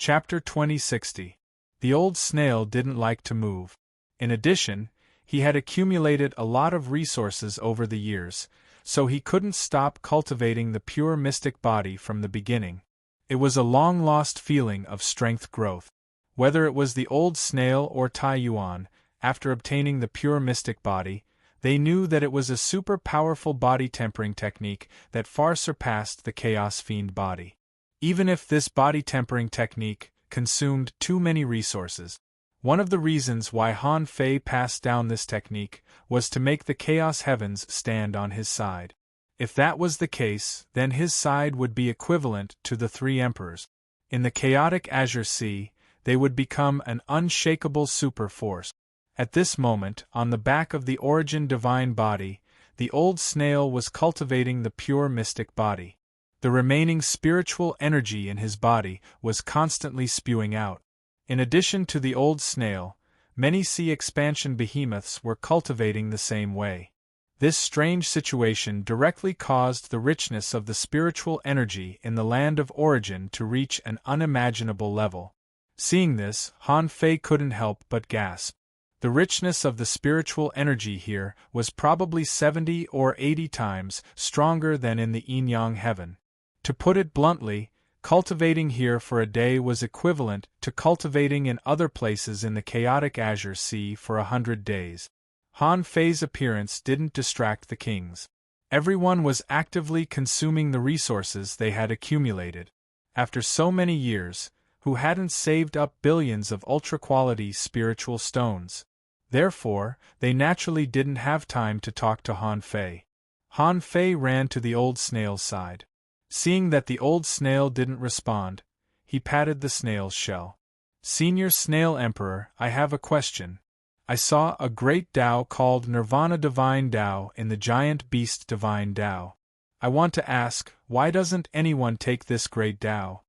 Chapter 2060. The old snail didn't like to move. In addition, he had accumulated a lot of resources over the years, so he couldn't stop cultivating the pure mystic body from the beginning. It was a long-lost feeling of strength growth. Whether it was the old snail or Tai Yuan, after obtaining the pure mystic body, they knew that it was a super powerful body tempering technique that far surpassed the Chaos Fiend body. Even if this body tempering technique consumed too many resources. One of the reasons why Han Fei passed down this technique was to make the Chaos Heavens stand on his side. If that was the case, then his side would be equivalent to the three emperors. In the chaotic Azure Sea, they would become an unshakable super force. At this moment, on the back of the origin divine body, the old snail was cultivating the pure mystic body. The remaining spiritual energy in his body was constantly spewing out. In addition to the old snail, many sea expansion behemoths were cultivating the same way. This strange situation directly caused the richness of the spiritual energy in the land of origin to reach an unimaginable level. Seeing this, Han Fei couldn't help but gasp. The richness of the spiritual energy here was probably 70 or 80 times stronger than in the Yin-Yang heaven. To put it bluntly, cultivating here for a day was equivalent to cultivating in other places in the chaotic Azure Sea for 100 days. Han Fei's appearance didn't distract the kings. Everyone was actively consuming the resources they had accumulated. After so many years, who hadn't saved up billions of ultra-quality spiritual stones. Therefore, they naturally didn't have time to talk to Han Fei. Han Fei ran to the old snail's side. Seeing that the old snail didn't respond, he patted the snail's shell. "Senior Snail Emperor, I have a question. I saw a great Tao called Nirvana Divine Tao in the giant beast Divine Tao. I want to ask, why doesn't anyone take this great Tao?"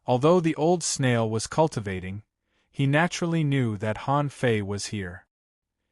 Although the old snail was cultivating, he naturally knew that Han Fei was here.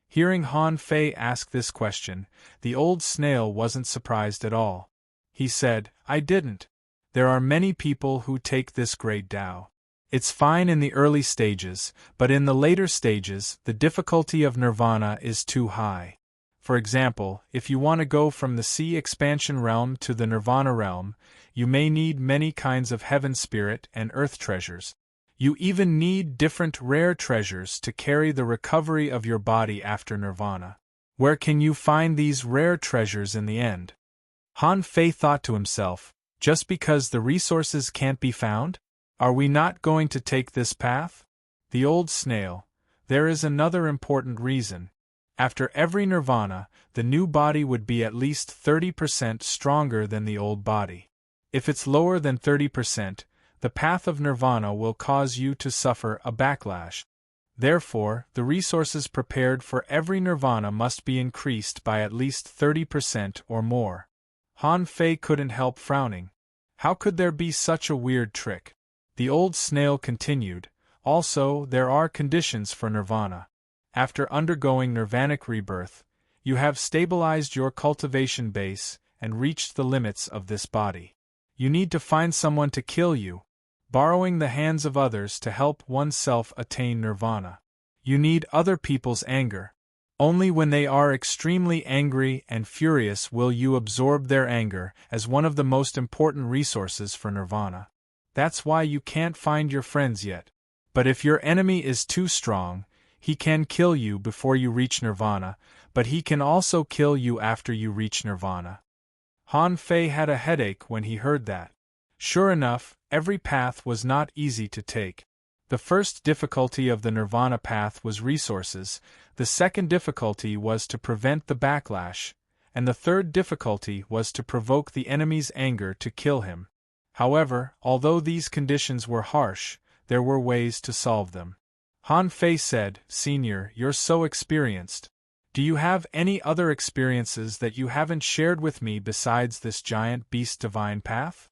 Hearing Han Fei ask this question, the old snail wasn't surprised at all. He said, "I didn't. There are many people who take this great Tao. It's fine in the early stages, but in the later stages, the difficulty of nirvana is too high. For example, if you want to go from the sea expansion realm to the nirvana realm, you may need many kinds of heaven spirit and earth treasures. You even need different rare treasures to carry the recovery of your body after nirvana. Where can you find these rare treasures in the end?" Han Fei thought to himself, just because the resources can't be found? Are we not going to take this path? The old snail, there is another important reason. After every nirvana, the new body would be at least 30% stronger than the old body. If it's lower than 30%, the path of nirvana will cause you to suffer a backlash. Therefore, the resources prepared for every nirvana must be increased by at least 30% or more. Han Fei couldn't help frowning. How could there be such a weird trick? The old snail continued, "Also, there are conditions for nirvana. After undergoing nirvanic rebirth, you have stabilized your cultivation base and reached the limits of this body. You need to find someone to kill you, borrowing the hands of others to help oneself attain nirvana. You need other people's anger. Only when they are extremely angry and furious will you absorb their anger as one of the most important resources for nirvana. That's why you can't find your friends yet. But if your enemy is too strong, he can kill you before you reach nirvana, but he can also kill you after you reach nirvana." Han Fei had a headache when he heard that. Sure enough, every path was not easy to take. The first difficulty of the nirvana path was resources, the second difficulty was to prevent the backlash, and the third difficulty was to provoke the enemy's anger to kill him. However, although these conditions were harsh, there were ways to solve them. Han Fei said, "Senior, you're so experienced. Do you have any other experiences that you haven't shared with me besides this giant beast divine path?"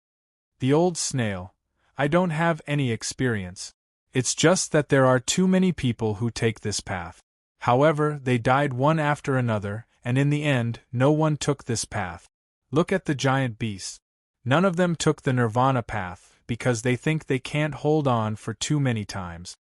The old snail, "I don't have any experience. It's just that there are too many people who take this path. However, they died one after another, and in the end, no one took this path. Look at the giant beasts. None of them took the nirvana path, because they think they can't hold on for too many times.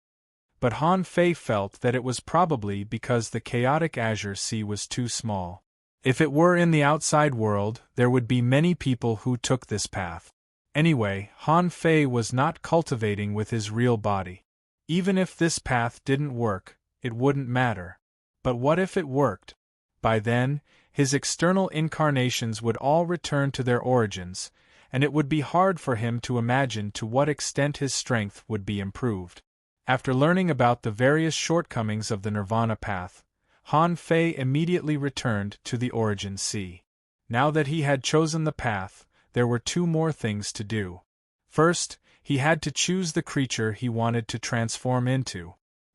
But Han Fei felt that it was probably because the chaotic azure sea was too small. If it were in the outside world, there would be many people who took this path. Anyway, Han Fei was not cultivating with his real body. Even if this path didn't work, it wouldn't matter. But what if it worked? By then, his external incarnations would all return to their origins, and it would be hard for him to imagine to what extent his strength would be improved. After learning about the various shortcomings of the Nirvana path, Han Fei immediately returned to the Origin Sea. Now that he had chosen the path, there were two more things to do. First, he had to choose the creature he wanted to transform into.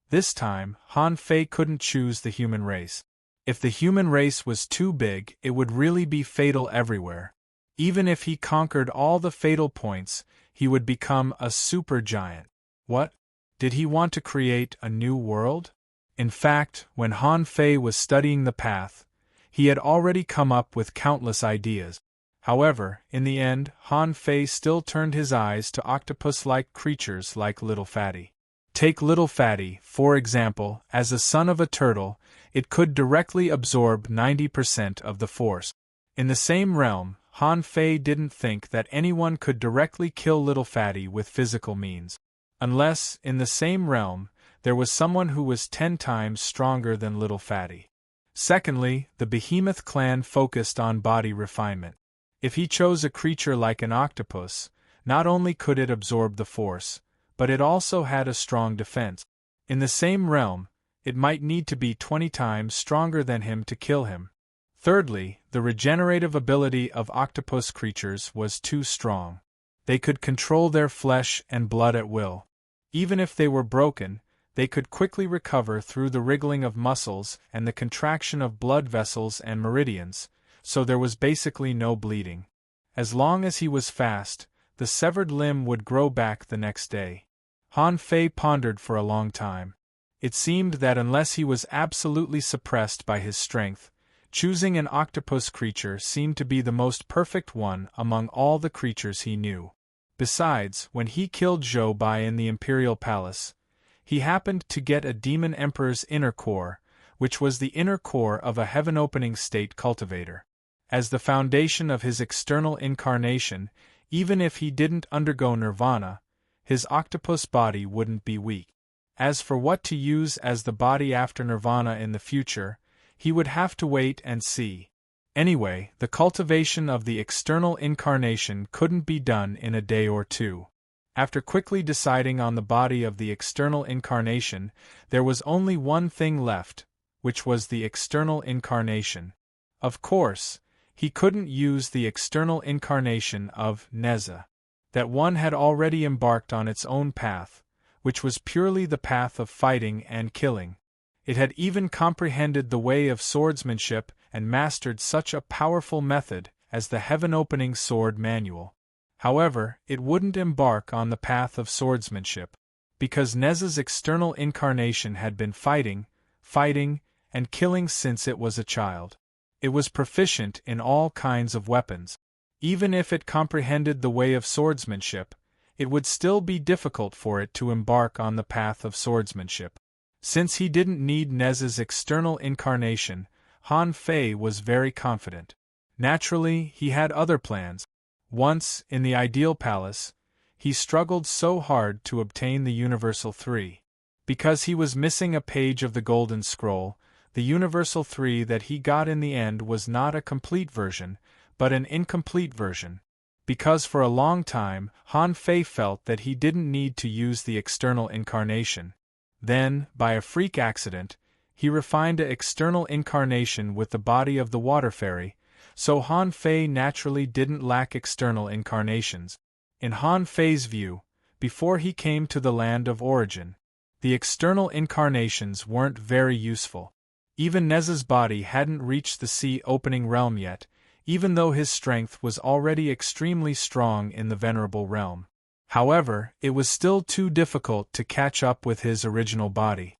This time, Han Fei couldn't choose the human race. If the human race was too big, it would really be fatal everywhere. Even if he conquered all the fatal points, he would become a supergiant. What? Did he want to create a new world? In fact, when Han Fei was studying the path, he had already come up with countless ideas. However, in the end, Han Fei still turned his eyes to octopus-like creatures like Little Fatty. Take Little Fatty, for example, as a son of a turtle, it could directly absorb 90% of the force. In the same realm, Han Fei didn't think that anyone could directly kill Little Fatty with physical means. Unless, in the same realm, there was someone who was 10 times stronger than Little Fatty. Secondly, the Behemoth clan focused on body refinement. If he chose a creature like an octopus, not only could it absorb the force, but it also had a strong defense. In the same realm, it might need to be 20 times stronger than him to kill him. Thirdly, the regenerative ability of octopus creatures was too strong. They could control their flesh and blood at will. Even if they were broken, they could quickly recover through the wriggling of muscles and the contraction of blood vessels and meridians, so there was basically no bleeding. As long as he was fast, the severed limb would grow back the next day. Han Fei pondered for a long time. It seemed that unless he was absolutely suppressed by his strength, choosing an octopus creature seemed to be the most perfect one among all the creatures he knew. Besides, when he killed Zhou Bai in the Imperial Palace, he happened to get a Demon Emperor's inner core, which was the inner core of a heaven-opening state cultivator. As the foundation of his external incarnation, even if he didn't undergo nirvana, his octopus body wouldn't be weak. As for what to use as the body after nirvana in the future, he would have to wait and see. Anyway, the cultivation of the external incarnation couldn't be done in a day or two. After quickly deciding on the body of the external incarnation, there was only one thing left, which was the external incarnation. Of course, he couldn't use the external incarnation of Neza. That one had already embarked on its own path, which was purely the path of fighting and killing. It had even comprehended the way of swordsmanship and mastered such a powerful method as the heaven-opening sword manual. However, it wouldn't embark on the path of swordsmanship, because Neza's external incarnation had been fighting, and killing since it was a child. It was proficient in all kinds of weapons. Even if it comprehended the way of swordsmanship, it would still be difficult for it to embark on the path of swordsmanship. Since he didn't need Neza's external incarnation, Han Fei was very confident. Naturally, he had other plans. Once, in the ideal palace, he struggled so hard to obtain the Universal 3. Because he was missing a page of the Golden Scroll, the Universal 3 that he got in the end was not a complete version, but an incomplete version. Because for a long time, Han Fei felt that he didn't need to use the external incarnation. Then, by a freak accident, he refined an external incarnation with the body of the water fairy, so Han Fei naturally didn't lack external incarnations. In Han Fei's view, before he came to the land of origin, the external incarnations weren't very useful. Even Neza's body hadn't reached the sea-opening realm yet, even though his strength was already extremely strong in the venerable realm. However, it was still too difficult to catch up with his original body.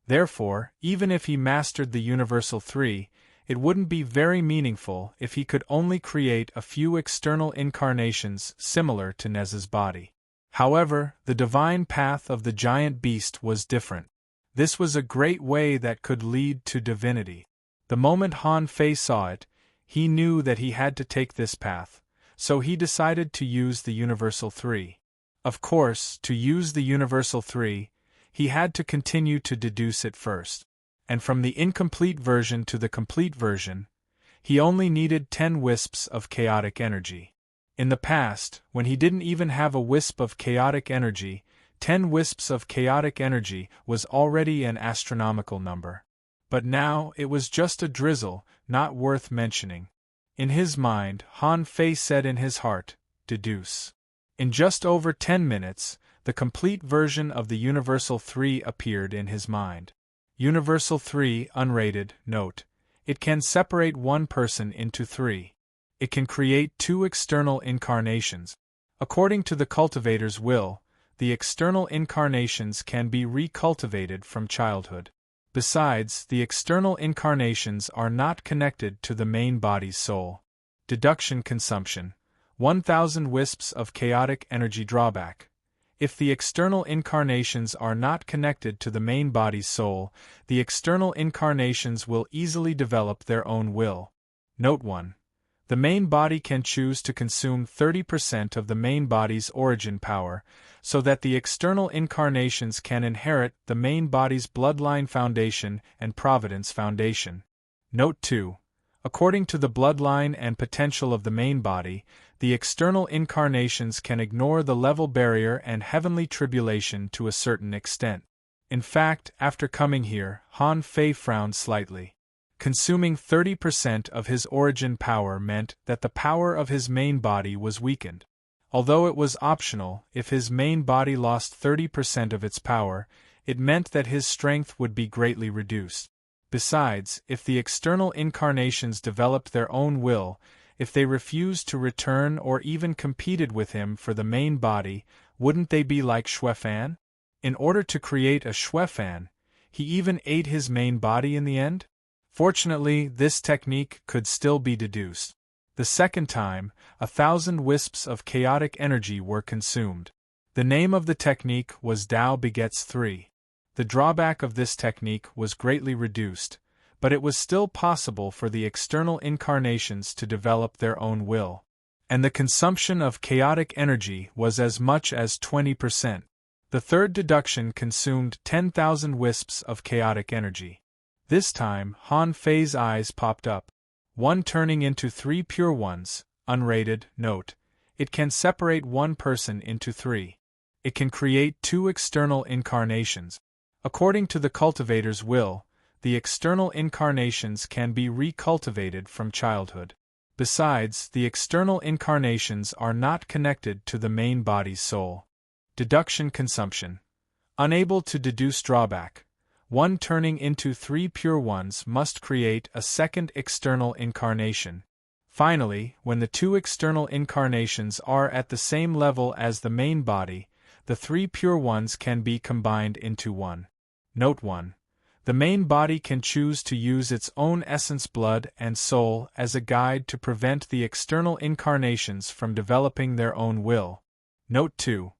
Therefore, even if he mastered the Universal 3, it wouldn't be very meaningful if he could only create a few external incarnations similar to Neza's body. However, the divine path of the giant beast was different. This was a great way that could lead to divinity. The moment Han Fei saw it, he knew that he had to take this path, so he decided to use the Universal Three. Of course, to use the Universal Three, he had to continue to deduce it first. And from the incomplete version to the complete version, he only needed 10 wisps of chaotic energy. In the past, when he didn't even have a wisp of chaotic energy, 10 wisps of chaotic energy was already an astronomical number. But now it was just a drizzle, not worth mentioning. In his mind, Han Fei said in his heart, "Deduce." In just over 10 minutes, the complete version of the Universal Three appeared in his mind. Universal Three, unrated, note. It can separate one person into 3. It can create 2 external incarnations. According to the cultivator's will, the external incarnations can be recultivated from childhood. Besides, the external incarnations are not connected to the main body's soul. Deduction consumption. 1,000 wisps of chaotic energy drawback. If the external incarnations are not connected to the main body's soul, the external incarnations will easily develop their own will. Note 1. The main body can choose to consume 30% of the main body's origin power, so that the external incarnations can inherit the main body's bloodline foundation and providence foundation. Note 2. According to the bloodline and potential of the main body, the external incarnations can ignore the level barrier and heavenly tribulation to a certain extent. In fact, after coming here, Han Fei frowned slightly. Consuming 30% of his origin power meant that the power of his main body was weakened. Although it was optional, if his main body lost 30% of its power, it meant that his strength would be greatly reduced. Besides, if the external incarnations developed their own will, if they refused to return or even competed with him for the main body, wouldn't they be like Xuefan? In order to create a Xuefan, he even ate his main body in the end? Fortunately, this technique could still be deduced. The second time, 1,000 wisps of chaotic energy were consumed. The name of the technique was Dao begets 3. The drawback of this technique was greatly reduced, but it was still possible for the external incarnations to develop their own will. And the consumption of chaotic energy was as much as 20%. The third deduction consumed 10,000 wisps of chaotic energy. This time, Han Fei's eyes popped up. 1 turning into 3 pure ones, unrated, note. It can separate one person into 3. It can create 2 external incarnations. According to the cultivator's will, the external incarnations can be recultivated from childhood. Besides, the external incarnations are not connected to the main body's soul. Deduction consumption. Unable to deduce drawback. 1 turning into 3 pure ones must create a second external incarnation. Finally, when the 2 external incarnations are at the same level as the main body, the 3 pure ones can be combined into 1. Note 1. The main body can choose to use its own essence, blood, and soul as a guide to prevent the external incarnations from developing their own will. Note 2.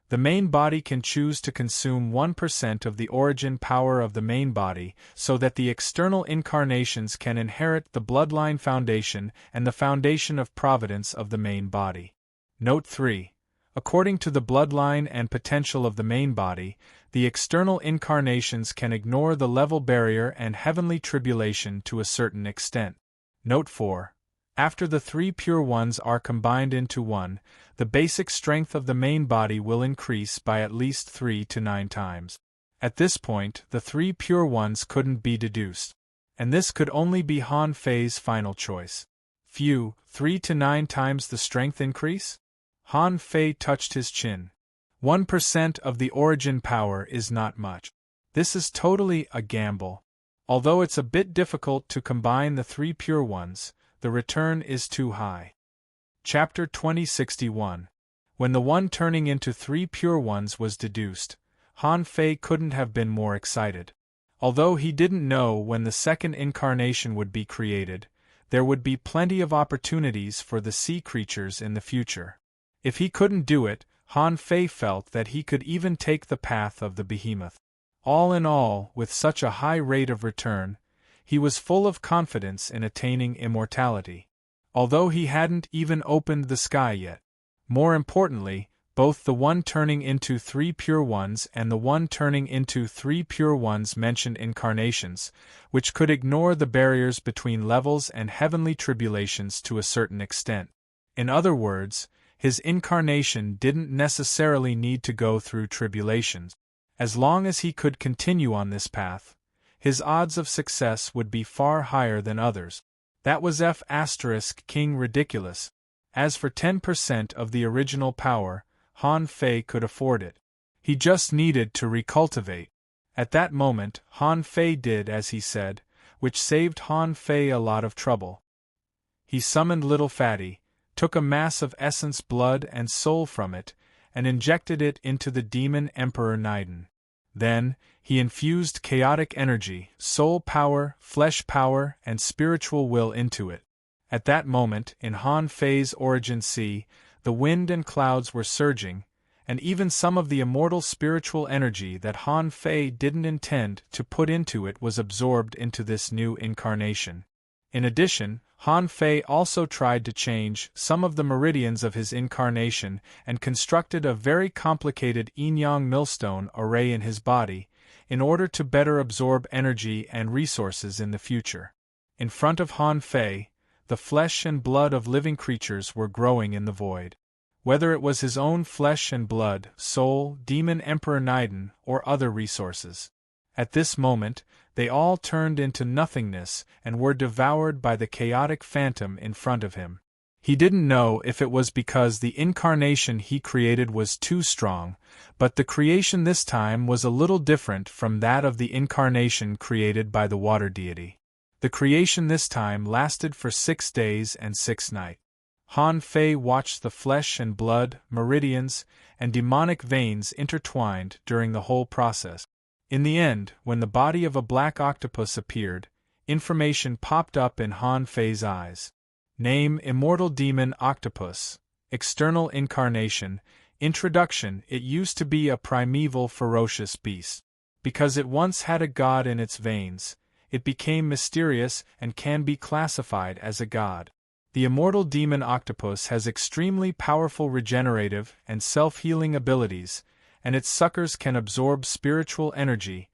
The main body can choose to consume 1% of the origin power of the main body so that the external incarnations can inherit the bloodline foundation and the foundation of providence of the main body. Note 3. According to the bloodline and potential of the main body, the external incarnations can ignore the level barrier and heavenly tribulation to a certain extent. Note 4. After the 3 pure ones are combined into 1, the basic strength of the main body will increase by at least 3 to 9 times. At this point, the 3 pure ones couldn't be deduced. And this could only be Han Fei's final choice. Phew, 3 to 9 times the strength increase? Han Fei touched his chin. 1% of the origin power is not much. This is totally a gamble. Although it's a bit difficult to combine the 3 pure ones, the return is too high. Chapter 2061. When the 1 turning into 3 pure ones was deduced, Han Fei couldn't have been more excited. Although he didn't know when the second incarnation would be created, there would be plenty of opportunities for the sea creatures in the future. If he couldn't do it, Han Fei felt that he could even take the path of the behemoth. All in all, with such a high rate of return, he was full of confidence in attaining immortality. Although he hadn't even opened the sky yet. More importantly, both the one turning into 3 pure ones and the one turning into 3 pure ones mentioned incarnations, which could ignore the barriers between levels and heavenly tribulations to a certain extent. In other words, his incarnation didn't necessarily need to go through tribulations. As long as he could continue on this path, his odds of success would be far higher than others. That was King ridiculous. As for 10% of the original power, Han Fei could afford it. He just needed to recultivate. At that moment, Han Fei did as he said, which saved Han Fei a lot of trouble. He summoned Little Fatty, took a mass of essence blood and soul from it, and injected it into the demon Emperor Naiden. Then, he infused chaotic energy, soul power, flesh power, and spiritual will into it. At that moment, in Han Fei's origin sea, the wind and clouds were surging, and even some of the immortal spiritual energy that Han Fei didn't intend to put into it was absorbed into this new incarnation. In addition, Han Fei also tried to change some of the meridians of his incarnation and constructed a very complicated yin-yang millstone array in his body, in order to better absorb energy and resources in the future. In front of Han Fei, the flesh and blood of living creatures were growing in the void. Whether it was his own flesh and blood, soul, demon Emperor Naiden, or other resources. At this moment, they all turned into nothingness and were devoured by the chaotic phantom in front of him. He didn't know if it was because the incarnation he created was too strong, but the creation this time was a little different from that of the incarnation created by the water deity. The creation this time lasted for 6 days and 6 nights. Han Fei watched the flesh and blood, meridians, and demonic veins intertwined during the whole process. In the end, when the body of a black octopus appeared, information popped up in Han Fei's eyes. Name: Immortal Demon Octopus. External incarnation. Introduction: It used to be a primeval ferocious beast. Because it once had a god in its veins, it became mysterious and can be classified as a god. The immortal demon octopus has extremely powerful regenerative and self-healing abilities, and its suckers can absorb spiritual energy,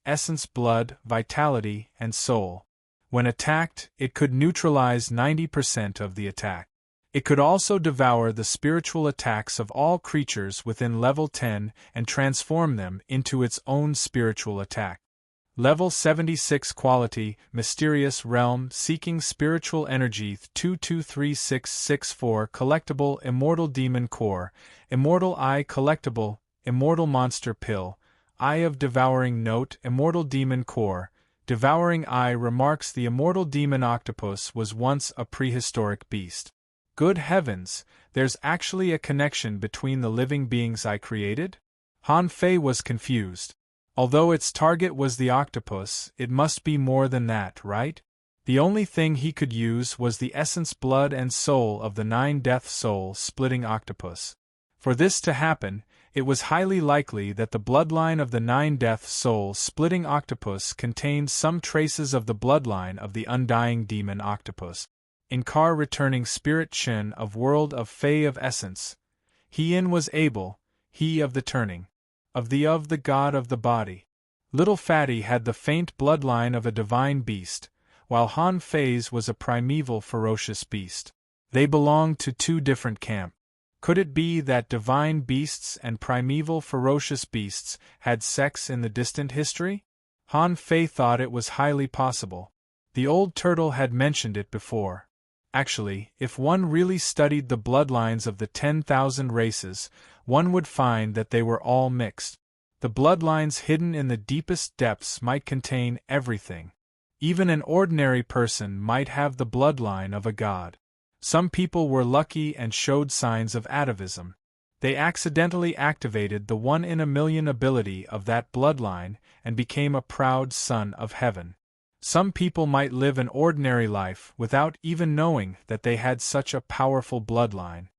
essence blood, vitality, and soul. When attacked, it could neutralize 90% of the attack. It could also devour the spiritual attacks of all creatures within level 10 and transform them into its own spiritual attack. Level 76 Quality, Mysterious Realm Seeking Spiritual Energy 223664 Collectible Immortal Demon Core, Immortal Eye Collectible, Immortal Monster Pill, Eye of Devouring Note Immortal Demon Core, Devouring Eye remarks the immortal demon octopus was once a prehistoric beast. Good heavens, there's actually a connection between the living beings I created? Han Fei was confused. Although its target was the octopus, it must be more than that, right? The only thing he could use was the essence blood and soul of the 9-death soul-splitting octopus. For this to happen, it was highly likely that the bloodline of the 9-death soul-splitting octopus contained some traces of the bloodline of the undying demon octopus. Inkar returning spirit Chen of world of Fei of essence. He-in was able, he of the turning. Of the god of the body. Little Fatty had the faint bloodline of a divine beast, while Han Fei's was a primeval ferocious beast. They belonged to 2 different camps. Could it be that divine beasts and primeval ferocious beasts had sex in the distant history? Han Fei thought it was highly possible. The old turtle had mentioned it before. Actually, if one really studied the bloodlines of the 10,000 races, one would find that they were all mixed. The bloodlines hidden in the deepest depths might contain everything. Even an ordinary person might have the bloodline of a god. Some people were lucky and showed signs of atavism. They accidentally activated the 1 in a million ability of that bloodline and became a proud son of heaven. Some people might live an ordinary life without even knowing that they had such a powerful bloodline.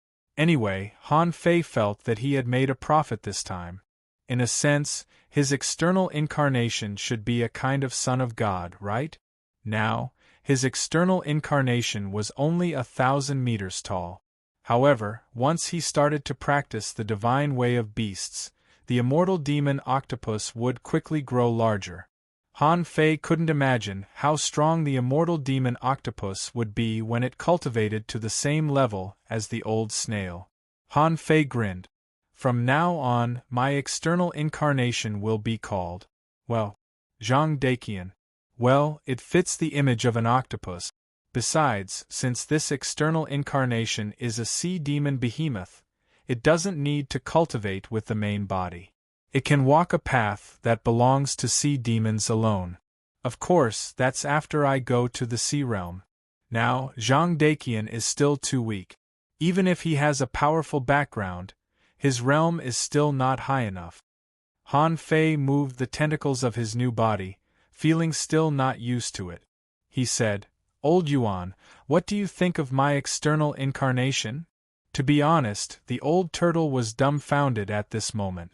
Anyway, Han Fei felt that he had made a profit this time. In a sense, his external incarnation should be a kind of son of God, right? Now, his external incarnation was only 1,000 meters tall. However, once he started to practice the divine way of beasts, the immortal demon octopus would quickly grow larger. Han Fei couldn't imagine how strong the immortal demon octopus would be when it cultivated to the same level as the old snail. Han Fei grinned. From now on, my external incarnation will be called, well, Zhang Daqian. Well, it fits the image of an octopus. Besides, since this external incarnation is a sea demon behemoth, it doesn't need to cultivate with the main body. It can walk a path that belongs to sea demons alone. Of course, that's after I go to the sea realm. Now, Zhang Daqian is still too weak. Even if he has a powerful background, his realm is still not high enough. Han Fei moved the tentacles of his new body, feeling still not used to it. He said, Old Yuan, what do you think of my external incarnation? To be honest, the old turtle was dumbfounded at this moment.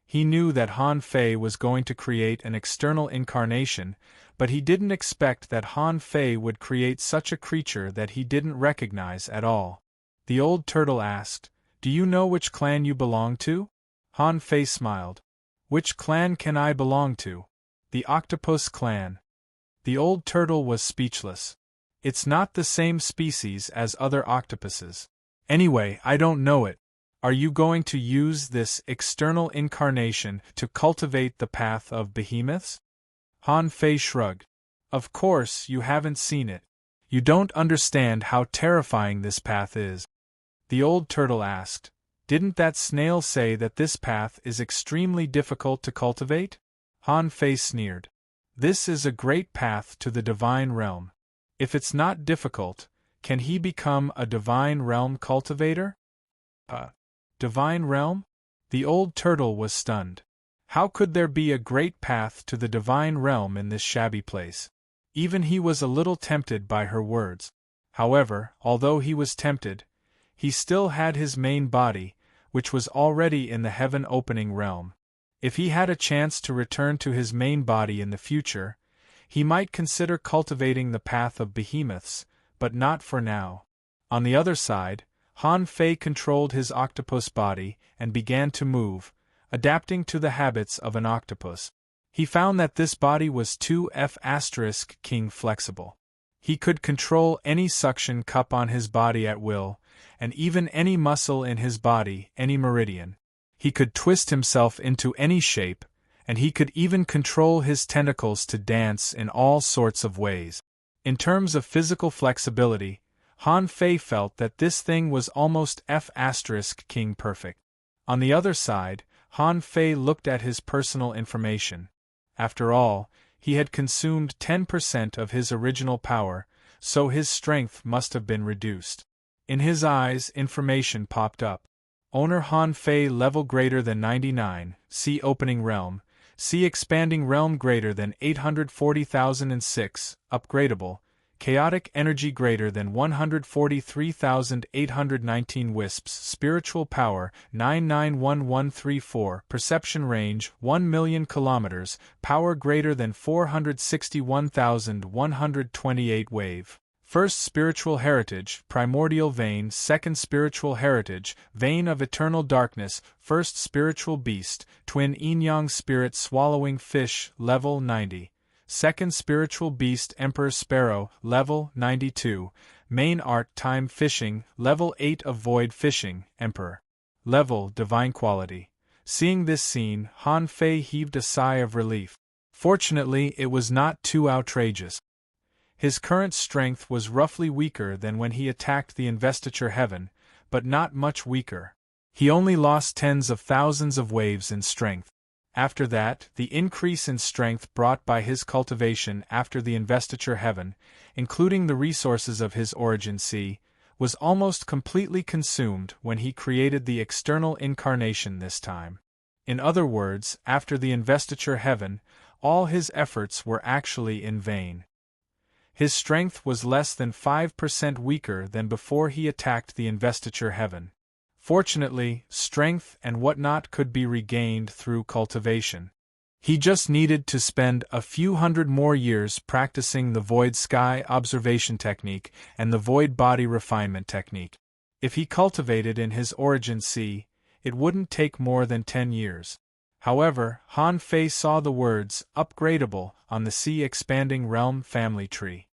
He knew that Han Fei was going to create an external incarnation, but he didn't expect that Han Fei would create such a creature that he didn't recognize at all. The old turtle asked, Do you know which clan you belong to? Han Fei smiled. Which clan can I belong to? The octopus clan. The old turtle was speechless. It's not the same species as other octopuses. Anyway, I don't know it. Are you going to use this external incarnation to cultivate the path of behemoths? Han Fei shrugged. Of course, you haven't seen it. You don't understand how terrifying this path is. The old turtle asked, Didn't that snail say that this path is extremely difficult to cultivate? Han Fei sneered. This is a great path to the divine realm. If it's not difficult, can he become a divine realm cultivator? Divine realm? The old turtle was stunned. How could there be a great path to the divine realm in this shabby place? Even he was a little tempted by her words. However, although he was tempted, he still had his main body, which was already in the heaven-opening realm. If he had a chance to return to his main body in the future, he might consider cultivating the path of behemoths, but not for now. On the other side, Han Fei controlled his octopus body and began to move, adapting to the habits of an octopus. He found that this body was 2F*King flexible. He could control any suction cup on his body at will, and even any muscle in his body, any meridian. He could twist himself into any shape, and he could even control his tentacles to dance in all sorts of ways. In terms of physical flexibility, Han Fei felt that this thing was almost F*King perfect. On the other side, Han Fei looked at his personal information. After all, he had consumed 10% of his original power, so his strength must have been reduced. In his eyes, information popped up. Owner Han Fei level greater than 99, see opening realm, see expanding realm greater than 840,006, upgradable, chaotic energy greater than 143,819 wisps, spiritual power 991134, perception range 1,000,000 kilometers, power greater than 461,128 wave. First spiritual heritage, primordial vein, second spiritual heritage, vein of eternal darkness, first spiritual beast, twin yin-yang spirit swallowing fish, level 90. Second spiritual beast Emperor Sparrow, level 92. Main art time fishing, level 8 of void fishing, Emperor. Level divine quality. Seeing this scene, Han Fei heaved a sigh of relief. Fortunately, it was not too outrageous. His current strength was roughly weaker than when he attacked the investiture heaven, but not much weaker. He only lost tens of thousands of waves in strength. After that, the increase in strength brought by his cultivation after the investiture heaven, including the resources of his origin sea, was almost completely consumed when he created the external incarnation this time. In other words, after the investiture heaven, all his efforts were actually in vain. His strength was less than 5% weaker than before he attacked the investiture heaven. Fortunately, strength and whatnot could be regained through cultivation. He just needed to spend a few hundred more years practicing the void sky observation technique and the void body refinement technique. If he cultivated in his origin sea, it wouldn't take more than 10 years. However, Han Fei saw the words upgradable on the sea expanding realm family tree.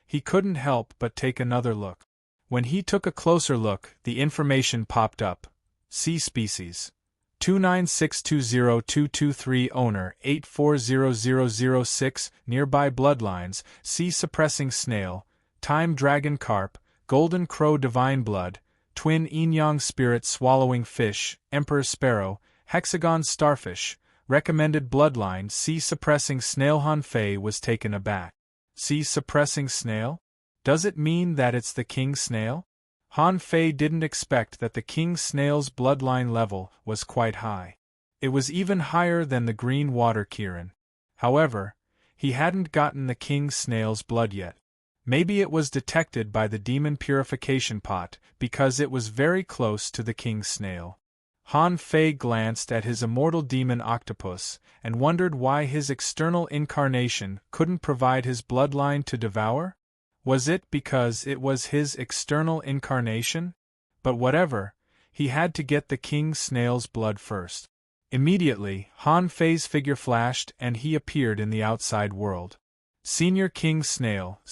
He couldn't help but take another look. When he took a closer look, the information popped up. Sea species 296202223 owner 840006 nearby bloodlines sea suppressing snail, time dragon carp, golden crow divine blood, twin yin-yang spirit swallowing fish, emperor sparrow, hexagon starfish, recommended bloodline sea suppressing snail. Han Fei was taken aback. Sea suppressing snail? Does it mean that it's the king snail? Han Fei didn't expect that the king snail's bloodline level was quite high. It was even higher than the green water Kirin. However, he hadn't gotten the king snail's blood yet. Maybe it was detected by the demon purification pot because it was very close to the king snail. Han Fei glanced at his immortal demon octopus and wondered why his external incarnation couldn't provide his bloodline to devour? Was it because it was his external incarnation? But whatever, he had to get the king snail's blood first. Immediately, Han Fei's figure flashed and he appeared in the outside world. Senior King Snail,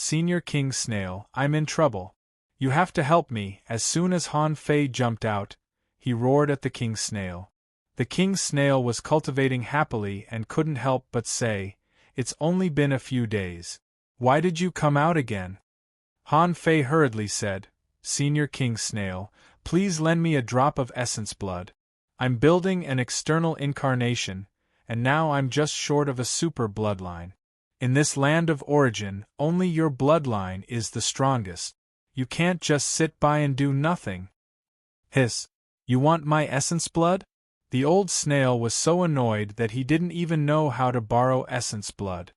I'm in trouble. You have to help me. As soon as Han Fei jumped out, he roared at the king snail. The king snail was cultivating happily and couldn't help but say, "It's only been a few days. Why did you come out again?" Han Fei hurriedly said, "Senior King Snail, please lend me a drop of essence blood. I'm building an external incarnation, and now I'm just short of a super bloodline. In this land of origin, only your bloodline is the strongest. You can't just sit by and do nothing." Hiss. You want my essence blood? The old snail was so annoyed that he didn't even know how to borrow essence blood.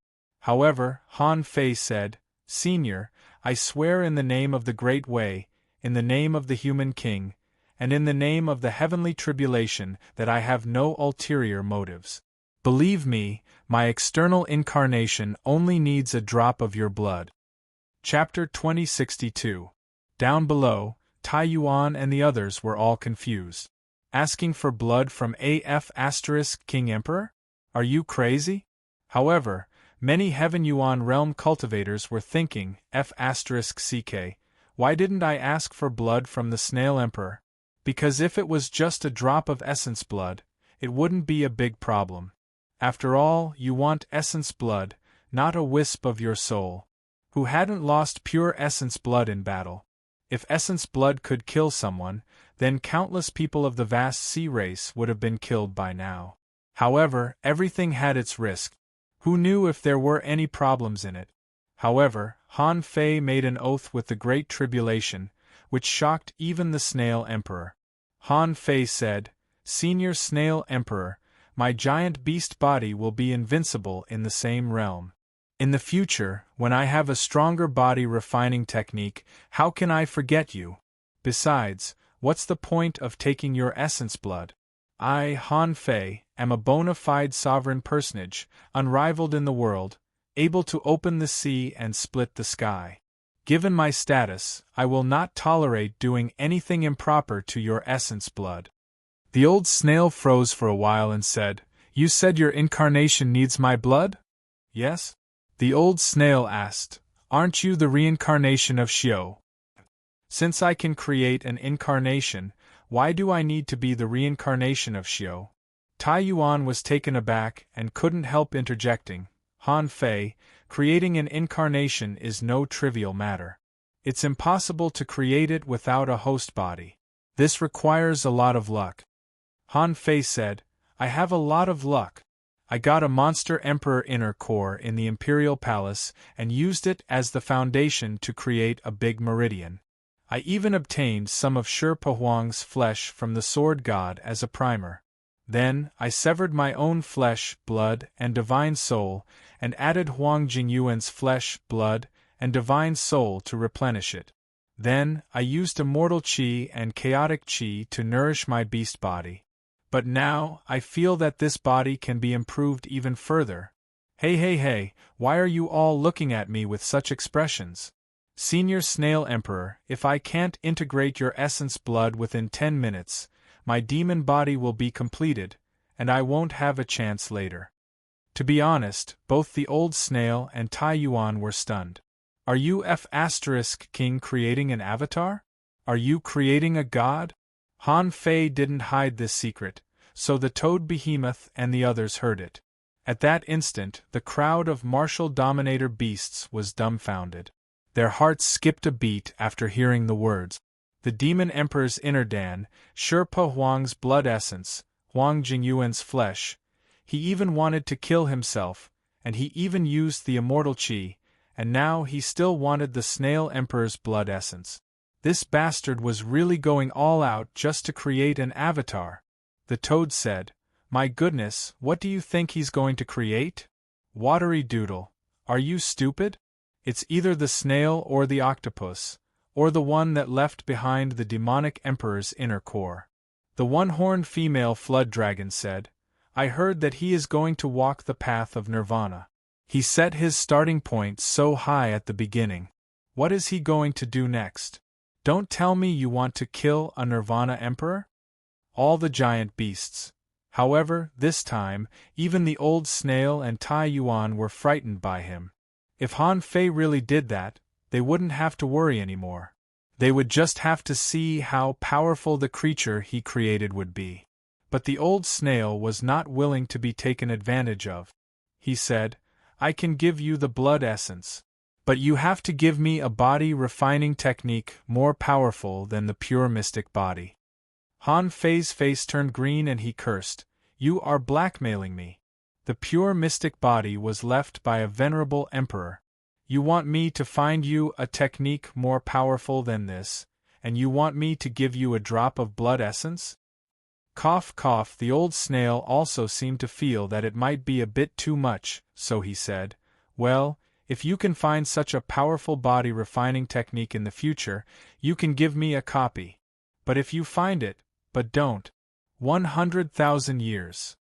However, Han Fei said, "Senior, I swear in the name of the Great Way, in the name of the human king, and in the name of the heavenly tribulation that I have no ulterior motives. Believe me, my external incarnation only needs a drop of your blood." Chapter 2062. Down below, Tai Yuan and the others were all confused. Asking for blood from AF * King Emperor? Are you crazy? However, many Heaven Yuan realm cultivators were thinking, F***CK, why didn't I ask for blood from the Snail Emperor? Because if it was just a drop of essence blood, it wouldn't be a big problem. After all, you want essence blood, not a wisp of your soul. Who hadn't lost pure essence blood in battle? If essence blood could kill someone, then countless people of the vast sea race would have been killed by now. However, everything had its risk. Who knew if there were any problems in it? However, Han Fei made an oath with the Great Tribulation, which shocked even the Snail Emperor. Han Fei said, "Senior Snail Emperor, my giant beast body will be invincible in the same realm. In the future, when I have a stronger body refining technique, how can I forget you? Besides, what's the point of taking your essence blood? I, Han Fei, am a bona fide sovereign personage, unrivaled in the world, able to open the sea and split the sky. Given my status, I will not tolerate doing anything improper to your essence blood." The old snail froze for a while and said, "You said your incarnation needs my blood?" "Yes?" The old snail asked, "Aren't you the reincarnation of Xiao? Since I can create an incarnation, why do I need to be the reincarnation of Xiao?" Tai Yuan was taken aback and couldn't help interjecting, "Han Fei, creating an incarnation is no trivial matter. It's impossible to create it without a host body. This requires a lot of luck." Han Fei said, "I have a lot of luck. I got a monster emperor inner core in the Imperial Palace and used it as the foundation to create a big meridian. I even obtained some of Sherpa Huang's flesh from the Sword God as a primer. Then, I severed my own flesh, blood, and divine soul, and added Huang Jingyuan's flesh, blood, and divine soul to replenish it. Then, I used immortal chi and chaotic chi to nourish my beast body. But now, I feel that this body can be improved even further. Hey, why are you all looking at me with such expressions? Senior Snail Emperor, if I can't integrate your essence blood within 10 minutes, my demon body will be completed, and I won't have a chance later. To be honest, both the old snail and Tai Yuan were stunned. Are you King creating an avatar? Are you creating a god? Han Fei didn't hide this secret, so the toad behemoth and the others heard it. At that instant, the crowd of martial dominator beasts was dumbfounded. Their hearts skipped a beat after hearing the words. The Demon Emperor's inner Dan, Sherpa Huang's blood essence, Huang Jingyuan's flesh. He even wanted to kill himself, and he even used the immortal chi, and now he still wanted the Snail Emperor's blood essence. This bastard was really going all out just to create an avatar. The toad said, "My goodness, what do you think he's going to create? Watery doodle, are you stupid? It's either the snail or the octopus, or the one that left behind the demonic emperor's inner core." The one-horned female flood dragon said, "I heard that he is going to walk the path of nirvana. He set his starting point so high at the beginning. What is he going to do next? Don't tell me you want to kill a nirvana emperor?" All the giant beasts. However, this time, even the old snail and Tai Yuan were frightened by him. If Han Fei really did that, they wouldn't have to worry anymore. They would just have to see how powerful the creature he created would be. But the old snail was not willing to be taken advantage of. He said, "I can give you the blood essence. But you have to give me a body refining technique more powerful than the pure mystic body." Han Fei's face turned green and he cursed, "You are blackmailing me. The pure mystic body was left by a venerable emperor. You want me to find you a technique more powerful than this, and you want me to give you a drop of blood essence?" Cough cough, the old snail also seemed to feel that it might be a bit too much, so he said, "Well, if you can find such a powerful body refining technique in the future, you can give me a copy. But if you find it, but don't. 100,000 years.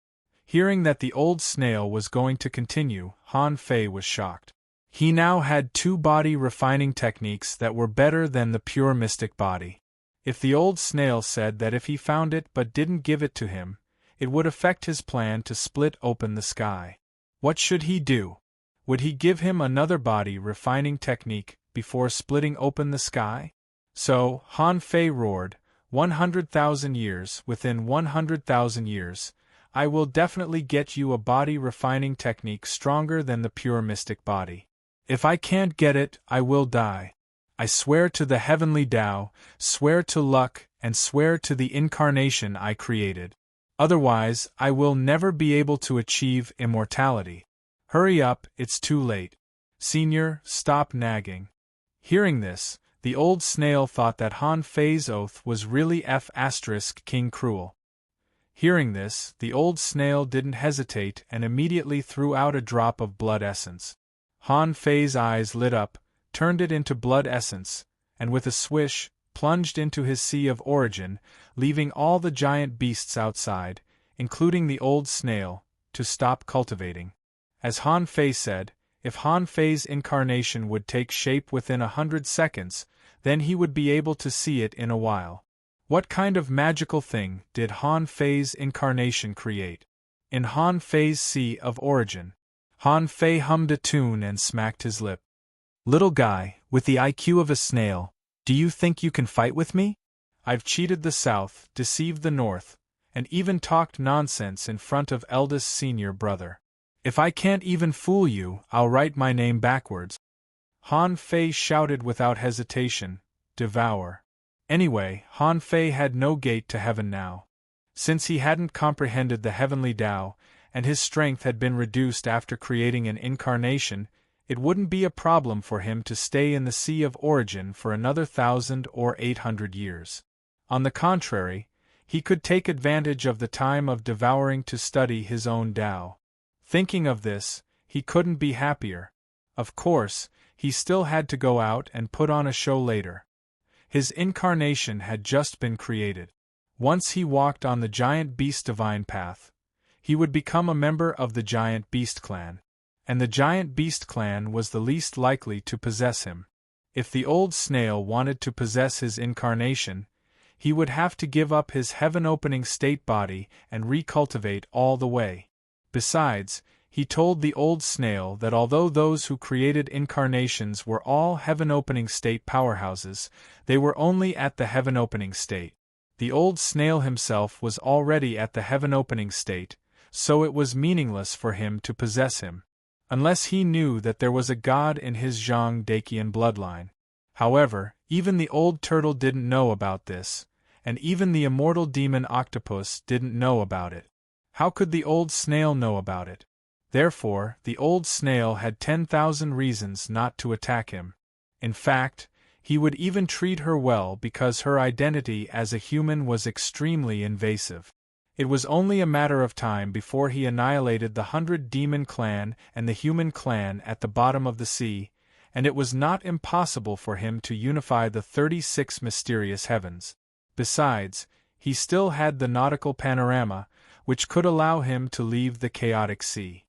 Hearing that the old snail was going to continue, Han Fei was shocked. He now had 2 body refining techniques that were better than the pure mystic body. If the old snail said that if he found it but didn't give it to him, it would affect his plan to split open the sky. What should he do? Would he give him another body refining technique before splitting open the sky? So, Han Fei roared, 100,000 years, within 100,000 years, I will definitely get you a body refining technique stronger than the pure mystic body. If I can't get it, I will die. I swear to the heavenly Tao, swear to luck, and swear to the incarnation I created. Otherwise, I will never be able to achieve immortality. Hurry up, it's too late. Senior, stop nagging." Hearing this, the old snail thought that Han Fei's oath was really King cruel. Hearing this, the old snail didn't hesitate and immediately threw out a drop of blood essence. Han Fei's eyes lit up, turned it into blood essence, and with a swish, plunged into his sea of origin, leaving all the giant beasts outside, including the old snail, to stop cultivating. As Han Fei said, if Han Fei's incarnation would take shape within 100 seconds, then he would be able to see it in a while. What kind of magical thing did Han Fei's incarnation create? In Han Fei's sea of origin, Han Fei hummed a tune and smacked his lip. "Little guy, with the IQ of a snail, do you think you can fight with me? I've cheated the South, deceived the North, and even talked nonsense in front of eldest senior brother. If I can't even fool you, I'll write my name backwards." Han Fei shouted without hesitation, "Devour." Anyway, Han Fei had no gate to heaven now. Since he hadn't comprehended the heavenly Tao, and his strength had been reduced after creating an incarnation, it wouldn't be a problem for him to stay in the sea of origin for another 1,000 or 800 years. On the contrary, he could take advantage of the time of devouring to study his own Tao. Thinking of this, he couldn't be happier. Of course, he still had to go out and put on a show later. His incarnation had just been created. Once he walked on the giant beast divine path, he would become a member of the giant beast clan. And the giant beast clan was the least likely to possess him. If the old snail wanted to possess his incarnation, he would have to give up his heaven-opening state body and recultivate all the way. Besides, he told the old snail that although those who created incarnations were all heaven-opening state powerhouses, they were only at the heaven-opening state. The old snail himself was already at the heaven-opening state, so it was meaningless for him to possess him, unless he knew that there was a god in his Zhang-Dakian bloodline. However, even the old turtle didn't know about this, and even the immortal demon octopus didn't know about it. How could the old snail know about it? Therefore, the old snail had 10,000 reasons not to attack him. In fact, he would even treat her well because her identity as a human was extremely invasive. It was only a matter of time before he annihilated the 100 demon clan and the human clan at the bottom of the sea, and it was not impossible for him to unify the 36 mysterious heavens. Besides, he still had the nautical panorama, which could allow him to leave the chaotic sea.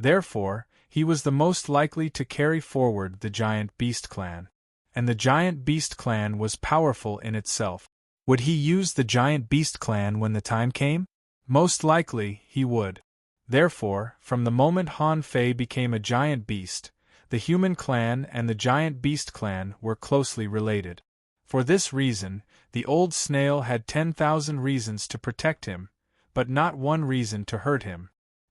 Therefore, he was the most likely to carry forward the giant beast clan. And the giant beast clan was powerful in itself. Would he use the giant beast clan when the time came? Most likely, he would. Therefore, from the moment Han Fei became a giant beast, the human clan and the giant beast clan were closely related. For this reason, the old snail had 10,000 reasons to protect him, but not one reason to hurt him.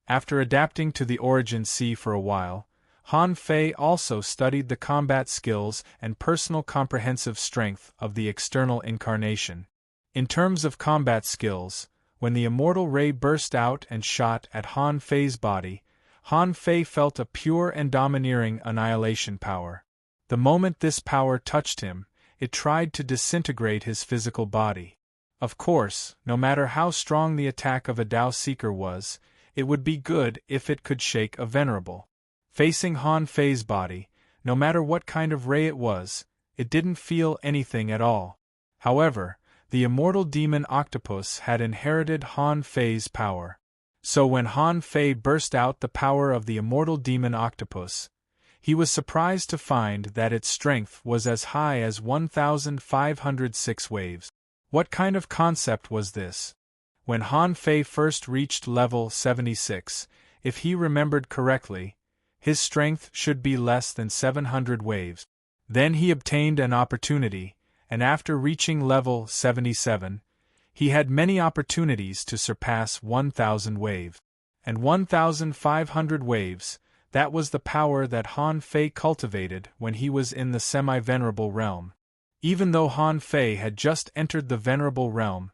After adapting to the Origin Sea for a while, Han Fei also studied the combat skills and personal comprehensive strength of the external incarnation. In terms of combat skills, when the immortal ray burst out and shot at Han Fei's body, Han Fei felt a pure and domineering annihilation power. The moment this power touched him, it tried to disintegrate his physical body. Of course, no matter how strong the attack of a Tao Seeker was, it would be good if it could shake a venerable. Facing Han Fei's body, no matter what kind of ray it was, it didn't feel anything at all. However, the immortal demon octopus had inherited Han Fei's power. So when Han Fei burst out the power of the immortal demon octopus, he was surprised to find that its strength was as high as 1,506 waves. What kind of concept was this? When Han Fei first reached level 76, if he remembered correctly, his strength should be less than 700 waves. Then he obtained an opportunity, and after reaching level 77, he had many opportunities to surpass 1,000 waves. And 1,500 waves, that was the power that Han Fei cultivated when he was in the semi-venerable realm. Even though Han Fei had just entered the venerable realm,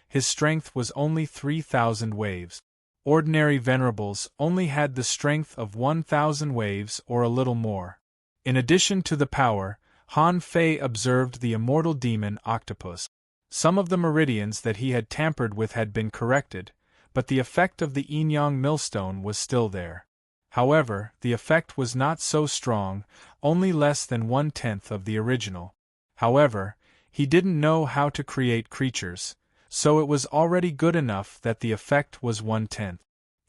his strength was only 3,000 waves. Ordinary venerables only had the strength of 1,000 waves or a little more. In addition to the power, Han Fei observed the immortal demon octopus. Some of the meridians that he had tampered with had been corrected, but the effect of the yin-yang millstone was still there. However, the effect was not so strong, only less than 1/10 of the original. However, he didn't know how to create creatures, so it was already good enough that the effect was 1/10.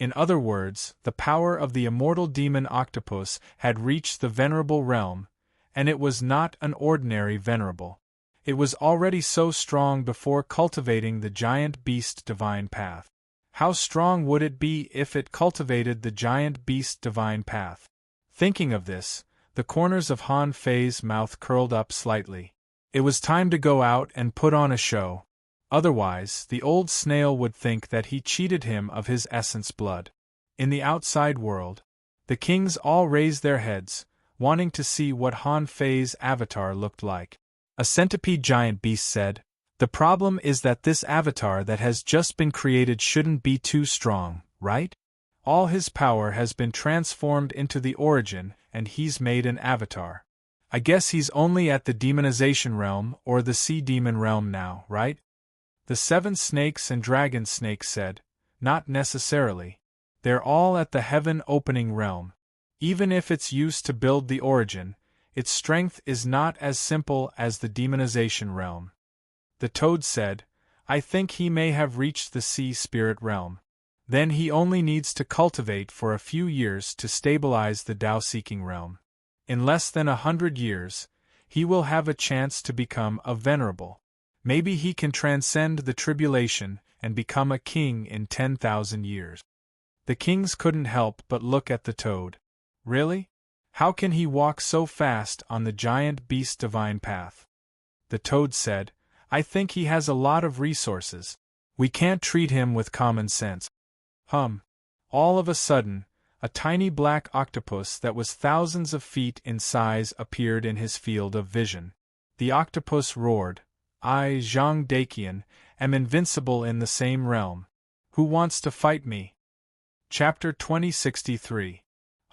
In other words, the power of the immortal demon octopus had reached the venerable realm, and it was not an ordinary venerable. It was already so strong before cultivating the giant beast divine path. How strong would it be if it cultivated the giant beast divine path? Thinking of this, the corners of Han Fei's mouth curled up slightly. It was time to go out and put on a show. Otherwise, the old snail would think that he cheated him of his essence blood. In the outside world, the kings all raised their heads, wanting to see what Han Fei's avatar looked like. A centipede giant beast said, "The problem is that this avatar that has just been created shouldn't be too strong, right? All his power has been transformed into the origin and he's made an avatar. I guess he's only at the demonization realm or the sea demon realm now, right?" The 7 snakes and dragon snakes said, "Not necessarily. They're all at the heaven-opening realm. Even if it's used to build the origin, its strength is not as simple as the demonization realm. The toad said, I think he may have reached the sea spirit realm. Then he only needs to cultivate for a few years to stabilize the Tao-seeking realm. In less than 100 years, he will have a chance to become a venerable. Maybe he can transcend the tribulation and become a king in 10,000 years. The kings couldn't help but look at the toad. Really? How can he walk so fast on the giant beast divine path? The toad said, I think he has a lot of resources. We can't treat him with common sense. All of a sudden, a tiny black octopus that was thousands of feet in size appeared in his field of vision. The octopus roared, I, Zhang Daqian, am invincible in the same realm. Who wants to fight me? Chapter 2063.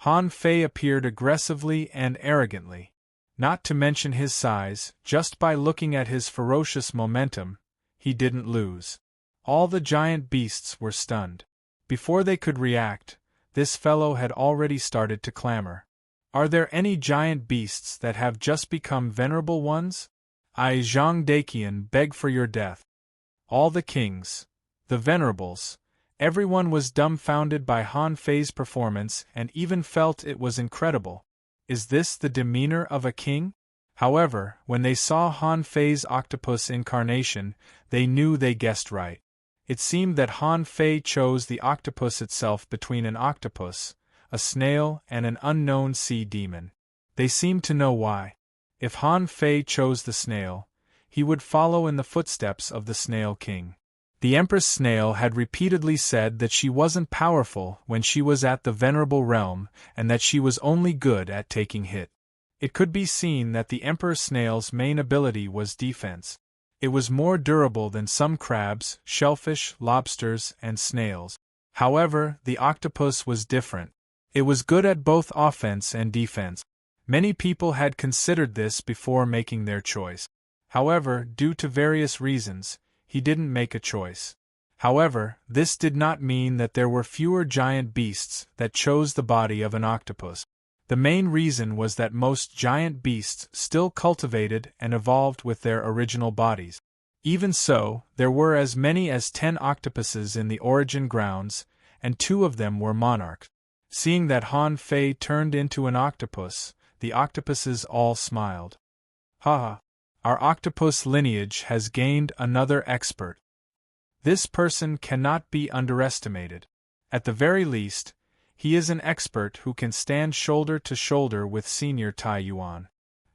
Han Fei appeared aggressively and arrogantly. Not to mention his size, just by looking at his ferocious momentum, he didn't lose. All the giant beasts were stunned. Before they could react, this fellow had already started to clamor. Are there any giant beasts that have just become venerable ones? I, Zhang Daqian, beg for your death. All the kings, the venerables, everyone was dumbfounded by Han Fei's performance and even felt it was incredible. Is this the demeanor of a king? However, when they saw Han Fei's octopus incarnation, they knew they guessed right. It seemed that Han Fei chose the octopus itself between an octopus, a snail, and an unknown sea demon. They seemed to know why. If Han Fei chose the snail, he would follow in the footsteps of the Snail King. The Empress Snail had repeatedly said that she wasn't powerful when she was at the venerable realm and that she was only good at taking hit. It could be seen that the Emperor Snail's main ability was defense. It was more durable than some crabs, shellfish, lobsters, and snails. However, the octopus was different. It was good at both offense and defense. Many people had considered this before making their choice. However, due to various reasons, he didn't make a choice. However, this did not mean that there were fewer giant beasts that chose the body of an octopus. The main reason was that most giant beasts still cultivated and evolved with their original bodies. Even so, there were as many as 10 octopuses in the origin grounds, and 2 of them were monarchs. Seeing that Han Fei turned into an octopus, the octopuses all smiled. Ha! Our octopus lineage has gained another expert. This person cannot be underestimated. At the very least, he is an expert who can stand shoulder to shoulder with Senior Tai Yuan.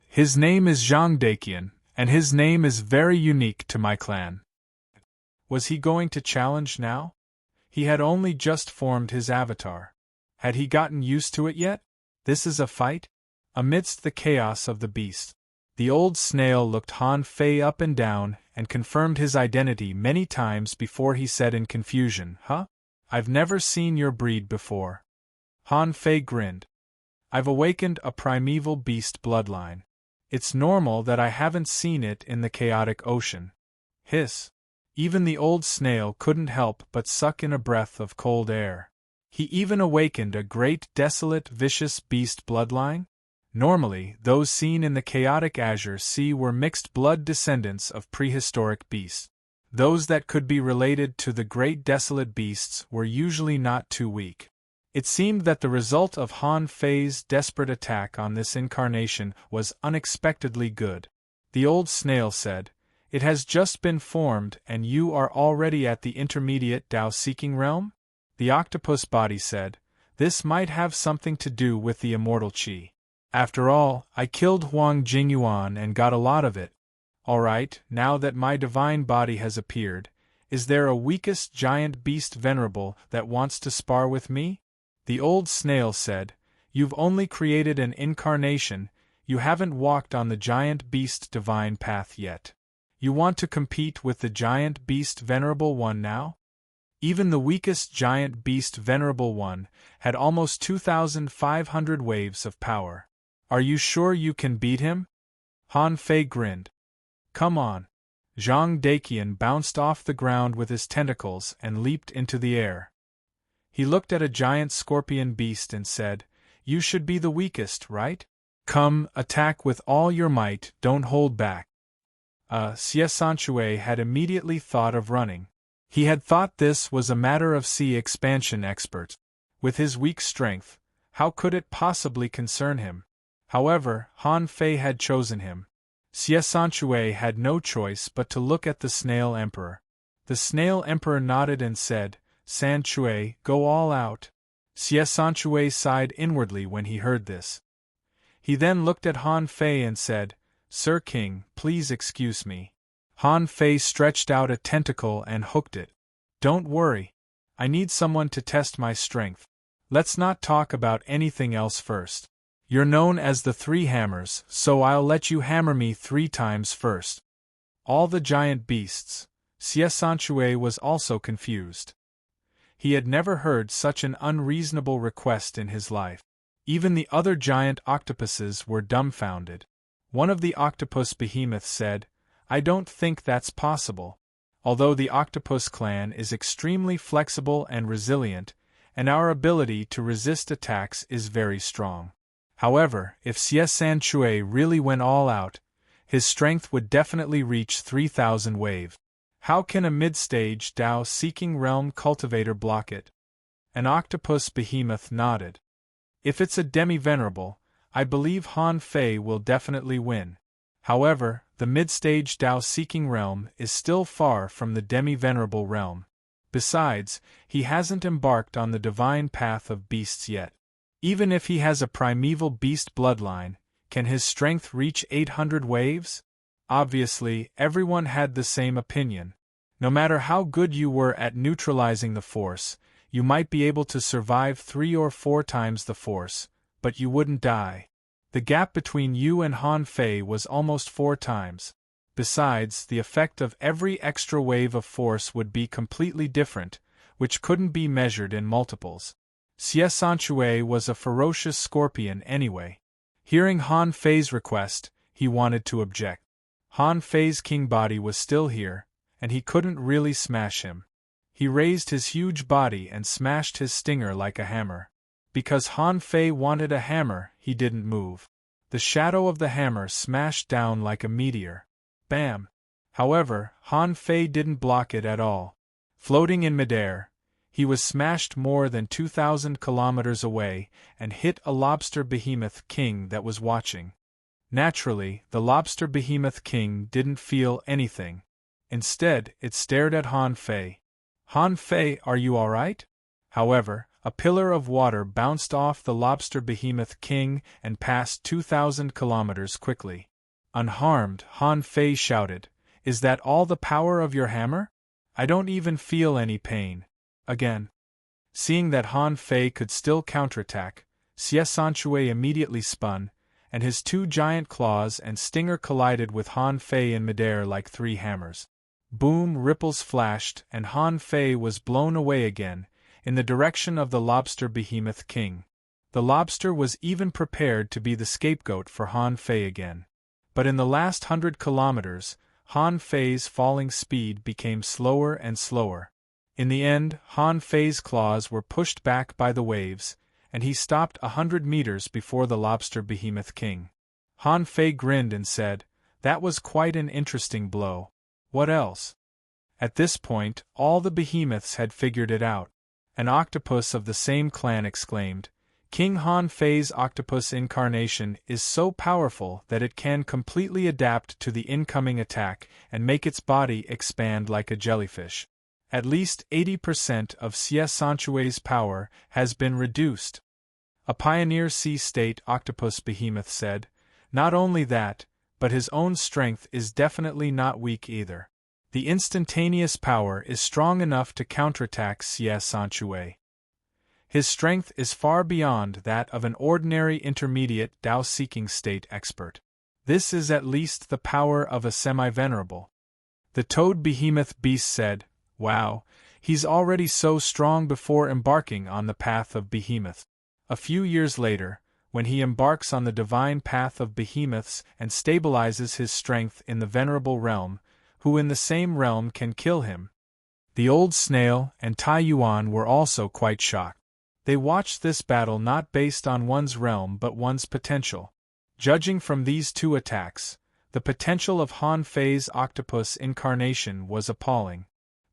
His name is Zhang Daqian, and his name is very unique to my clan. Was he going to challenge now? He had only just formed his avatar. Had he gotten used to it yet? This is a fight? Amidst the chaos of the beast, the old snail looked Han Fei up and down and confirmed his identity many times before he said in confusion, I've never seen your breed before. Han Fei grinned. I've awakened a primeval beast bloodline. It's normal that I haven't seen it in the chaotic ocean. Hiss. Even the old snail couldn't help but suck in a breath of cold air. He even awakened a great desolate vicious beast bloodline? Normally, those seen in the chaotic azure sea were mixed blood descendants of prehistoric beasts. Those that could be related to the great desolate beasts were usually not too weak. It seemed that the result of Han Fei's desperate attack on this incarnation was unexpectedly good. The old snail said, It has just been formed and you are already at the intermediate Tao-seeking realm? The octopus body said, This might have something to do with the immortal Qi. After all, I killed Huang Jingyuan and got a lot of it. Alright, now that my divine body has appeared, is there a weakest giant beast venerable that wants to spar with me? The old snail said, You've only created an incarnation, you haven't walked on the giant beast divine path yet. You want to compete with the giant beast venerable one now? Even the weakest giant beast venerable one had almost 2,500 waves of power. Are you sure you can beat him? Han Fei grinned. Come on. Zhang Daqian bounced off the ground with his tentacles and leaped into the air. He looked at a giant scorpion beast and said, You should be the weakest, right? Come, attack with all your might, don't hold back. Sanchue had immediately thought of running. He had thought this was a matter of sea expansion expert. With his weak strength, how could it possibly concern him? However, Han Fei had chosen him. Sanchue had no choice but to look at the Snail Emperor. The Snail Emperor nodded and said, Sanchue, go all out. Sanchue sighed inwardly when he heard this. He then looked at Han Fei and said, Sir King, please excuse me. Han Fei stretched out a tentacle and hooked it. Don't worry. I need someone to test my strength. Let's not talk about anything else first. You're known as the Three Hammers, so I'll let you hammer me 3 times first. All the giant beasts. Sanchue was also confused. He had never heard such an unreasonable request in his life. Even the other giant octopuses were dumbfounded. One of the octopus behemoths said, I don't think that's possible. Although the octopus clan is extremely flexible and resilient, and our ability to resist attacks is very strong. However, if Sanchue really went all out, his strength would definitely reach 3,000 wave. How can a mid-stage Tao-seeking realm cultivator block it? An octopus behemoth nodded. If it's a demi-venerable, I believe Han Fei will definitely win. However, the mid-stage Tao-seeking realm is still far from the demi-venerable realm. Besides, he hasn't embarked on the divine path of beasts yet. Even if he has a primeval beast bloodline, can his strength reach 800 waves? Obviously, everyone had the same opinion. No matter how good you were at neutralizing the force, you might be able to survive 3 or 4 times the force, but you wouldn't die. The gap between you and Han Fei was almost 4 times. Besides, the effect of every extra wave of force would be completely different, which couldn't be measured in multiples. Sanchue was a ferocious scorpion anyway. Hearing Han Fei's request, he wanted to object. Han Fei's king body was still here, and he couldn't really smash him. He raised his huge body and smashed his stinger like a hammer. Because Han Fei wanted a hammer, he didn't move. The shadow of the hammer smashed down like a meteor. Bam! However, Han Fei didn't block it at all. Floating in midair, he was smashed more than 2,000 kilometers away and hit a lobster behemoth king that was watching. Naturally, the lobster behemoth king didn't feel anything. Instead, it stared at Han Fei. Han Fei, are you alright? However, a pillar of water bounced off the lobster behemoth king and passed 2,000 kilometers quickly. Unharmed, Han Fei shouted, Is that all the power of your hammer? I don't even feel any pain. Again. Seeing that Han Fei could still counterattack, Sanchue immediately spun, and his 2 giant claws and stinger collided with Han Fei in midair like 3 hammers. Boom! Ripples flashed, and Han Fei was blown away again, in the direction of the lobster behemoth king. The lobster was even prepared to be the scapegoat for Han Fei again. But in the last 100 kilometers, Han Fei's falling speed became slower and slower. In the end, Han Fei's claws were pushed back by the waves, and he stopped 100 meters before the lobster behemoth king. Han Fei grinned and said, That was quite an interesting blow. What else? At this point, all the behemoths had figured it out. An octopus of the same clan exclaimed, King Han Fei's octopus incarnation is so powerful that it can completely adapt to the incoming attack and make its body expand like a jellyfish. At least 80% of Sanchue's power has been reduced. A pioneer sea-state octopus behemoth said, Not only that, but his own strength is definitely not weak either. The instantaneous power is strong enough to counterattack Sanchue. His strength is far beyond that of an ordinary intermediate Tao-seeking state expert. This is at least the power of a semi-venerable. The toad behemoth beast said, Wow, he's already so strong before embarking on the path of behemoth. A few years later, when he embarks on the divine path of behemoths and stabilizes his strength in the venerable realm, who in the same realm can kill him? The old snail and Tai Yuan were also quite shocked. They watched this battle not based on one's realm but one's potential. Judging from these two attacks, the potential of Han Fei's octopus incarnation was appalling.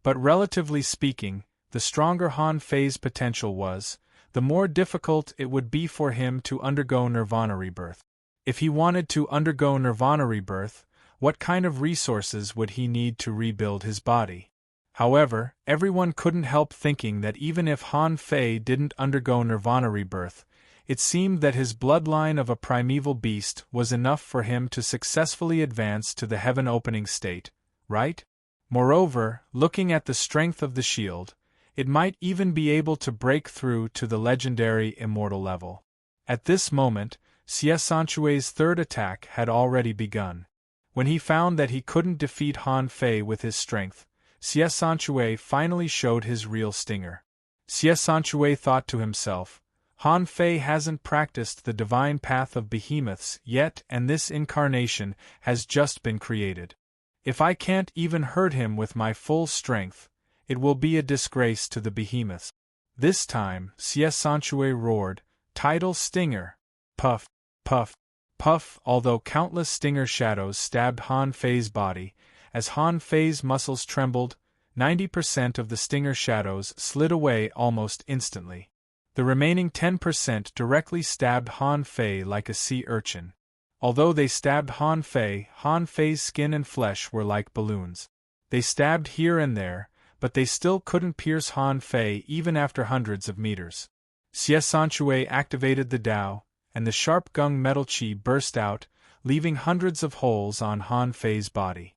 But relatively speaking, the stronger Han Fei's potential was, the more difficult it would be for him to undergo nirvana rebirth. If he wanted to undergo nirvana rebirth, what kind of resources would he need to rebuild his body? However, everyone couldn't help thinking that even if Han Fei didn't undergo nirvana rebirth, it seemed that his bloodline of a primeval beast was enough for him to successfully advance to the heaven-opening state, right? Moreover, looking at the strength of the shield, it might even be able to break through to the legendary immortal level. At this moment, Xie Sanchui's third attack had already begun. When he found that he couldn't defeat Han Fei with his strength, Xie Sanchui finally showed his real stinger. Xie Sanchui thought to himself, Han Fei hasn't practiced the divine path of behemoths yet, and this incarnation has just been created. If I can't even hurt him with my full strength, it will be a disgrace to the behemoths. This time, Xie Sanchui roared, "Tidal Stinger!" Puff, puff, puff. Although countless stinger shadows stabbed Han Fei's body, as Han Fei's muscles trembled, 90% of the stinger shadows slid away almost instantly. The remaining 10% directly stabbed Han Fei like a sea urchin. Although they stabbed Han Fei's skin and flesh were like balloons. They stabbed here and there, but they still couldn't pierce Han Fei even after hundreds of meters. Xie Sanchui activated the Dao, and the sharp gung metal chi burst out, leaving hundreds of holes on Han Fei's body.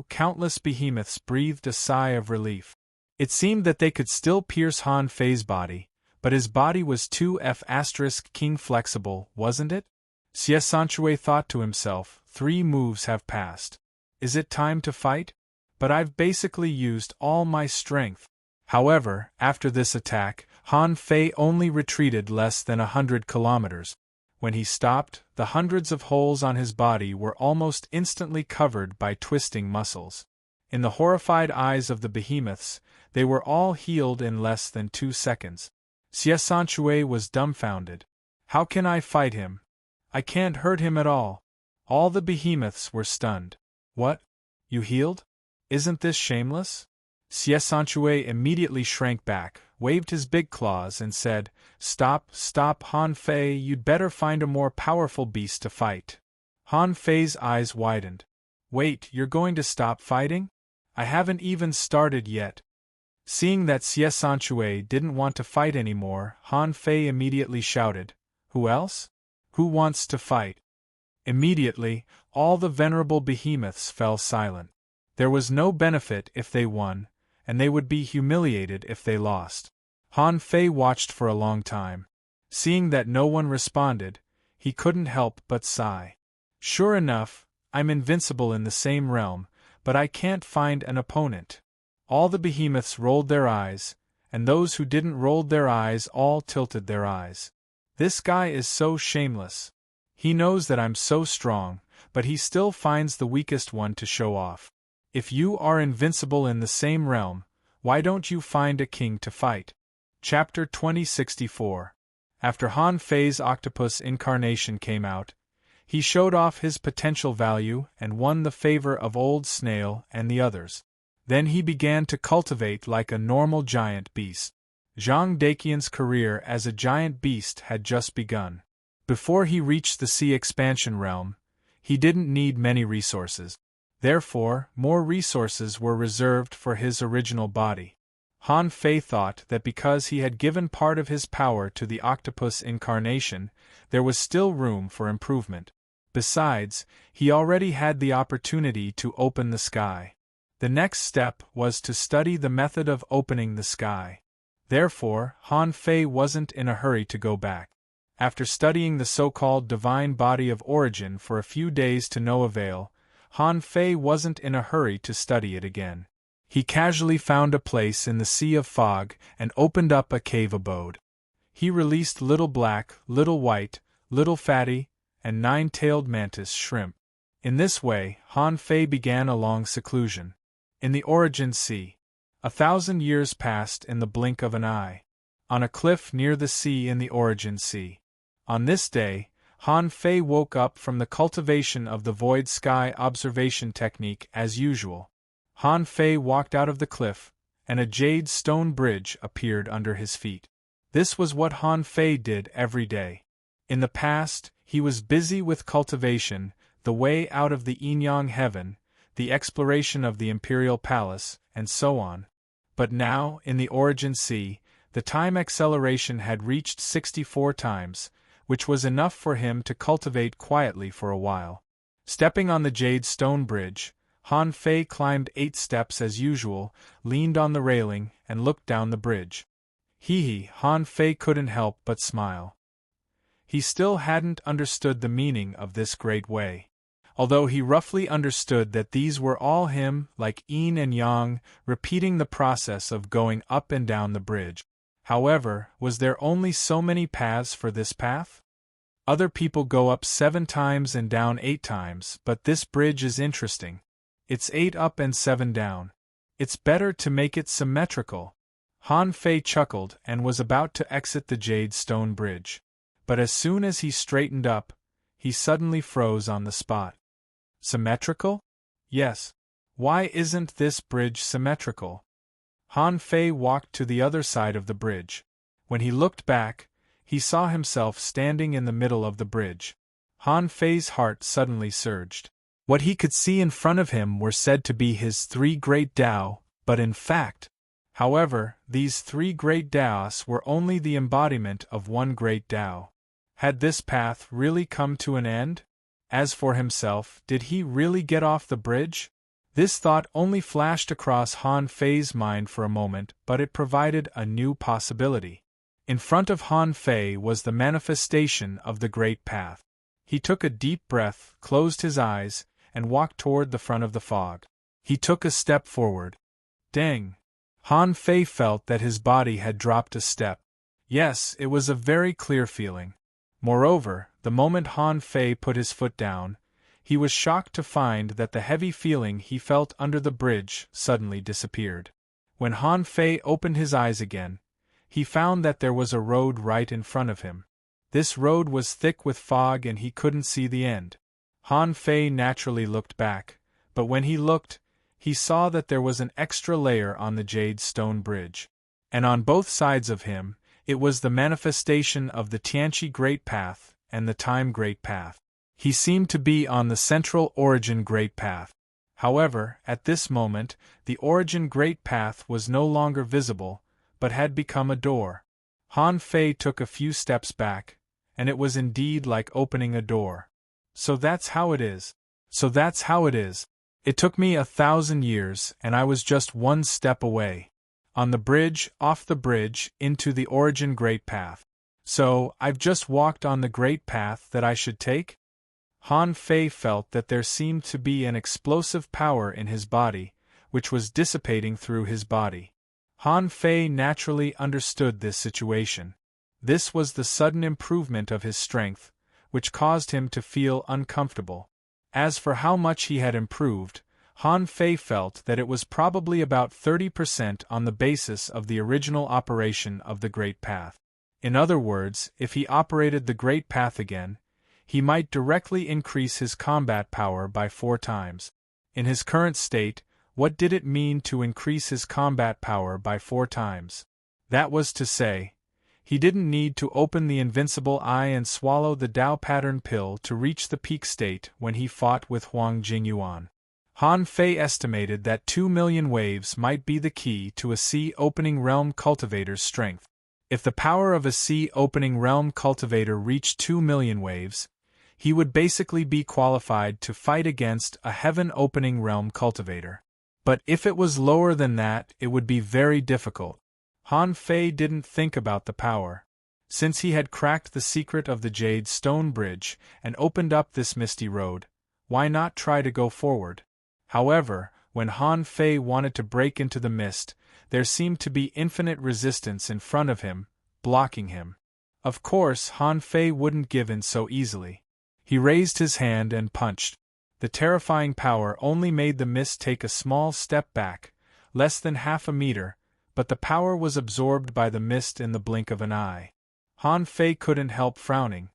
Countless behemoths breathed a sigh of relief. It seemed that they could still pierce Han Fei's body, but his body was too King flexible, wasn't it? Xie Sanchui thought to himself, 3 moves have passed. Is it time to fight? But I've basically used all my strength. However, after this attack, Han Fei only retreated less than 100 kilometers. When he stopped, the hundreds of holes on his body were almost instantly covered by twisting muscles. In the horrified eyes of the behemoths, they were all healed in less than 2 seconds. Xie Sanchui was dumbfounded. How can I fight him? I can't hurt him at all. All the behemoths were stunned. What? You healed? Isn't this shameless? Xie Sanchui immediately shrank back, waved his big claws and said, Stop, Han Fei, you'd better find a more powerful beast to fight. Han Fei's eyes widened. Wait, you're going to stop fighting? I haven't even started yet. Seeing that Xie Sanchui didn't want to fight anymore, Han Fei immediately shouted, Who else? Who wants to fight? Immediately, all the venerable behemoths fell silent. There was no benefit if they won, and they would be humiliated if they lost. Han Fei watched for a long time. Seeing that no one responded, he couldn't help but sigh. Sure enough, I'm invincible in the same realm, but I can't find an opponent. All the behemoths rolled their eyes, and those who didn't rolled their eyes all tilted their eyes. This guy is so shameless. He knows that I'm so strong, but he still finds the weakest one to show off. If you are invincible in the same realm, why don't you find a king to fight? Chapter 2064. After Han Fei's octopus incarnation came out, he showed off his potential value and won the favor of Old Snail and the others. Then he began to cultivate like a normal giant beast. Zhang Daqian's career as a giant beast had just begun. Before he reached the sea expansion realm, he didn't need many resources. Therefore, more resources were reserved for his original body. Han Fei thought that because he had given part of his power to the octopus incarnation, there was still room for improvement. Besides, he already had the opportunity to open the sky. The next step was to study the method of opening the sky. Therefore, Han Fei wasn't in a hurry to go back. After studying the so-called divine body of origin for a few days to no avail, Han Fei wasn't in a hurry to study it again. He casually found a place in the sea of fog and opened up a cave abode. He released Little Black, Little White, Little Fatty, and 9-tailed mantis shrimp. In this way, Han Fei began a long seclusion. In the Origin Sea. 1,000 years passed in the blink of an eye. On a cliff near the sea in the Origin Sea. On this day, Han Fei woke up from the cultivation of the void sky observation technique as usual. Han Fei walked out of the cliff, and a jade stone bridge appeared under his feet. This was what Han Fei did every day. In the past, he was busy with cultivation, the way out of the Yinyang heaven, the exploration of the imperial palace, and so on. But now, in the Origin Sea, the time acceleration had reached 64 times, which was enough for him to cultivate quietly for a while. Stepping on the jade stone bridge, Han Fei climbed 8 steps as usual, leaned on the railing, and looked down the bridge. Han Fei couldn't help but smile. He still hadn't understood the meaning of this great way. Although he roughly understood that these were all him, like yin and yang, repeating the process of going up and down the bridge. However, was there only so many paths for this path? Other people go up 7 times and down 8 times, but this bridge is interesting. It's 8 up and 7 down. It's better to make it symmetrical. Han Fei chuckled and was about to exit the jade stone bridge. But as soon as he straightened up, he suddenly froze on the spot. Symmetrical? Yes. Why isn't this bridge symmetrical? Han Fei walked to the other side of the bridge. When he looked back, he saw himself standing in the middle of the bridge. Han Fei's heart suddenly surged. What he could see in front of him were said to be his 3 great Tao, but in fact, however, these 3 great Taos were only the embodiment of one great Tao. Had this path really come to an end? As for himself, did he really get off the bridge? This thought only flashed across Han Fei's mind for a moment, but it provided a new possibility. In front of Han Fei was the manifestation of the Great Path. He took a deep breath, closed his eyes, and walked toward the front of the fog. He took a step forward. Dang! Han Fei felt that his body had dropped a step. Yes, it was a very clear feeling. Moreover, the moment Han Fei put his foot down, he was shocked to find that the heavy feeling he felt under the bridge suddenly disappeared. When Han Fei opened his eyes again, he found that there was a road right in front of him. This road was thick with fog and he couldn't see the end. Han Fei naturally looked back, but when he looked, he saw that there was an extra layer on the jade stone bridge. And on both sides of him, it was the manifestation of the Tianqi Great Path and the Time Great Path. He seemed to be on the central Origin Great Path. However, at this moment, the Origin Great Path was no longer visible, but had become a door. Han Fei took a few steps back, and it was indeed like opening a door. So that's how it is. It took me 1,000 years, and I was just 1 step away. On the bridge, off the bridge, into the Origin Great Path. So, I've just walked on the Great Path that I should take? Han Fei felt that there seemed to be an explosive power in his body, which was dissipating through his body. Han Fei naturally understood this situation. This was the sudden improvement of his strength, which caused him to feel uncomfortable. As for how much he had improved, Han Fei felt that it was probably about 30% on the basis of the original operation of the Great Path. In other words, if he operated the Great Path again, he might directly increase his combat power by 4 times. In his current state, what did it mean to increase his combat power by 4 times? That was to say, he didn't need to open the invincible eye and swallow the Tao pattern pill to reach the peak state when he fought with Huang Jingyuan. Han Fei estimated that 2 million waves might be the key to a sea-opening realm cultivator's strength. If the power of a sea-opening realm cultivator reached 2 million waves, he would basically be qualified to fight against a heaven-opening realm cultivator. But if it was lower than that, it would be very difficult. Han Fei didn't think about the power. Since he had cracked the secret of the Jade Stone Bridge and opened up this misty road, why not try to go forward? However, when Han Fei wanted to break into the mist, there seemed to be infinite resistance in front of him, blocking him. Of course, Han Fei wouldn't give in so easily. He raised his hand and punched. The terrifying power only made the mist take a small step back, less than half a meter, but the power was absorbed by the mist in the blink of an eye. Han Fei couldn't help frowning.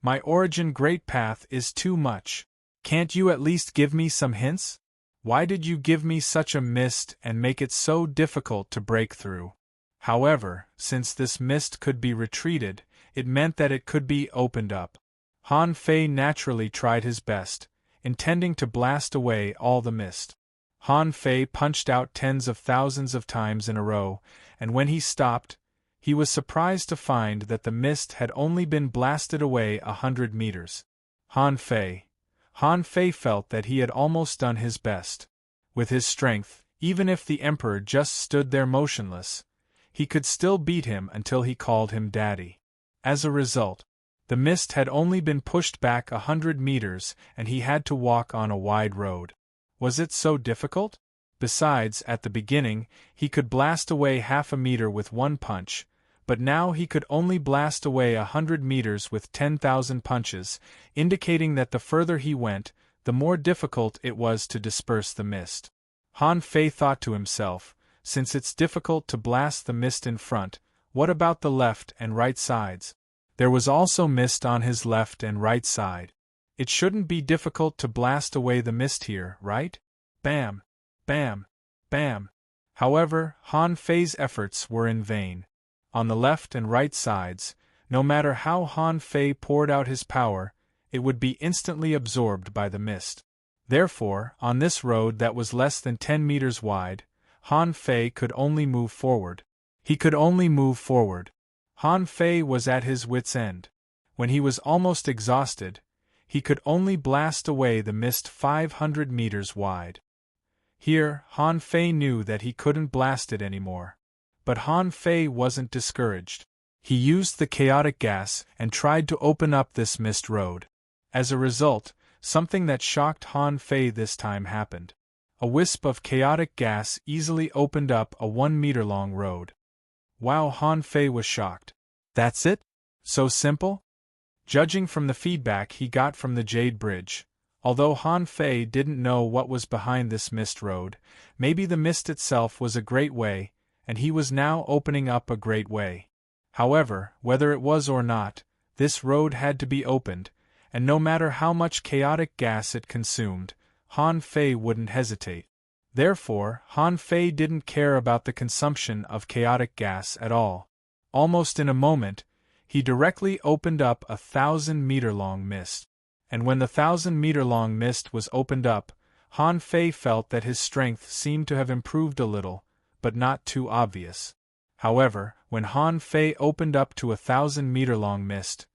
My origin great path is too much. Can't you at least give me some hints? Why did you give me such a mist and make it so difficult to break through? However, since this mist could be retreated, it meant that it could be opened up. Han Fei naturally tried his best, intending to blast away all the mist. Han Fei punched out tens of thousands of times in a row, and when he stopped, he was surprised to find that the mist had only been blasted away 100 meters. Han Fei felt that he had almost done his best. With his strength, even if the Emperor just stood there motionless, he could still beat him until he called him Daddy. As a result, the mist had only been pushed back 100 meters and he had to walk on a wide road. Was it so difficult? Besides, at the beginning, he could blast away half a meter with one punch, but now he could only blast away 100 meters with 10,000 punches, indicating that the further he went, the more difficult it was to disperse the mist. Han Fei thought to himself, since it's difficult to blast the mist in front, what about the left and right sides? There was also mist on his left and right side. It shouldn't be difficult to blast away the mist here, right? Bam! Bam! Bam! However, Han Fei's efforts were in vain. On the left and right sides, no matter how Han Fei poured out his power, it would be instantly absorbed by the mist. Therefore, on this road that was less than 10 meters wide, Han Fei could only move forward. He could only move forward. Han Fei was at his wits' end. When he was almost exhausted, he could only blast away the mist 500 meters wide. Here, Han Fei knew that he couldn't blast it anymore. But Han Fei wasn't discouraged. He used the chaotic gas and tried to open up this mist road. As a result, something that shocked Han Fei this time happened. A wisp of chaotic gas easily opened up a 1-meter-long road. Wow, Han Fei was shocked. That's it? So simple? Judging from the feedback he got from the Jade Bridge, although Han Fei didn't know what was behind this mist road, maybe the mist itself was a great way, and he was now opening up a great way. However, whether it was or not, this road had to be opened, and no matter how much chaotic gas it consumed, Han Fei wouldn't hesitate. Therefore, Han Fei didn't care about the consumption of chaotic gas at all. Almost in a moment, he directly opened up a 1,000-meter-long mist. And when the 1,000-meter-long mist was opened up, Han Fei felt that his strength seemed to have improved a little, but not too obvious. However, when Han Fei opened up to a 1,000-meter-long mist,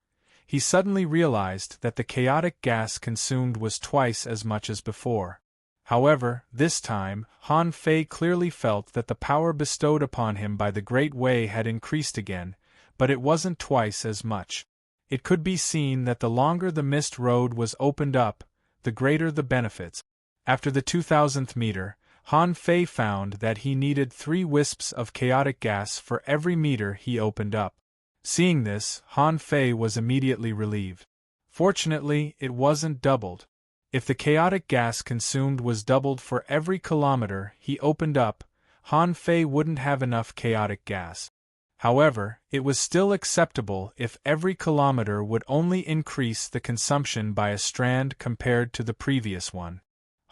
he suddenly realized that the chaotic gas consumed was twice as much as before. However, this time, Han Fei clearly felt that the power bestowed upon him by the Great Way had increased again, but it wasn't twice as much. It could be seen that the longer the mist road was opened up, the greater the benefits. After the 2,000th meter, Han Fei found that he needed 3 wisps of chaotic gas for every meter he opened up. Seeing this, Han Fei was immediately relieved. Fortunately, it wasn't doubled. If the chaotic gas consumed was doubled for every kilometer he opened up, Han Fei wouldn't have enough chaotic gas. However, it was still acceptable if every kilometer would only increase the consumption by a strand compared to the previous one.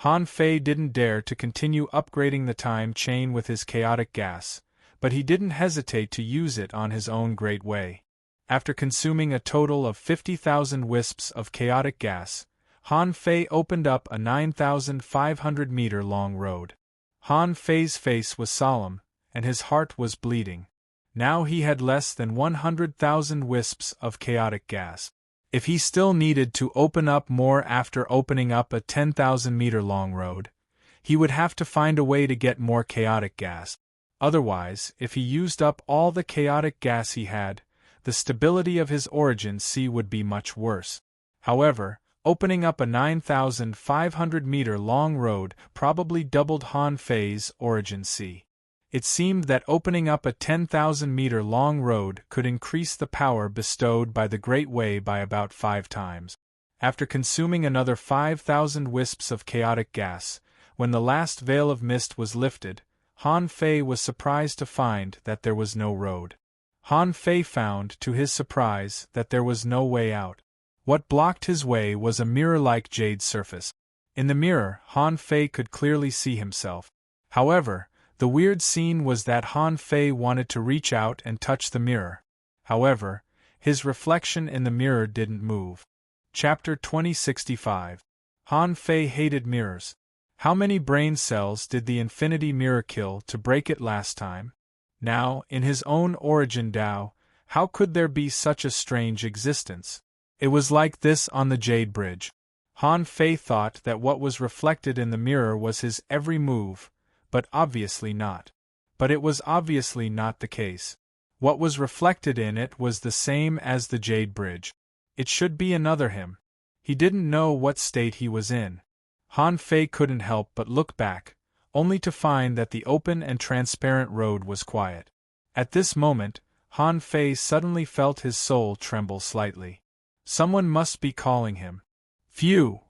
Han Fei didn't dare to continue upgrading the time chain with his chaotic gas, but he didn't hesitate to use it on his own great way. After consuming a total of 50,000 wisps of chaotic gas, Han Fei opened up a 9,500-meter-long road. Han Fei's face was solemn, and his heart was bleeding. Now he had less than 100,000 wisps of chaotic gas. If he still needed to open up more after opening up a 10,000-meter-long road, he would have to find a way to get more chaotic gas. Otherwise, if he used up all the chaotic gas he had, the stability of his origin sea would be much worse. However, opening up a 9,500-meter-long road probably doubled Han Fei's origin sea. It seemed that opening up a 10,000-meter-long road could increase the power bestowed by the Great Way by about 5 times. After consuming another 5,000 wisps of chaotic gas, when the last veil of mist was lifted, Han Fei was surprised to find that there was no road. Han Fei found, to his surprise, that there was no way out. What blocked his way was a mirror-like jade surface. In the mirror, Han Fei could clearly see himself. However, the weird scene was that Han Fei wanted to reach out and touch the mirror. However, his reflection in the mirror didn't move. Chapter 2065. Han Fei hated mirrors. How many brain cells did the infinity mirror kill to break it last time? Now, in his own origin Tao, how could there be such a strange existence? It was like this on the Jade Bridge. Han Fei thought that what was reflected in the mirror was his every move, but obviously not. But it was obviously not the case. What was reflected in it was the same as the Jade Bridge. It should be another him. He didn't know what state he was in. Han Fei couldn't help but look back, only to find that the open and transparent road was quiet. At this moment, Han Fei suddenly felt his soul tremble slightly. Someone must be calling him. Phew!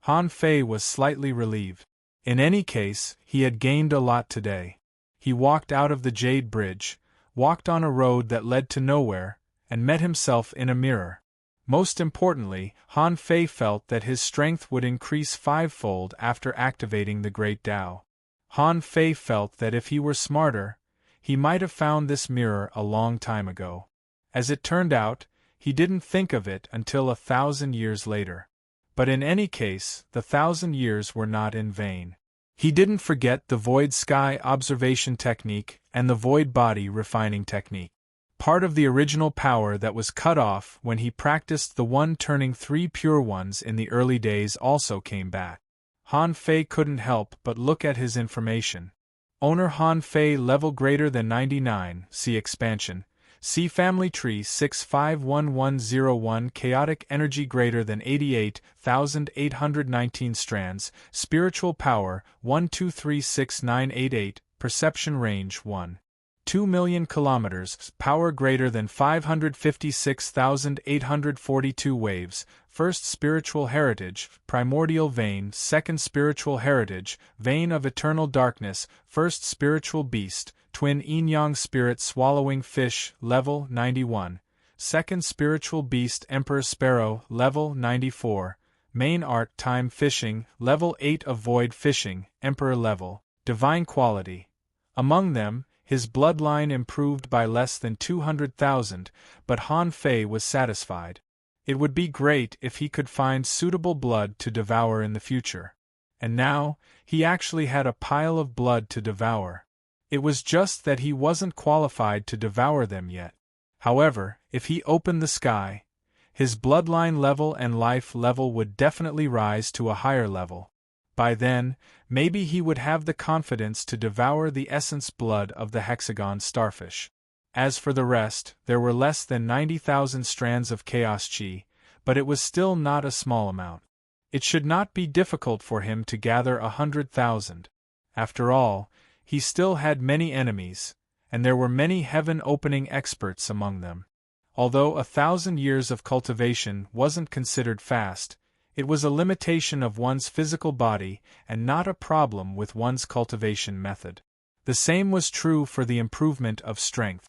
Han Fei was slightly relieved. In any case, he had gained a lot today. He walked out of the Jade Bridge, walked on a road that led to nowhere, and met himself in a mirror. Most importantly, Han Fei felt that his strength would increase fivefold after activating the Great Tao. Han Fei felt that if he were smarter, he might have found this mirror a long time ago. As it turned out, he didn't think of it until 1,000 years later. But in any case, the 1,000 years were not in vain. He didn't forget the void sky observation technique and the void body refining technique. Part of the original power that was cut off when he practiced the one turning 3 pure ones in the early days also came back. Han Fei couldn't help but look at his information. Owner Han Fei level greater than 99, see expansion. See family tree 651101 chaotic energy greater than 88,819 strands, spiritual power 1236988, perception range 1.2 million kilometers, power greater than 556,842 waves, first spiritual heritage, primordial vein, second spiritual heritage, vein of eternal darkness, first spiritual beast, twin yin-yang spirit swallowing fish, level 91, second spiritual beast emperor sparrow, level 94, main art time fishing, level 8 of void fishing, emperor level, divine quality. Among them, his bloodline improved by less than 200,000, but Han Fei was satisfied. It would be great if he could find suitable blood to devour in the future. And now, he actually had a pile of blood to devour. It was just that he wasn't qualified to devour them yet. However, if he opened the sky, his bloodline level and life level would definitely rise to a higher level. By then, maybe he would have the confidence to devour the essence blood of the hexagon starfish. As for the rest, there were less than 90,000 strands of chaos chi, but it was still not a small amount. It should not be difficult for him to gather 100,000. After all, he still had many enemies, and there were many heaven-opening experts among them. Although 1,000 years of cultivation wasn't considered fast, it was a limitation of one's physical body and not a problem with one's cultivation method. The same was true for the improvement of strength.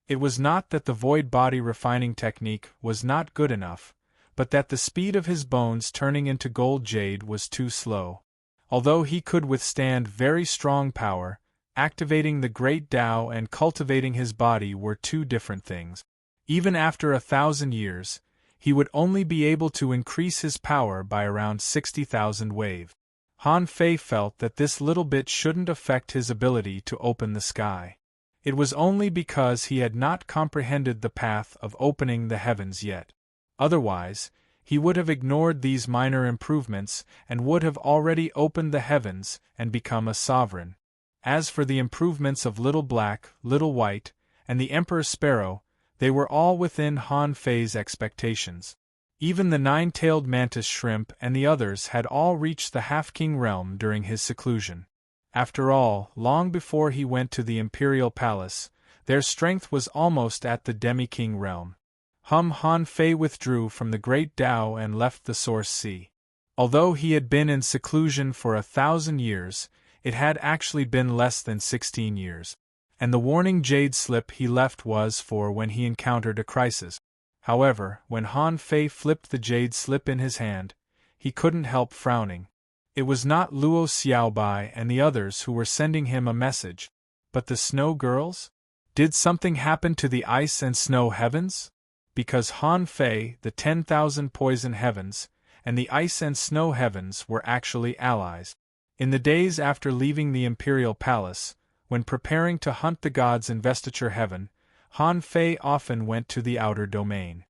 It was not that the void body refining technique was not good enough, but that the speed of his bones turning into gold jade was too slow. Although he could withstand very strong power, activating the Great Tao and cultivating his body were two different things. Even after 1,000 years, he would only be able to increase his power by around 60,000 wave. Han Fei felt that this little bit shouldn't affect his ability to open the sky. It was only because he had not comprehended the path of opening the heavens yet. Otherwise, he would have ignored these minor improvements and would have already opened the heavens and become a sovereign. As for the improvements of Little Black, Little White, and the Emperor Sparrow, they were all within Han Fei's expectations. Even the nine-tailed mantis shrimp and the others had all reached the Half-King realm during his seclusion. After all, long before he went to the Imperial Palace, their strength was almost at the Demi-King realm. Han Fei withdrew from the Great Tao and left the Source Sea. Although he had been in seclusion for 1,000 years, it had actually been less than 16 years. And the warning jade slip he left was for when he encountered a crisis. However, when Han Fei flipped the jade slip in his hand, he couldn't help frowning. It was not Luo Xiaobai and the others who were sending him a message, but the snow girls? Did something happen to the ice and snow heavens? Because Han Fei, the 10,000 poison heavens, and the ice and snow heavens were actually allies. In the days after leaving the imperial palace, when preparing to hunt the gods' investiture heaven, Han Fei often went to the outer domain.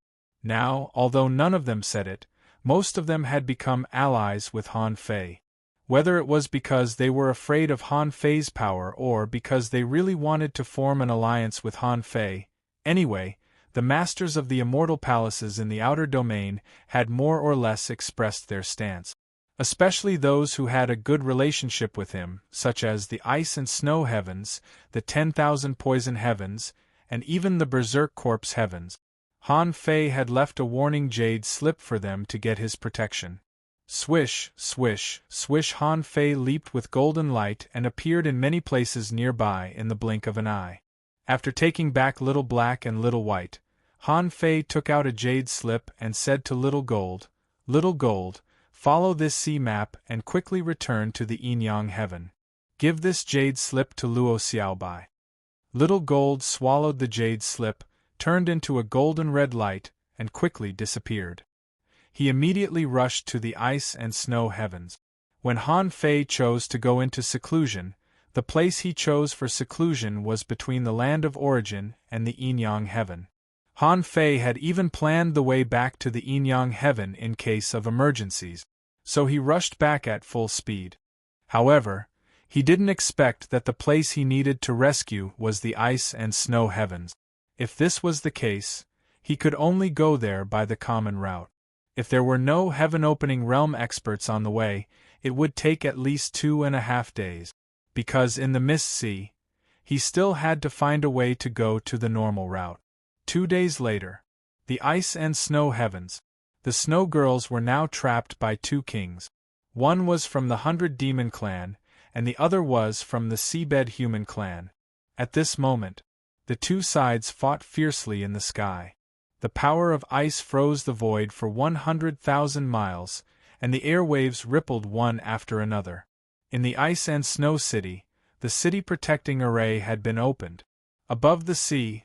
Now, although none of them said it, most of them had become allies with Han Fei. Whether it was because they were afraid of Han Fei's power or because they really wanted to form an alliance with Han Fei, anyway, the masters of the immortal palaces in the outer domain had more or less expressed their stance. Especially those who had a good relationship with him, such as the ice and snow heavens, the 10,000 poison heavens, and even the berserk corpse heavens. Han Fei had left a warning jade slip for them to get his protection. Swish, swish, swish. Han Fei leaped with golden light and appeared in many places nearby in the blink of an eye. After taking back Little Black and Little White, Han Fei took out a jade slip and said to Little Gold, "Little Gold, follow this sea map and quickly return to the Yin-Yang heaven. Give this jade slip to Luo Xiaobai." Little Gold swallowed the jade slip, turned into a golden red light, and quickly disappeared. He immediately rushed to the ice and snow heavens. When Han Fei chose to go into seclusion, the place he chose for seclusion was between the land of origin and the Yin-Yang heaven. Han Fei had even planned the way back to the Yin-Yang heaven in case of emergencies, so he rushed back at full speed. However, he didn't expect that the place he needed to rescue was the ice and snow heavens. If this was the case, he could only go there by the common route. If there were no heaven-opening realm experts on the way, it would take at least 2.5 days. Because in the Mist Sea, he still had to find a way to go to the normal route. 2 days later, the ice and snow heavens. The snow girls were now trapped by 2 kings. One was from the 100 Demon clan, and the other was from the Seabed Human clan. At this moment, the 2 sides fought fiercely in the sky. The power of ice froze the void for 100,000 miles, and the airwaves rippled one after another. In the ice and snow city, the city protecting array had been opened. Above the sea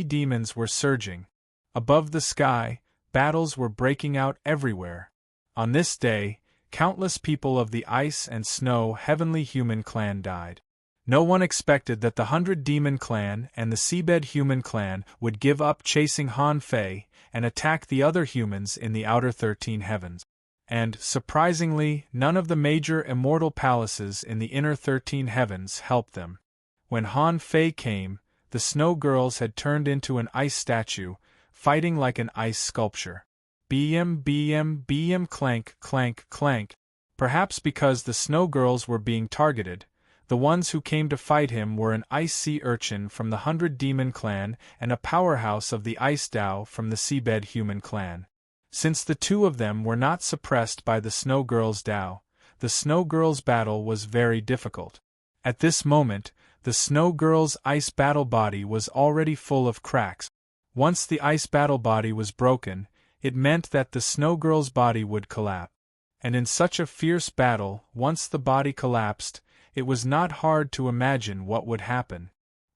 demons were surging. Above the sky, battles were breaking out everywhere. On this day, countless people of the ice and snow heavenly human clan died. No one expected that the 100 Demon clan and the Seabed Human clan would give up chasing Han Fei and attack the other humans in the outer 13 heavens. And, surprisingly, none of the major immortal palaces in the inner 13 heavens helped them. When Han Fei came, the snow girls had turned into an ice statue, fighting like an ice sculpture. BM BM BM clank clank clank. Perhaps because the snow girls were being targeted, the ones who came to fight him were an ice sea urchin from the 100 Demon clan and a powerhouse of the Ice Dao from the Seabed Human clan. Since the 2 of them were not suppressed by the Snow Girls' Dao, the Snow Girls' battle was very difficult. At this moment, the Snow Girls' ice battle body was already full of cracks. Once the ice battle body was broken, it meant that the Snow Girls' body would collapse. And in such a fierce battle, once the body collapsed, it was not hard to imagine what would happen.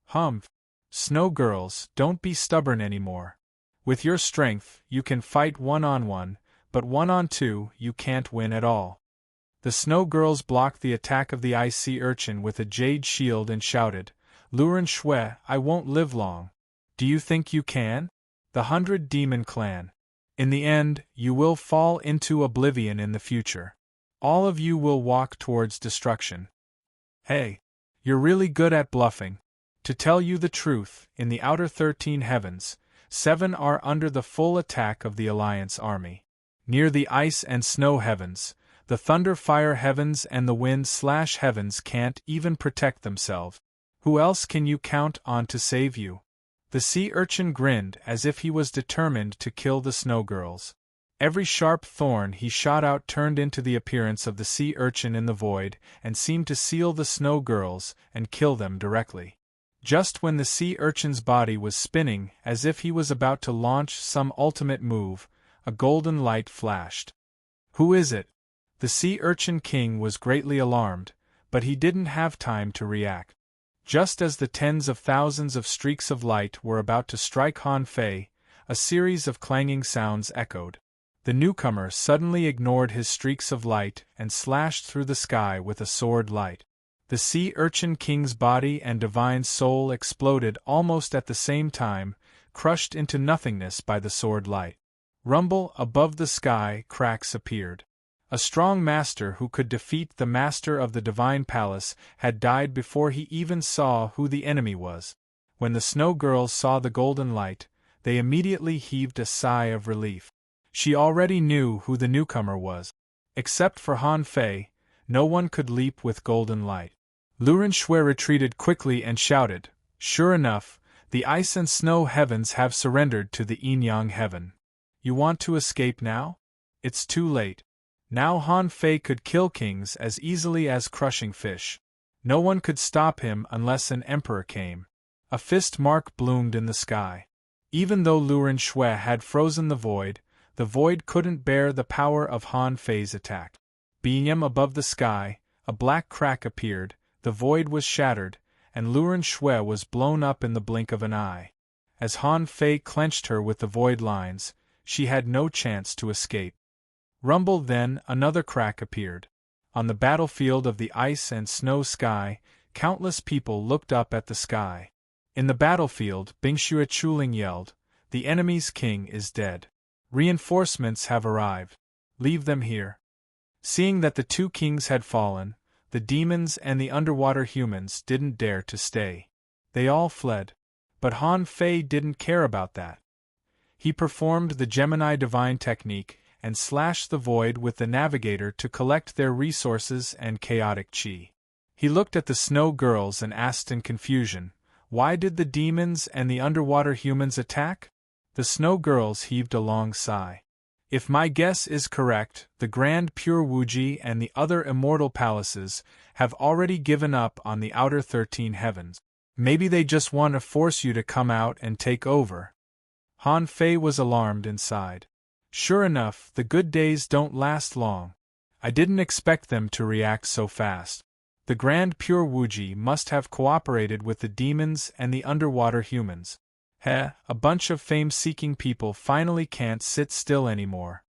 Humph! Snow Girls, don't be stubborn anymore. With your strength, you can fight 1-on-1, but 1-on-2 you can't win at all. The Snow Girls blocked the attack of the ice sea urchin with a jade shield and shouted, "Luren Shui, I won't live long. Do you think you can? The 100 Demon clan. In the end, you will fall into oblivion in the future. All of you will walk towards destruction." Hey, you're really good at bluffing. To tell you the truth, in the outer 13 heavens, 7 are under the full attack of the Alliance army. Near the ice and snow heavens, the thunder fire heavens and the wind/heavens can't even protect themselves. Who else can you count on to save you? The sea urchin grinned as if he was determined to kill the snow girls. Every sharp thorn he shot out turned into the appearance of the sea urchin in the void and seemed to seal the snow girls and kill them directly. Just when the sea urchin's body was spinning as if he was about to launch some ultimate move, a golden light flashed. "Who is it?" The sea urchin king was greatly alarmed, but he didn't have time to react. Just as the tens of thousands of streaks of light were about to strike Han Fei, a series of clanging sounds echoed. The newcomer suddenly ignored his streaks of light and slashed through the sky with a sword light. The sea urchin king's body and divine soul exploded almost at the same time, crushed into nothingness by the sword light. Rumble above the sky, cracks appeared. A strong master who could defeat the master of the divine palace had died before he even saw who the enemy was. When the snow girls saw the golden light, they immediately heaved a sigh of relief. She already knew who the newcomer was. Except for Han Fei, no one could leap with golden light. Luren Shui retreated quickly and shouted, "Sure enough, the ice and snow heavens have surrendered to the yin-yang heaven. You want to escape now? It's too late. Now Han Fei could kill kings as easily as crushing fish. No one could stop him unless an emperor came." A fist mark bloomed in the sky. Even though Luren Shui had frozen the void couldn't bear the power of Han Fei's attack. Beam above the sky, a black crack appeared, the void was shattered, and Luren Shui was blown up in the blink of an eye. As Han Fei clenched her with the void lines, she had no chance to escape. Rumble, then another crack appeared. On the battlefield of the ice and snow sky, countless people looked up at the sky. In the battlefield, Bingxue Chuling yelled, "The enemy's king is dead. Reinforcements have arrived. Leave them here." Seeing that the two kings had fallen, the demons and the underwater humans didn't dare to stay. They all fled. But Han Fei didn't care about that. He performed the Gemini divine technique and slashed the void with the navigator to collect their resources and chaotic chi. He looked at the snow girls and asked in confusion, "Why did the demons and the underwater humans attack?" The snow girls heaved a long sigh. "If my guess is correct, the Grand Pure Wuji and the other immortal palaces have already given up on the outer 13 heavens. Maybe they just want to force you to come out and take over." Han Fei was alarmed inside. Sure enough, the good days don't last long. I didn't expect them to react so fast. The Grand Pure Wuji must have cooperated with the demons and the underwater humans. A bunch of fame-seeking people finally can't sit still anymore.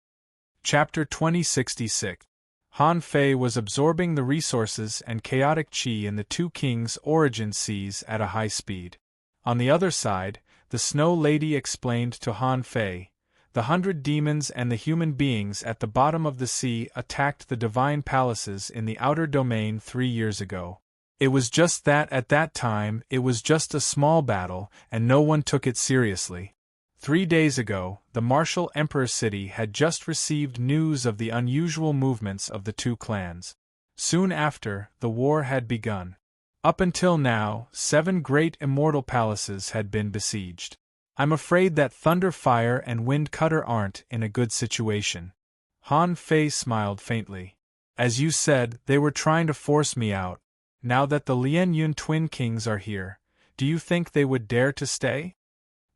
Chapter 2066. Han Fei was absorbing the resources and chaotic chi in the two kings' origin seas at a high speed. On the other side, the Snow Lady explained to Han Fei, "The 100 demons and the human beings at the bottom of the sea attacked the divine palaces in the outer domain 3 years ago. It was just that at that time it was just a small battle and no one took it seriously. 3 days ago, the martial Emperor City had just received news of the unusual movements of the two clans. Soon after, the war had begun. Up until now, 7 great immortal palaces had been besieged. I'm afraid that Thunder Fire and Wind Cutter aren't in a good situation." Han Fei smiled faintly. "As you said, they were trying to force me out. Now that the Lian Yun twin kings are here, do you think they would dare to stay?"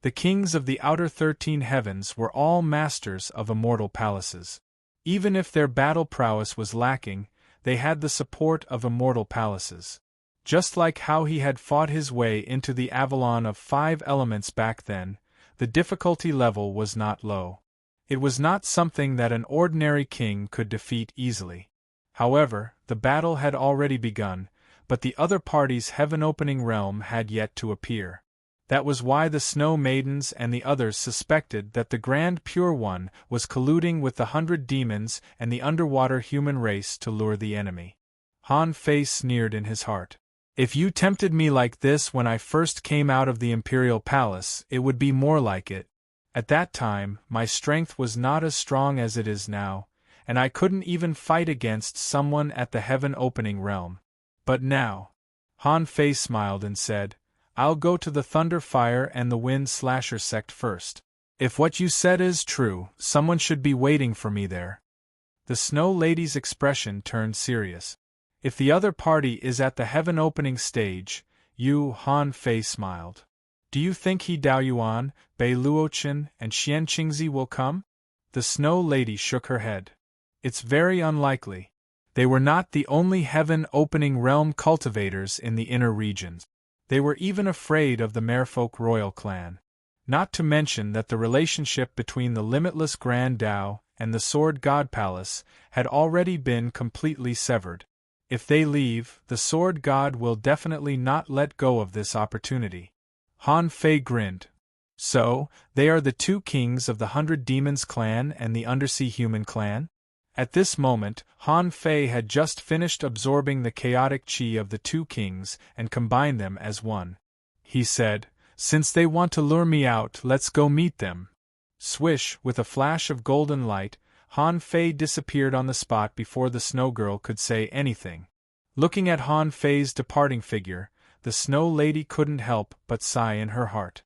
The kings of the outer 13 heavens were all masters of immortal palaces. Even if their battle prowess was lacking, they had the support of immortal palaces. Just like how he had fought his way into the Avalon of 5 elements back then, the difficulty level was not low. It was not something that an ordinary king could defeat easily. However, the battle had already begun, but the other party's heaven-opening realm had yet to appear. That was why the Snow Maidens and the others suspected that the Grand Pure One was colluding with the 100 demons and the underwater human race to lure the enemy. Han Fei sneered in his heart. "If you tempted me like this when I first came out of the Imperial Palace, it would be more like it. At that time, my strength was not as strong as it is now, and I couldn't even fight against someone at the heaven-opening realm. But now..." Han Fei smiled and said, "I'll go to the Thunder Fire and the Wind Slasher sect first. If what you said is true, someone should be waiting for me there." The Snow Lady's expression turned serious. "If the other party is at the heaven-opening stage, You, Han Fei smiled. Do you think he Dao Yuan, Bei Luochen, and Xian Qingzi will come? The Snow Lady shook her head. It's very unlikely. They were not the only heaven-opening realm cultivators in the inner regions. They were even afraid of the Merfolk royal clan. Not to mention that the relationship between the limitless Grand Dao and the Sword God Palace had already been completely severed. If they leave, the Sword God will definitely not let go of this opportunity. Han Fei grinned. So, they are the two kings of the 100 Demons clan and the Undersea Human clan? At this moment, Han Fei had just finished absorbing the chaotic qi of the two kings and combined them as one. He said, "Since they want to lure me out, let's go meet them." Swish, with a flash of golden light, Han Fei disappeared on the spot before the Snow Girl could say anything. Looking at Han Fei's departing figure, the Snow Lady couldn't help but sigh in her heart.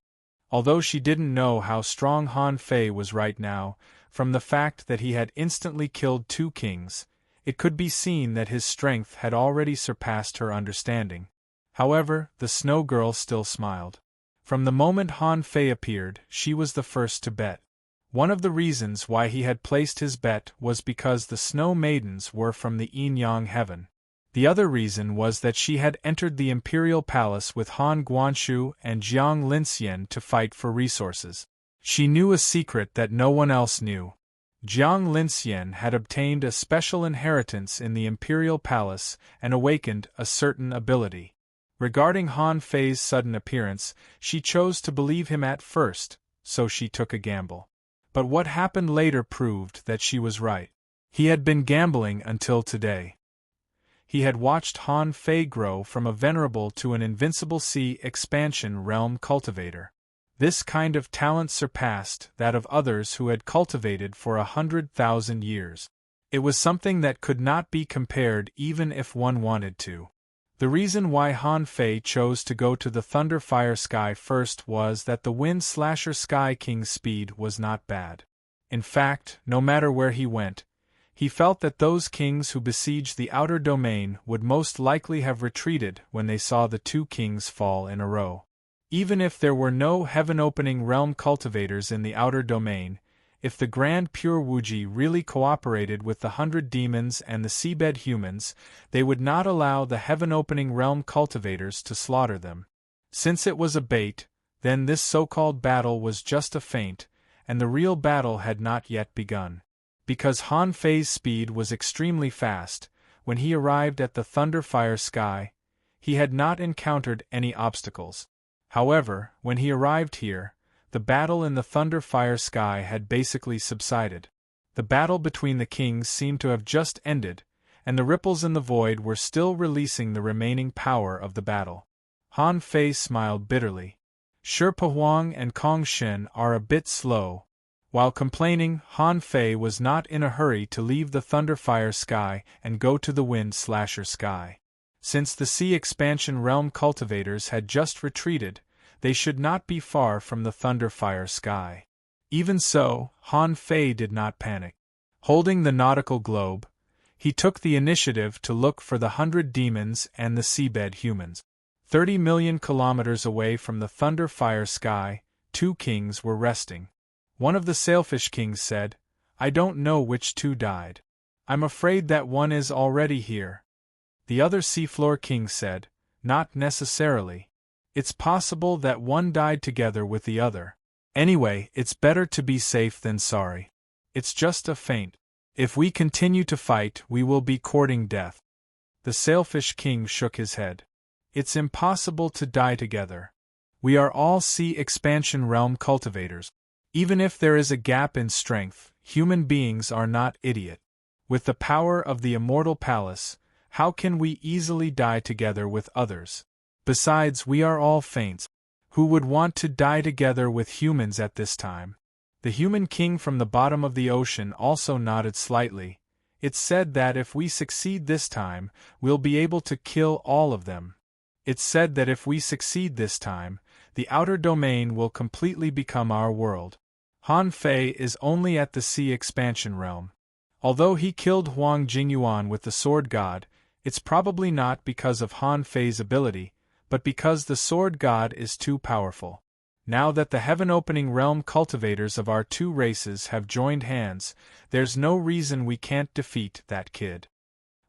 Although she didn't know how strong Han Fei was right now, from the fact that he had instantly killed two kings, it could be seen that his strength had already surpassed her understanding. However, the Snow Girl still smiled. From the moment Han Fei appeared, she was the first to bet. One of the reasons why he had placed his bet was because the Snow Maidens were from the Yin-Yang heaven. The other reason was that she had entered the Imperial Palace with Han Guanshu and Jiang Linxian to fight for resources. She knew a secret that no one else knew. Jiang Linxian had obtained a special inheritance in the Imperial Palace and awakened a certain ability. Regarding Han Fei's sudden appearance, she chose to believe him at first, so she took a gamble. But what happened later proved that she was right. He had been gambling until today. He had watched Han Fei grow from a venerable to an invincible sea expansion realm cultivator. This kind of talent surpassed that of others who had cultivated for 100,000 years. It was something that could not be compared even if one wanted to. The reason why Han Fei chose to go to the Thunder Fire Sky first was that the Wind Slasher Sky King's speed was not bad. In fact, no matter where he went, he felt that those kings who besieged the outer domain would most likely have retreated when they saw the two kings fall in a row. Even if there were no heaven-opening realm cultivators in the outer domain, if the Grand Pure Wuji really cooperated with the 100 Demons and the seabed humans, they would not allow the heaven-opening realm cultivators to slaughter them. Since it was a bait, then this so-called battle was just a feint, and the real battle had not yet begun. Because Han Fei's speed was extremely fast, when he arrived at the Thunder Fire Sky, he had not encountered any obstacles. However, when he arrived here, the battle in the Thunder Fire Sky had basically subsided. The battle between the kings seemed to have just ended, and the ripples in the void were still releasing the remaining power of the battle. Han Fei smiled bitterly. Sherpa Huang and Kong Shen are a bit slow. While complaining, Han Fei was not in a hurry to leave the Thunder Fire Sky and go to the Wind Slasher Sky. Since the Sea Expansion Realm cultivators had just retreated, they should not be far from the Thunder Fire Sky. Even so, Han Fei did not panic. Holding the nautical globe, he took the initiative to look for the 100 Demons and the seabed humans. 30 million kilometers away from the Thunder Fire Sky, two kings were resting. One of the Sailfish Kings said, "I don't know which two died. I'm afraid that one is already here." The other Seafloor King said, "Not necessarily. It's possible that one died together with the other. Anyway, it's better to be safe than sorry. It's just a feint. If we continue to fight, we will be courting death." The Sailfish King shook his head. "It's impossible to die together. We are all Sea Expansion Realm cultivators. Even if there is a gap in strength, human beings are not idiot. With the power of the Immortal Palace, how can we easily die together with others? Besides, we are all feints. Who would want to die together with humans at this time?" The Human King from the bottom of the ocean also nodded slightly. "It's said that if we succeed this time, we'll be able to kill all of them. It's said that if we succeed this time, the outer domain will completely become our world." Han Fei is only at the Sea Expansion Realm. Although he killed Huang Jingyuan with the Sword God, it's probably not because of Han Fei's ability, but because the sword god is too powerful. Now that the heaven-opening realm cultivators of our two races have joined hands, there's no reason we can't defeat that kid.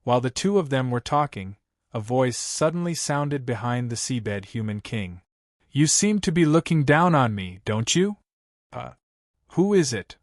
While the two of them were talking, a voice suddenly sounded behind the seabed human king. You seem to be looking down on me, don't you? Who is it?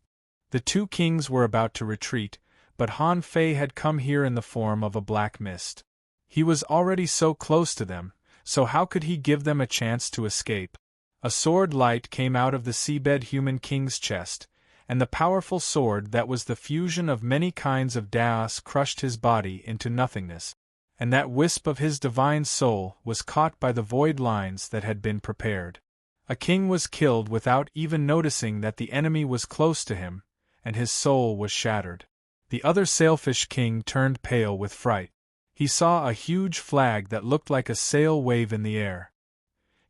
The two kings were about to retreat, but Han Fei had come here in the form of a black mist. He was already so close to them, so how could he give them a chance to escape? A sword light came out of the seabed human king's chest, and the powerful sword that was the fusion of many kinds of Daos crushed his body into nothingness, and that wisp of his divine soul was caught by the void lines that had been prepared. A king was killed without even noticing that the enemy was close to him, and his soul was shattered. The other sailfish king turned pale with fright. He saw a huge flag that looked like a sail wave in the air.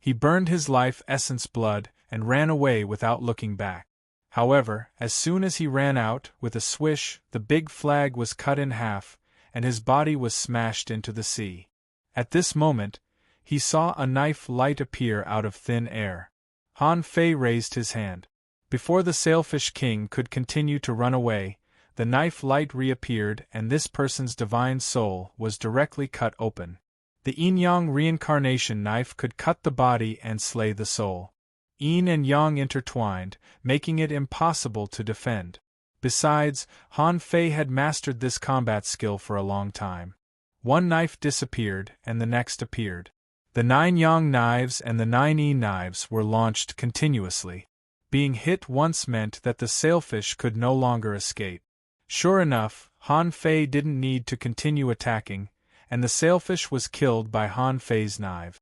He burned his life essence blood and ran away without looking back. However, as soon as he ran out, with a swish, the big flag was cut in half, and his body was smashed into the sea. At this moment, he saw a knife light appear out of thin air. Han Fei raised his hand. Before the sailfish king could continue to run away, the knife light reappeared and this person's divine soul was directly cut open. The yin-yang reincarnation knife could cut the body and slay the soul. Yin and yang intertwined, making it impossible to defend. Besides, Han Fei had mastered this combat skill for a long time. One knife disappeared and the next appeared. The 9 yang knives and the 9 yin knives were launched continuously. Being hit once meant that the sailfish could no longer escape. Sure enough, Han Fei didn't need to continue attacking, and the sailfish was killed by Han Fei's knife.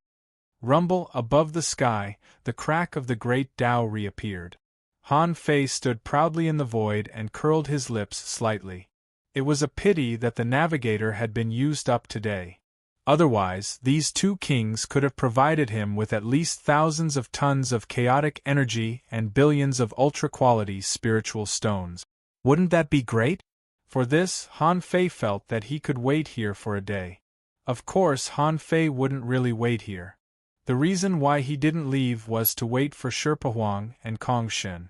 Rumble above the sky, the crack of the great Tao reappeared. Han Fei stood proudly in the void and curled his lips slightly. It was a pity that the navigator had been used up today. Otherwise, these two kings could have provided him with at least thousands of tons of chaotic energy and billions of ultra-quality spiritual stones. Wouldn't that be great? For this, Han Fei felt that he could wait here for a day. Of course, Han Fei wouldn't really wait here. The reason why he didn't leave was to wait for Sherpa Huang and Kong Shen.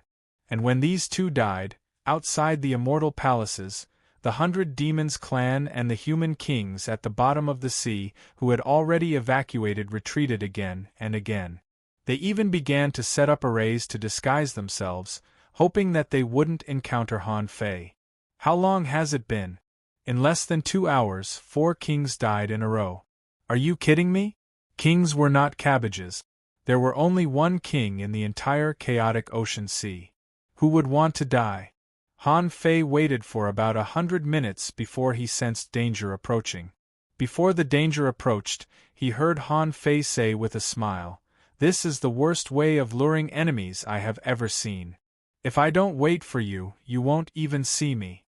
And when these two died, outside the immortal palaces, the 100 Demons clan and the human kings at the bottom of the sea who had already evacuated retreated again and again. They even began to set up arrays to disguise themselves, hoping that they wouldn't encounter Han Fei. How long has it been? In less than 2 hours, 4 kings died in a row. Are you kidding me? Kings were not cabbages. There were only one king in the entire chaotic ocean sea. Who would want to die? Han Fei waited for about 100 minutes before he sensed danger approaching. Before the danger approached, he heard Han Fei say with a smile, "This is the worst way of luring enemies I have ever seen. If I don't wait for you, you won't even see me."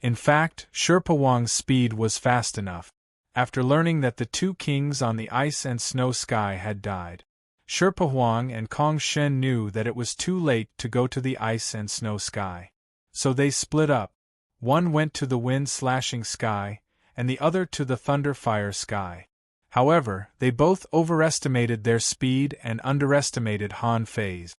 In fact, Sherpa Wang's speed was fast enough. After learning that the 2 kings on the ice and snow sky had died, Sherpa Huang and Kong Shen knew that it was too late to go to the ice and snow sky. So they split up. One went to the wind-slashing sky, and the other to the thunder-fire sky. However, they both overestimated their speed and underestimated Han Fei's.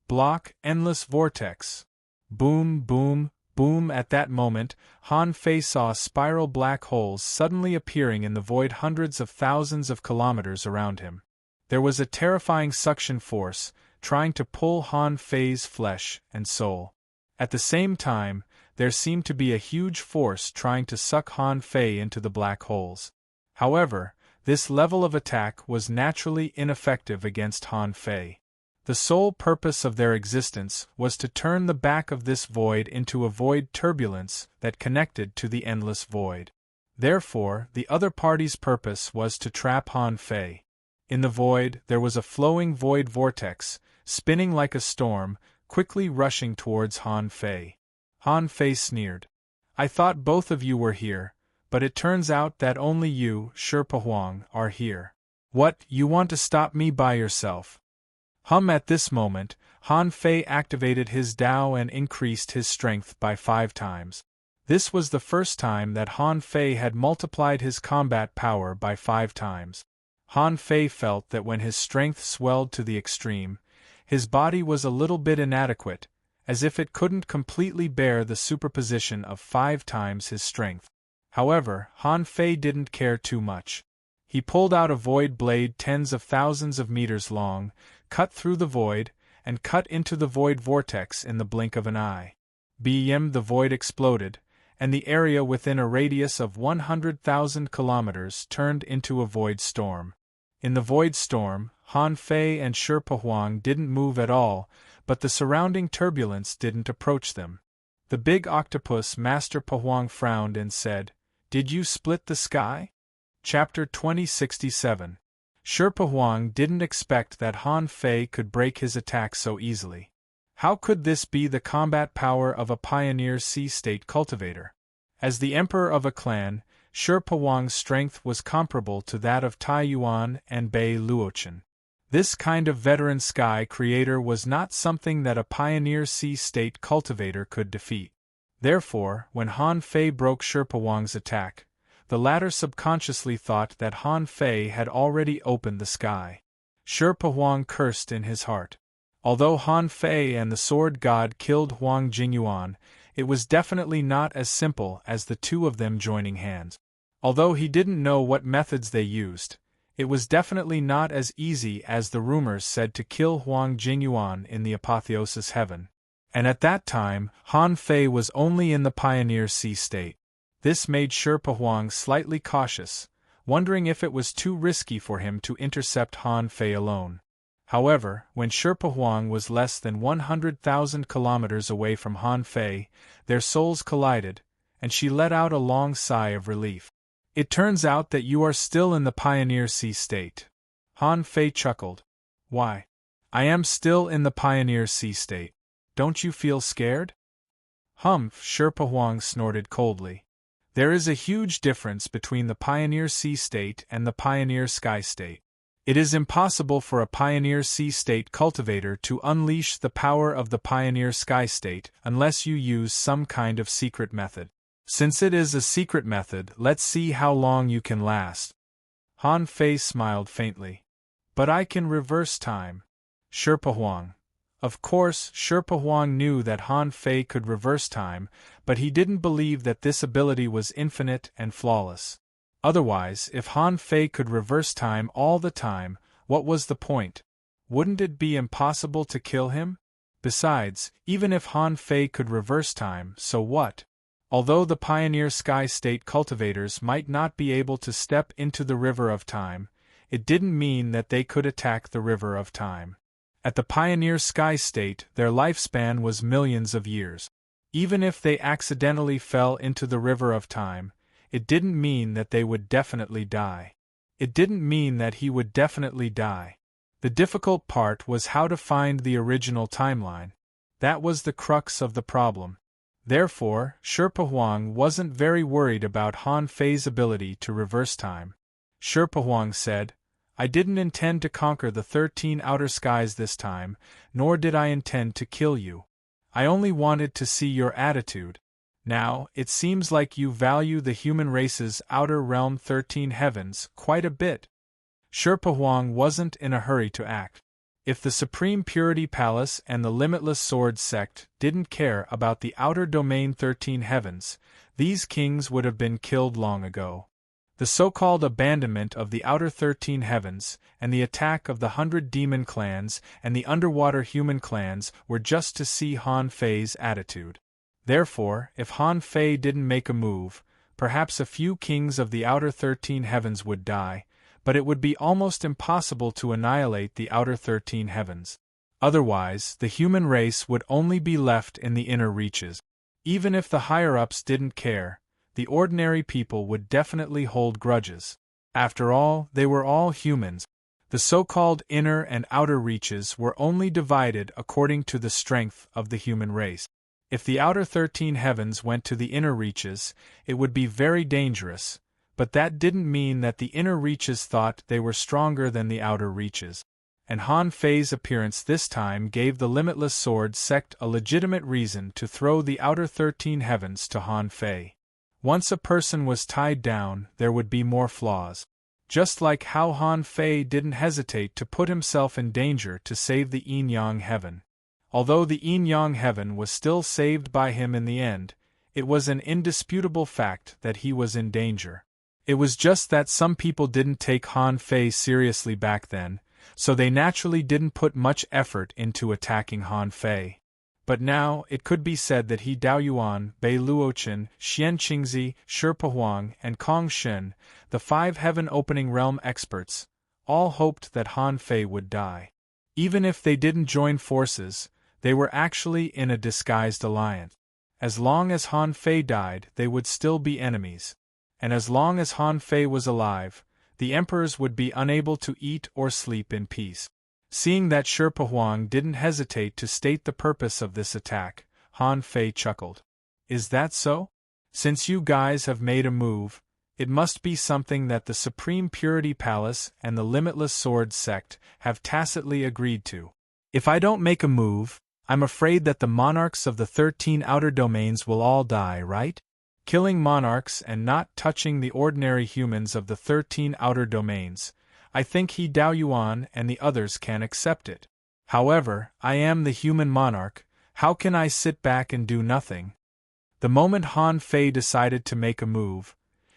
Block, endless vortex. Boom, boom, boom. At that moment, Han Fei saw spiral black holes suddenly appearing in the void hundreds of thousands of kilometers around him. There was a terrifying suction force, trying to pull Han Fei's flesh and soul. At the same time, there seemed to be a huge force trying to suck Han Fei into the black holes. However, this level of attack was naturally ineffective against Han Fei. The sole purpose of their existence was to turn the back of this void into a void turbulence that connected to the endless void. Therefore, the other party's purpose was to trap Han Fei. In the void, there was a flowing void vortex, spinning like a storm, quickly rushing towards Han Fei. Han Fei sneered. "I thought both of you were here, but it turns out that only you, Sherpa Huang, are here. What, you want to stop me by yourself?" At this moment, Han Fei activated his Tao and increased his strength by 5 times. This was the first time that Han Fei had multiplied his combat power by 5 times. Han Fei felt that when his strength swelled to the extreme, his body was a little bit inadequate, as if it couldn't completely bear the superposition of 5 times his strength. However, Han Fei didn't care too much. He pulled out a void blade tens of thousands of meters long, cut through the void, and cut into the void vortex in the blink of an eye. Bm, the void exploded, and the area within a radius of 100,000 kilometers turned into a void storm. In the void storm, Han Fei and Sherpa Huang didn't move at all, but the surrounding turbulence didn't approach them. The big octopus Master Pahuang frowned and said, "Did you split the sky?" Chapter 2067. Sherpa Huang didn't expect that Han Fei could break his attack so easily. How could this be the combat power of a pioneer sea-state cultivator? As the emperor of a clan, Sherpa Huang's strength was comparable to that of Tai Yuan and Bei Luochen. This kind of veteran sky creator was not something that a pioneer sea-state cultivator could defeat. Therefore, when Han Fei broke Sherpa Huang's attack, the latter subconsciously thought that Han Fei had already opened the sky. Sherpa Huang cursed in his heart. Although Han Fei and the sword god killed Huang Jingyuan, it was definitely not as simple as the two of them joining hands. Although he didn't know what methods they used, it was definitely not as easy as the rumors said to kill Huang Jingyuan in the Apotheosis Heaven. And at that time, Han Fei was only in the Pioneer Sea state. This made Sherpa Huang slightly cautious, wondering if it was too risky for him to intercept Han Fei alone. However, when Sherpa Huang was less than 100,000 kilometers away from Han Fei, their souls collided, and she let out a long sigh of relief. "It turns out that you are still in the Pioneer Sea state." Han Fei chuckled. "Why? I am still in the Pioneer Sea state. Don't you feel scared?" "Humph," Sherpa Huang snorted coldly. "There is a huge difference between the Pioneer Sea state and the Pioneer Sky state. It is impossible for a Pioneer Sea state cultivator to unleash the power of the Pioneer Sky state unless you use some kind of secret method. Since it is a secret method, let's see how long you can last." Han Fei smiled faintly. "But I can reverse time." Sherpa Huang. Of course, Sherpa Huang knew that Han Fei could reverse time, but he didn't believe that this ability was infinite and flawless. Otherwise, if Han Fei could reverse time all the time, what was the point? Wouldn't it be impossible to kill him? Besides, even if Han Fei could reverse time, so what? Although the Pioneer Sky State cultivators might not be able to step into the River of Time, it didn't mean that they could attack the River of Time. At the Pioneer Sky State, their lifespan was millions of years. Even if they accidentally fell into the River of Time, it didn't mean that they would definitely die. It didn't mean that he would definitely die. The difficult part was how to find the original timeline. That was the crux of the problem. Therefore, Sherpa Huang wasn't very worried about Han Fei's ability to reverse time. Sherpa Huang said, "I didn't intend to conquer the 13 outer skies this time, nor did I intend to kill you. I only wanted to see your attitude. Now, it seems like you value the human race's outer realm 13 heavens quite a bit." Sherpa Huang wasn't in a hurry to act. If the Supreme Purity Palace and the Limitless Sword sect didn't care about the outer domain 13 heavens, these kings would have been killed long ago. The so-called abandonment of the outer 13 heavens, and the attack of the 100 demon clans and the underwater human clans were just to see Han Fei's attitude. Therefore, if Han Fei didn't make a move, perhaps a few kings of the outer 13 heavens would die, but it would be almost impossible to annihilate the outer 13 heavens. Otherwise, the human race would only be left in the inner reaches. Even if the higher-ups didn't care, the ordinary people would definitely hold grudges. After all, they were all humans. The so-called inner and outer reaches were only divided according to the strength of the human race. If the outer 13 heavens went to the inner reaches, it would be very dangerous, but that didn't mean that the inner reaches thought they were stronger than the outer reaches. And Han Fei's appearance this time gave the Limitless Sword sect a legitimate reason to throw the outer 13 heavens to Han Fei. Once a person was tied down, there would be more flaws. just like how Han Fei didn't hesitate to put himself in danger to save the Yin Yang Heaven. Although the Yin Yang Heaven was still saved by him in the end, it was an indisputable fact that he was in danger. It was just that some people didn't take Han Fei seriously back then, so they naturally didn't put much effort into attacking Han Fei. But now, it could be said that he Daoyuan, Bei Luochen, Xian Qingzi, Shi Huang, and Kong Shen, the 5 heaven-opening realm experts, all hoped that Han Fei would die. Even if they didn't join forces, they were actually in a disguised alliance. As long as Han Fei died, they would still be enemies. And as long as Han Fei was alive, the emperors would be unable to eat or sleep in peace. Seeing that Shi Huang didn't hesitate to state the purpose of this attack, Han Fei chuckled. Is that so? Since you guys have made a move, it must be something that the Supreme Purity Palace and the Limitless Sword Sect have tacitly agreed to. If I don't make a move, I'm afraid that the monarchs of the 13 outer domains will all die, right? Killing monarchs and not touching the ordinary humans of the 13 outer domains, I think he Daoyuan and the others can accept it. However, I am the human monarch, how can I sit back and do nothing? The moment Han Fei decided to make a move,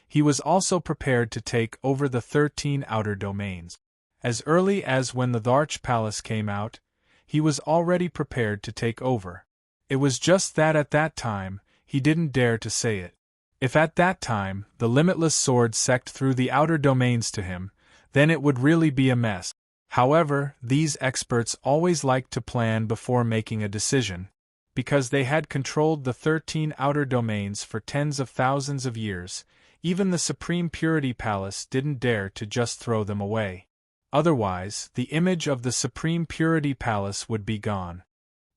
he was also prepared to take over the 13 outer domains. As early as when the Dharch Palace came out, he was already prepared to take over. It was just that at that time, he didn't dare to say it. If at that time, the Limitless Sword Sect threw the outer domains to him, then it would really be a mess. However, these experts always liked to plan before making a decision. Because they had controlled the 13 outer domains for tens of thousands of years, even the Supreme Purity Palace didn't dare to just throw them away. Otherwise, the image of the Supreme Purity Palace would be gone.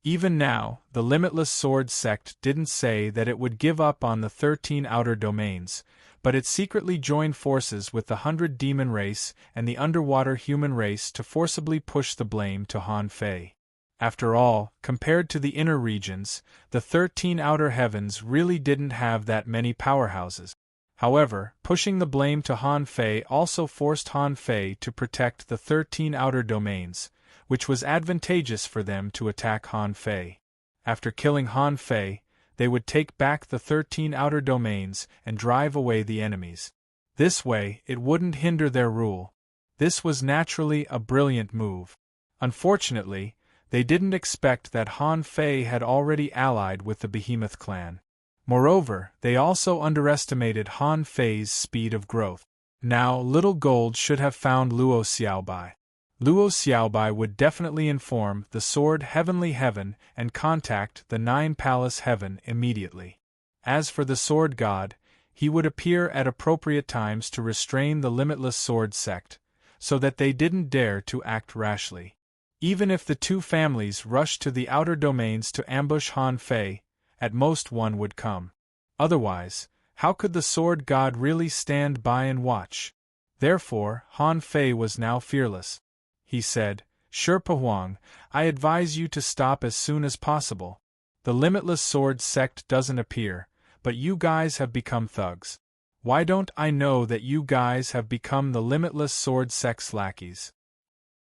Even now, the Limitless Sword Sect didn't say that it would give up on the 13 outer domains, but it secretly joined forces with the 100 demon race and the underwater human race to forcibly push the blame to Han Fei. After all, compared to the inner regions, the 13 outer heavens really didn't have that many powerhouses. However, pushing the blame to Han Fei also forced Han Fei to protect the 13 outer domains, which was advantageous for them to attack Han Fei. After killing Han Fei, they would take back the 13 outer domains and drive away the enemies. This way, it wouldn't hinder their rule. This was naturally a brilliant move. Unfortunately, they didn't expect that Han Fei had already allied with the Behemoth clan. Moreover, they also underestimated Han Fei's speed of growth. Now, Little Gold should have found Luo Xiaobai. Luo Xiaobai would definitely inform the Sword Heavenly Heaven and contact the 9 Palace Heaven immediately. As for the Sword God, he would appear at appropriate times to restrain the Limitless Sword Sect, so that they didn't dare to act rashly. Even if the 2 families rushed to the outer domains to ambush Han Fei, at most one would come. Otherwise, how could the Sword God really stand by and watch? Therefore, Han Fei was now fearless. He said, Shi Huang, I advise you to stop as soon as possible. The Limitless Sword Sect doesn't appear, but you guys have become thugs. Why don't I know that you guys have become the Limitless Sword Sect's lackeys?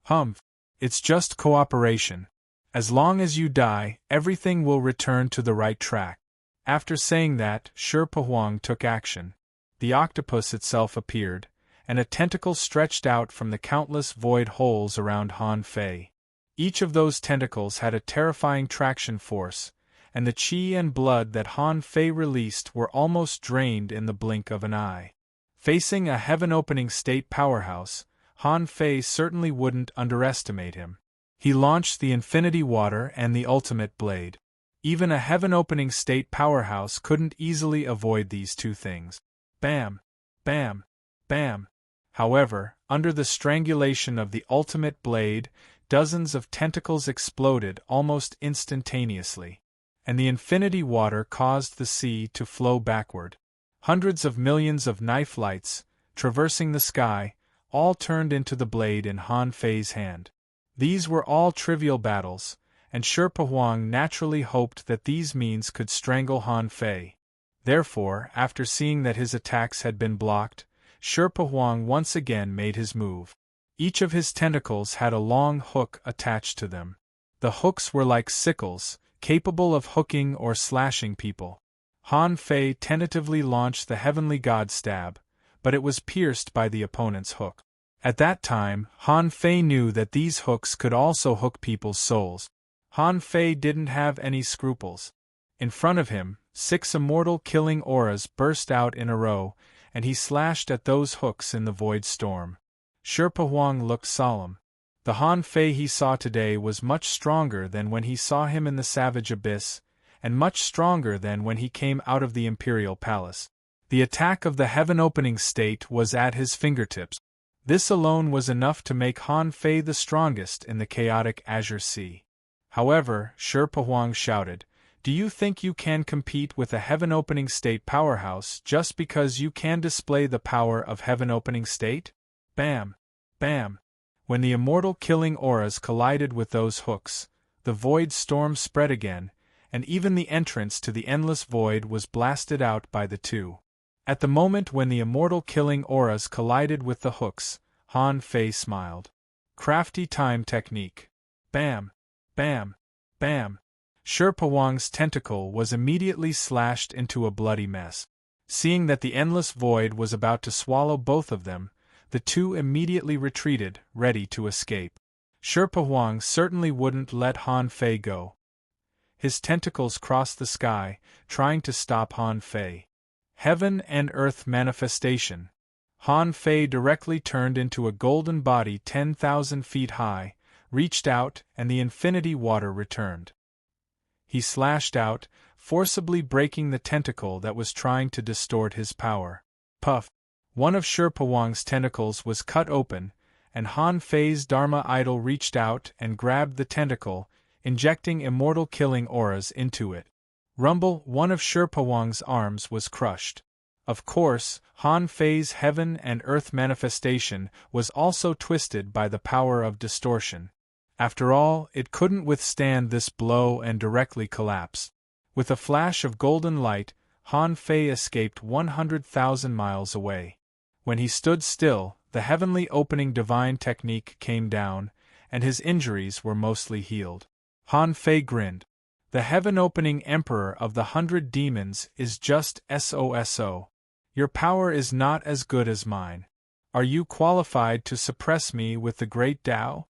Humph, it's just cooperation. As long as you die, everything will return to the right track. After saying that, Shi Huang took action. The octopus itself appeared, and a tentacle stretched out from the countless void holes around Han Fei. Each of those tentacles had a terrifying traction force, and the qi and blood that Han Fei released were almost drained in the blink of an eye. Facing a heaven-opening state powerhouse, Han Fei certainly wouldn't underestimate him. He launched the Infinity Water and the Ultimate Blade. Even a heaven-opening state powerhouse couldn't easily avoid these 2 things. Bam! Bam! Bam! However, under the strangulation of the Ultimate Blade, dozens of tentacles exploded almost instantaneously, and the Infinity Water caused the sea to flow backward. Hundreds of millions of knife lights, traversing the sky, all turned into the blade in Han Fei's hand. These were all trivial battles, and Shi Huang naturally hoped that these means could strangle Han Fei. Therefore, after seeing that his attacks had been blocked, Sherpa Huang once again made his move. Each of his tentacles had a long hook attached to them. The hooks were like sickles, capable of hooking or slashing people. Han Fei tentatively launched the heavenly god stab, but it was pierced by the opponent's hook. At that time, Han Fei knew that these hooks could also hook people's souls. Han Fei didn't have any scruples. In front of him, 6 immortal killing auras burst out in a row, and he slashed at those hooks in the void storm. Sherpa Huang looked solemn. The Han Fei he saw today was much stronger than when he saw him in the Savage Abyss, and much stronger than when he came out of the Imperial Palace. The attack of the heaven-opening state was at his fingertips. This alone was enough to make Han Fei the strongest in the chaotic Azure Sea. However, Sherpa Huang shouted, "Do you think you can compete with a heaven-opening state powerhouse just because you can display the power of heaven-opening state?" Bam! Bam! When the immortal killing auras collided with those hooks, the void storm spread again, and even the entrance to the endless void was blasted out by the two. At the moment when the immortal killing auras collided with the hooks, Han Fei smiled. Crafty time technique. Bam! Bam! Bam! Sherpa Huang's tentacle was immediately slashed into a bloody mess. Seeing that the endless void was about to swallow both of them, the two immediately retreated, ready to escape. Sherpa Huang certainly wouldn't let Han Fei go. His tentacles crossed the sky, trying to stop Han Fei. Heaven and Earth manifestation. Han Fei directly turned into a golden body 10,000 feet high, reached out, and the infinity water returned. He slashed out, forcibly breaking the tentacle that was trying to distort his power. Puff! One of Sherpa Huang's tentacles was cut open, and Han Fei's Dharma idol reached out and grabbed the tentacle, injecting immortal killing auras into it. Rumble! One of Sherpa Huang's arms was crushed. Of course, Han Fei's heaven and earth manifestation was also twisted by the power of distortion. After all, it couldn't withstand this blow and directly collapsed. With a flash of golden light, Han Fei escaped 100,000 miles away. When he stood still, the heavenly opening divine technique came down, and his injuries were mostly healed. Han Fei grinned. The heaven-opening emperor of the 100 demons is just SOSO. Your power is not as good as mine. Are you qualified to suppress me with the great Tao?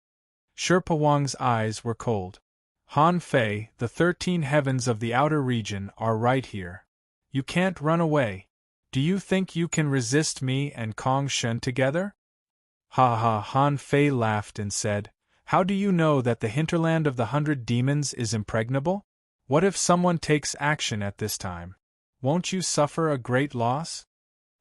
Sherpa Huang's eyes were cold. Han Fei, the 13 heavens of the outer region are right here. You can't run away. Do you think you can resist me and Kong Shen together? Ha ha! Han Fei laughed and said, "How do you know that the hinterland of the 100 demons is impregnable? What if someone takes action at this time? Won't you suffer a great loss?"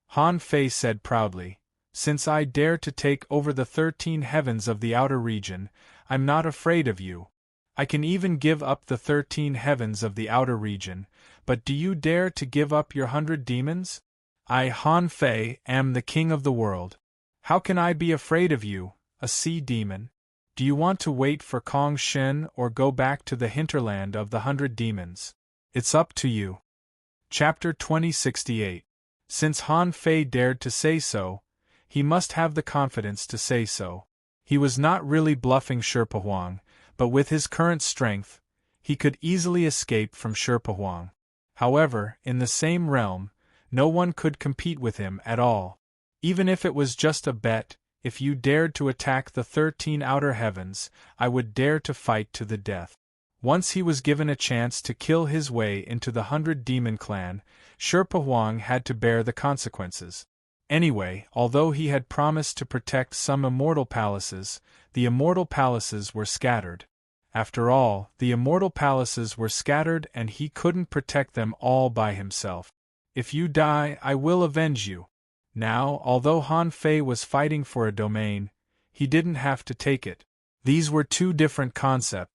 Han Fei said proudly, "Since I dare to take over the 13 heavens of the outer region, I'm not afraid of you. I can even give up the 13 heavens of the outer region, but do you dare to give up your 100 demons? I, Han Fei, am the king of the world. How can I be afraid of you, a sea demon? Do you want to wait for Kong Shen or go back to the hinterland of the 100 demons? It's up to you." Chapter 2068. Since Han Fei dared to say so, he must have the confidence to say so. He was not really bluffing Sherpa Huang, but with his current strength, he could easily escape from Sherpa Huang. However, in the same realm, no one could compete with him at all. Even if it was just a bet, if you dared to attack the 13 outer heavens, I would dare to fight to the death. Once he was given a chance to kill his way into the 100 demon clan, Sherpa Huang had to bear the consequences. Anyway, although he had promised to protect some immortal palaces, the immortal palaces were scattered. After all, the immortal palaces were scattered and he couldn't protect them all by himself. If you die, I will avenge you. Now, although Han Fei was fighting for a domain, he didn't have to take it. These were two different concepts.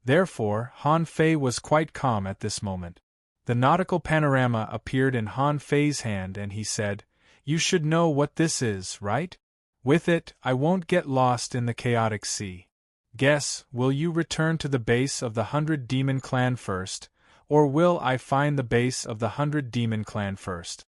Therefore, Han Fei was quite calm at this moment. The nautical panorama appeared in Han Fei's hand and he said, "You should know what this is, right? With it, I won't get lost in the chaotic sea. Guess, will you return to the base of the 100 demon clan first, or will I find the base of the 100 demon clan first?"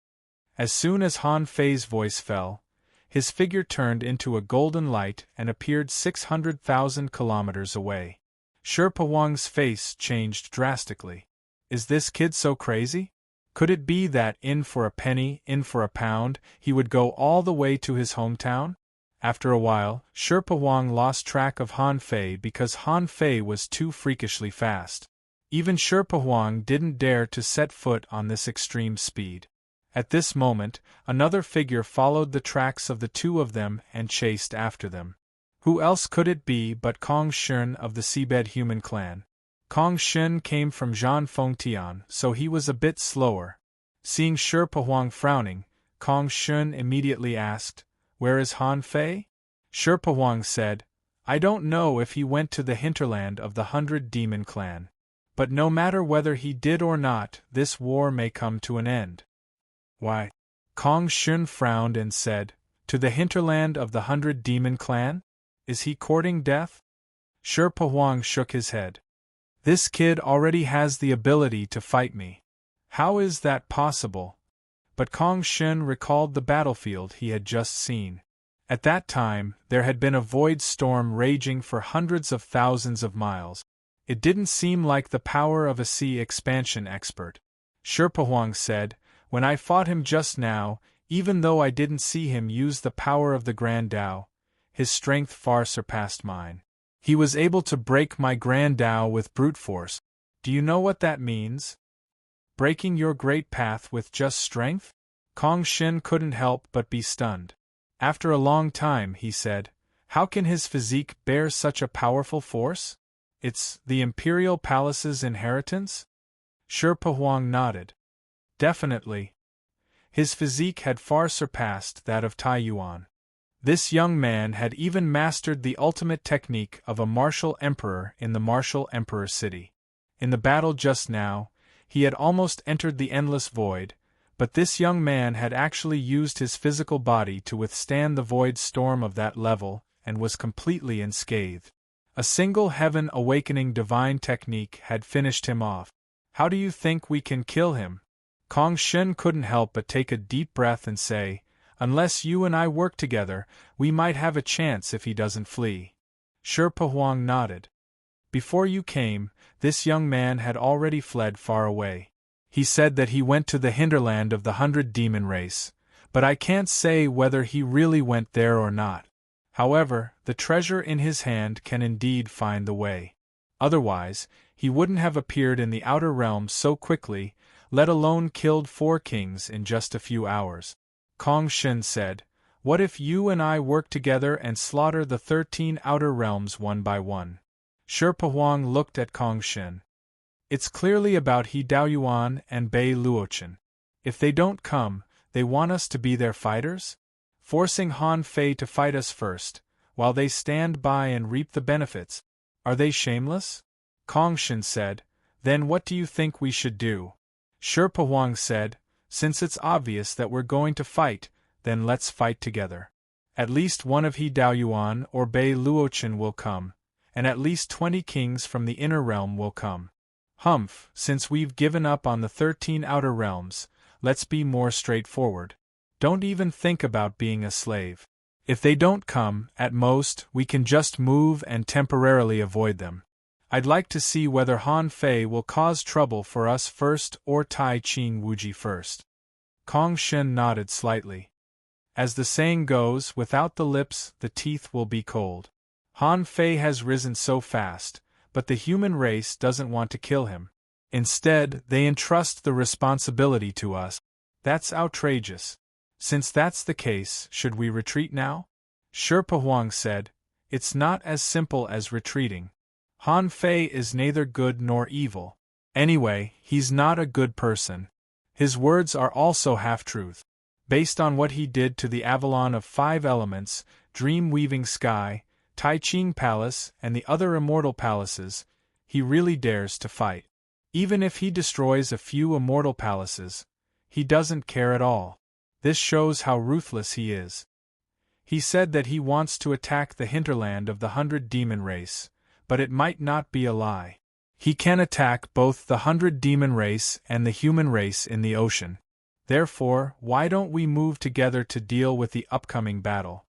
As soon as Han Fei's voice fell, his figure turned into a golden light and appeared 600,000 kilometers away. Sherpa Wang's face changed drastically. Is this kid so crazy? Could it be that, in for a penny, in for a pound, he would go all the way to his hometown? After a while, Sherpa Wang lost track of Han Fei because Han Fei was too freakishly fast. Even Sherpa Wang didn't dare to set foot on this extreme speed. At this moment, another figure followed the tracks of the two of them and chased after them. Who else could it be but Kong Shun of the Seabed human clan? Kong Shun came from Zhan Fengtian, so he was a bit slower. Seeing Sherpa Wang frowning, Kong Shun immediately asked, "Where is Han Fei?" Sherpa Wang said, "I don't know if he went to the hinterland of the 100 Demon clan. But no matter whether he did or not, this war may come to an end." "Why?" Kong Shun frowned and said, "To the hinterland of the 100 Demon clan? Is he courting death?" Sherpa Wang shook his head. "This kid already has the ability to fight me. How is that possible?" But Kong Shun recalled the battlefield he had just seen. At that time, there had been a void storm raging for hundreds of thousands of miles. It didn't seem like the power of a sea expansion expert. Sherpa Wang said, "When I fought him just now, even though I didn't see him use the power of the Grand Tao, his strength far surpassed mine. He was able to break my Grand Tao with brute force. Do you know what that means? Breaking your great path with just strength?" Kong Shun couldn't help but be stunned. After a long time, he said, "How can his physique bear such a powerful force? It's the Imperial Palace's inheritance?" Sherpa Wang nodded. "Definitely. His physique had far surpassed that of Tai Yuan. This young man had even mastered the ultimate technique of a martial emperor in the martial emperor city. In the battle just now, he had almost entered the endless void, but this young man had actually used his physical body to withstand the void storm of that level and was completely unscathed. A single heaven-awakening divine technique had finished him off. How do you think we can kill him?" Kong Shun couldn't help but take a deep breath and say, "Unless you and I work together, we might have a chance if he doesn't flee." Sherpa Wang nodded. "Before you came, this young man had already fled far away. He said that he went to the hinterland of the 100 Demon race, but I can't say whether he really went there or not. However, the treasure in his hand can indeed find the way. Otherwise, he wouldn't have appeared in the outer realms so quickly, let alone killed 4 kings in just a few hours." Kong Shun said, "What if you and I work together and slaughter the 13 outer realms one by one?" Sherpa Wang looked at Kong Shun. "It's clearly about He Daoyuan and Bei Luochen. If they don't come, they want us to be their fighters? Forcing Han Fei to fight us first, while they stand by and reap the benefits. Are they shameless?" Kong Shun said, "Then what do you think we should do?" Sherpa Wang said, "Since it's obvious that we're going to fight, then let's fight together. At least one of He Daoyuan or Bei Luochen will come, and at least 20 kings from the inner realm will come. Humph, since we've given up on the 13 outer realms, let's be more straightforward. Don't even think about being a slave. If they don't come, at most, we can just move and temporarily avoid them. I'd like to see whether Han Fei will cause trouble for us first or Tai Ching Wuji first." Kong Shun nodded slightly. "As the saying goes, without the lips, the teeth will be cold. Han Fei has risen so fast, but the human race doesn't want to kill him. Instead, they entrust the responsibility to us. That's outrageous. Since that's the case, should we retreat now?" Sherpa Wang said, "It's not as simple as retreating. Han Fei is neither good nor evil. Anyway, he's not a good person. His words are also half-truth. Based on what he did to the Avalon of 5 elements, Dream-Weaving Sky, Tai Ching Palace, and the other immortal palaces, he really dares to fight. Even if he destroys a few immortal palaces, he doesn't care at all. This shows how ruthless he is. He said that he wants to attack the hinterland of the 100 Demon race, but it might not be a lie. He can attack both the 100 Demon race and the human race in the ocean. Therefore, why don't we move together to deal with the upcoming battle?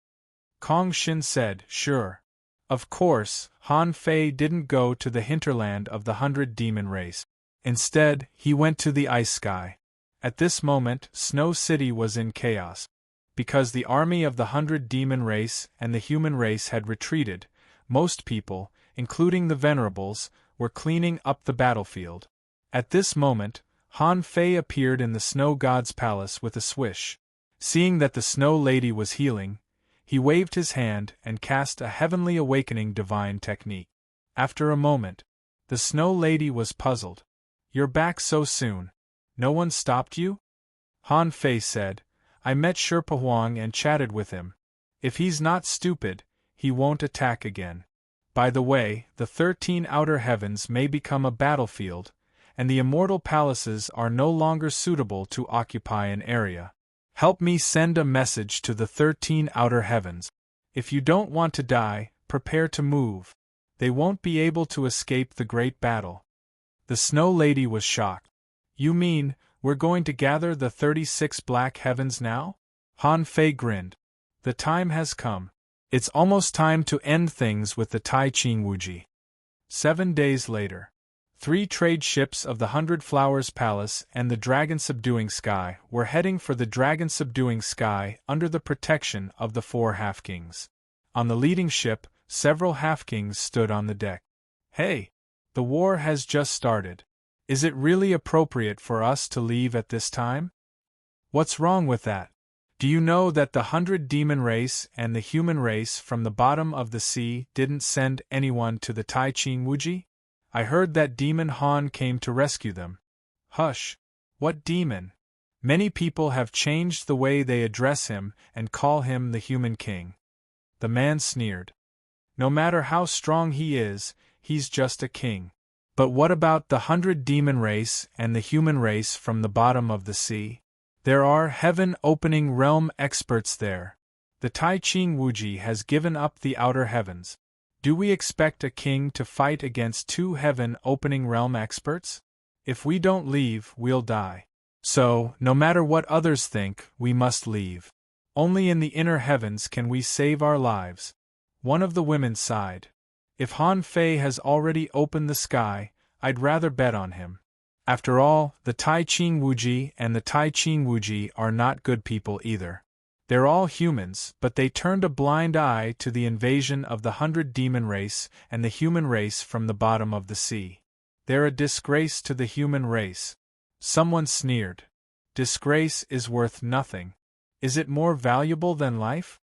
Kong Shin said, sure. Of course, Han Fei didn't go to the hinterland of the 100 demon race. Instead, he went to the ice sky. At this moment, Snow City was in chaos. Because the army of the 100 demon race and the human race had retreated, most people, including the venerables, were cleaning up the battlefield. At this moment, Han Fei appeared in the snow god's palace with a swish. Seeing that the snow lady was healing, he waved his hand and cast a heavenly awakening divine technique. After a moment, the snow lady was puzzled. You're back so soon. No one stopped you? Han Fei said, I met Sherpa Huang and chatted with him. If he's not stupid, he won't attack again. By the way, the 13 outer heavens may become a battlefield, and the immortal palaces are no longer suitable to occupy an area. Help me send a message to the 13 outer heavens. If you don't want to die, prepare to move. They won't be able to escape the great battle. The Snow Lady was shocked. You mean, we're going to gather the 36 black heavens now? Han Fei grinned. The time has come. It's almost time to end things with the Tai Ching Wuji. 7 days later, 3 trade ships of the 100 Flowers Palace and the Dragon Subduing Sky were heading for the Dragon Subduing Sky under the protection of the 4 half-kings. On the leading ship, several half-kings stood on the deck. Hey! The war has just started. Is it really appropriate for us to leave at this time? What's wrong with that? Do you know that the 100 demon race and the human race from the bottom of the sea didn't send anyone to the Tai Ching Wuji? I heard that Demon Han came to rescue them. Hush! What demon? Many people have changed the way they address him and call him the human king. The man sneered. No matter how strong he is, he's just a king. But what about the 100 demon race and the human race from the bottom of the sea? There are heaven-opening realm experts there. The Tai Ching Wuji has given up the outer heavens. Do we expect a king to fight against 2 heaven-opening realm experts? If we don't leave, we'll die. So, no matter what others think, we must leave. Only in the inner heavens can we save our lives. One of the women sighed. If Han Fei has already opened the sky, I'd rather bet on him. After all, the Tai Ching Wuji and the Tai Ching Wuji are not good people either. They're all humans, but they turned a blind eye to the invasion of the 100 demon race and the human race from the bottom of the sea. They're a disgrace to the human race. Someone sneered. Disgrace is worth nothing. Is it more valuable than life?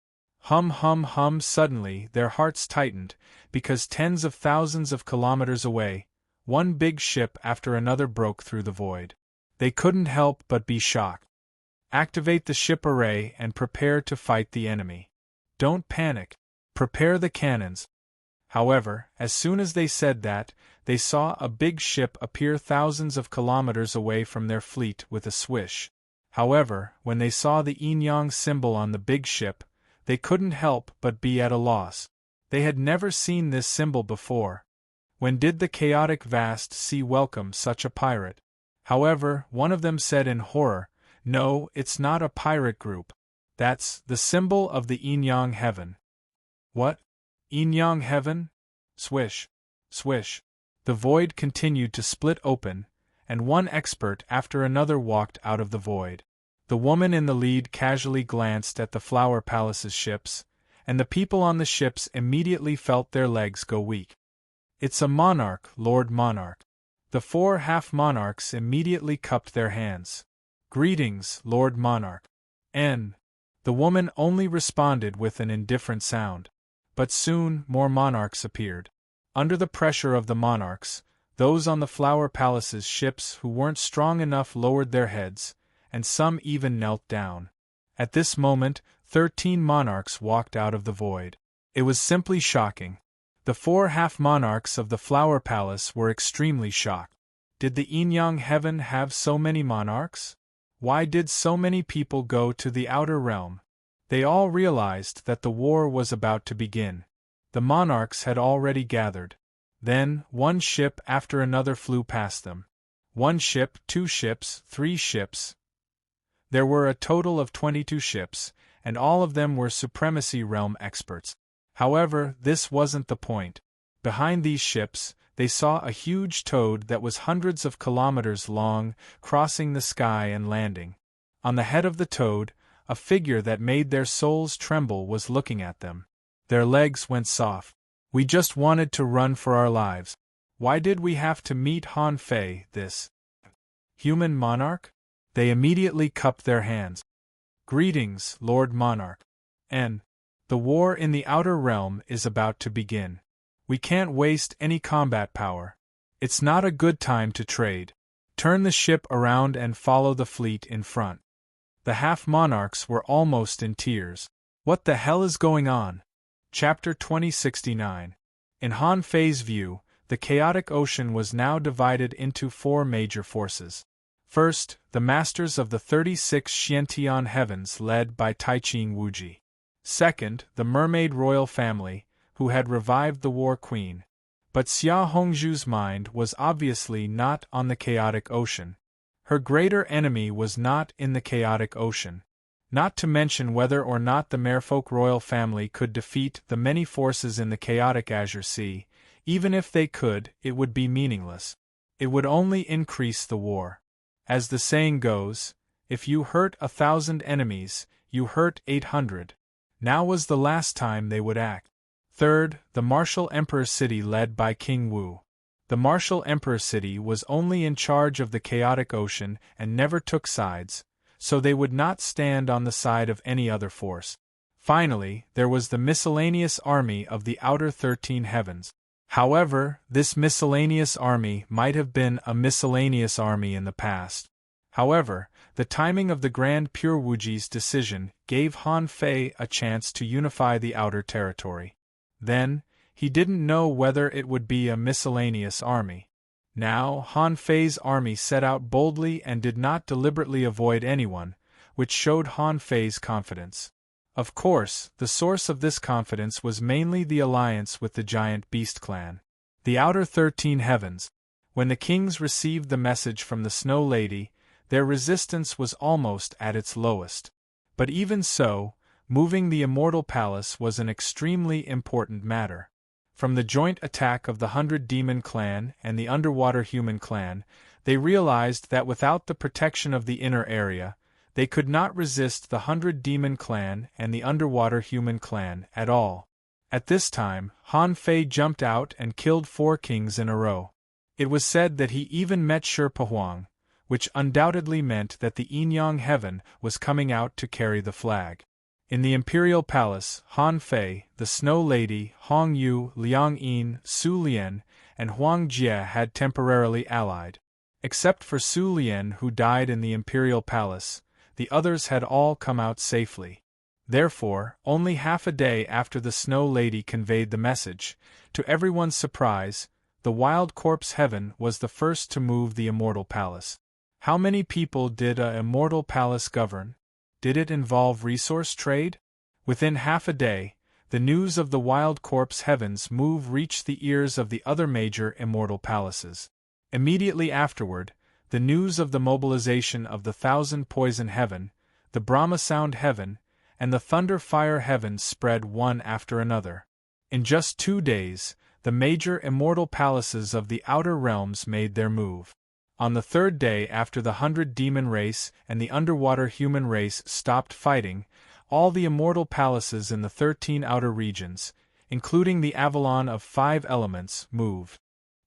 Hum hum hum. Suddenly their hearts tightened, because tens of thousands of kilometers away, one big ship after another broke through the void. They couldn't help but be shocked. Activate the ship array and prepare to fight the enemy. Don't panic. Prepare the cannons. However, as soon as they said that, they saw a big ship appear thousands of kilometers away from their fleet with a swish. However, when they saw the yin-yang symbol on the big ship, they couldn't help but be at a loss. They had never seen this symbol before. When did the chaotic vast sea welcome such a pirate? However, one of them said in horror, no, it's not a pirate group. That's the symbol of the yin-yang heaven. What? Yin-yang heaven? Swish. Swish. The void continued to split open, and one expert after another walked out of the void. The woman in the lead casually glanced at the Flower Palace's ships, and the people on the ships immediately felt their legs go weak. It's a monarch, Lord Monarch. The 4 half-monarchs immediately cupped their hands. Greetings, Lord Monarch. The woman only responded with an indifferent sound. But soon more monarchs appeared. Under the pressure of the monarchs, those on the Flower Palace's ships who weren't strong enough lowered their heads, and some even knelt down. At this moment, 13 monarchs walked out of the void. It was simply shocking. The 4 half-monarchs of the Flower Palace were extremely shocked. Did the yin-yang heaven have so many monarchs? Why did so many people go to the outer realm? They all realized that the war was about to begin. The monarchs had already gathered. Then, one ship after another flew past them. 1 ship, 2 ships, 3 ships. There were a total of 22 ships, and all of them were supremacy realm experts. However, this wasn't the point. Behind these ships, they saw a huge toad that was hundreds of kilometers long, crossing the sky and landing. On the head of the toad, a figure that made their souls tremble was looking at them. Their legs went soft. We just wanted to run for our lives. Why did we have to meet Han Fei, this human monarch? They immediately cupped their hands. Greetings, Lord Monarch. And the war in the outer realm is about to begin. We can't waste any combat power. It's not a good time to trade. Turn the ship around and follow the fleet in front. The half-monarchs were almost in tears. What the hell is going on? Chapter 2069. In Han Fei's view, the chaotic ocean was now divided into 4 major forces. First, the masters of the 36 Xiantian heavens led by Taiqing Wuji. Second, the mermaid royal family, who had revived the war queen. But Xia Hongzhu's mind was obviously not on the chaotic ocean. Her greater enemy was not in the chaotic ocean. Not to mention whether or not the merfolk royal family could defeat the many forces in the chaotic Azure Sea. Even if they could, it would be meaningless. It would only increase the war. As the saying goes, if you hurt 1,000 enemies, you hurt 800. Now was the last time they would act. Third, the martial emperor city led by King Wu. The martial emperor city was only in charge of the chaotic ocean and never took sides, so they would not stand on the side of any other force. Finally, there was the miscellaneous army of the outer 13 heavens. However, this miscellaneous army might have been a miscellaneous army in the past. However, the timing of the Grand Pure Wuji's decision gave Han Fei a chance to unify the outer territory. Then, he didn't know whether it would be a miscellaneous army. Now, Han Fei's army set out boldly and did not deliberately avoid anyone, which showed Han Fei's confidence. Of course, the source of this confidence was mainly the alliance with the giant beast clan. The outer 13 heavens. When the kings received the message from the Snow Lady, their resistance was almost at its lowest. But even so, moving the Immortal Palace was an extremely important matter. From the joint attack of the 100 Demon Clan and the Underwater Human Clan, they realized that without the protection of the inner area, they could not resist the 100 Demon Clan and the Underwater Human Clan at all. At this time, Han Fei jumped out and killed 4 kings in a row. It was said that he even met Sherpa Huang, which undoubtedly meant that the Yinyang heaven was coming out to carry the flag. In the Imperial Palace, Han Fei, the Snow Lady, Hong Yu, Liang Yin, Su Lian, and Huang Jie had temporarily allied. Except for Su Lian, who died in the Imperial Palace, the others had all come out safely. Therefore, only half a day after the Snow Lady conveyed the message, to everyone's surprise, the Wild Corpse Heaven was the first to move the Immortal Palace. How many people did a Immortal Palace govern? Did it involve resource trade? Within half a day, the news of the Wild Corpse Heaven's move reached the ears of the other major Immortal Palaces. Immediately afterward, the news of the mobilization of the 1,000 Poison Heaven, the Brahma Sound Heaven, and the Thunder Fire Heaven spread one after another. In just 2 days, the major Immortal Palaces of the outer realms made their move. On the 3rd day after the 100 Demon race and the Underwater Human race stopped fighting, all the Immortal Palaces in the 13 outer regions, including the Avalon of 5 elements, moved.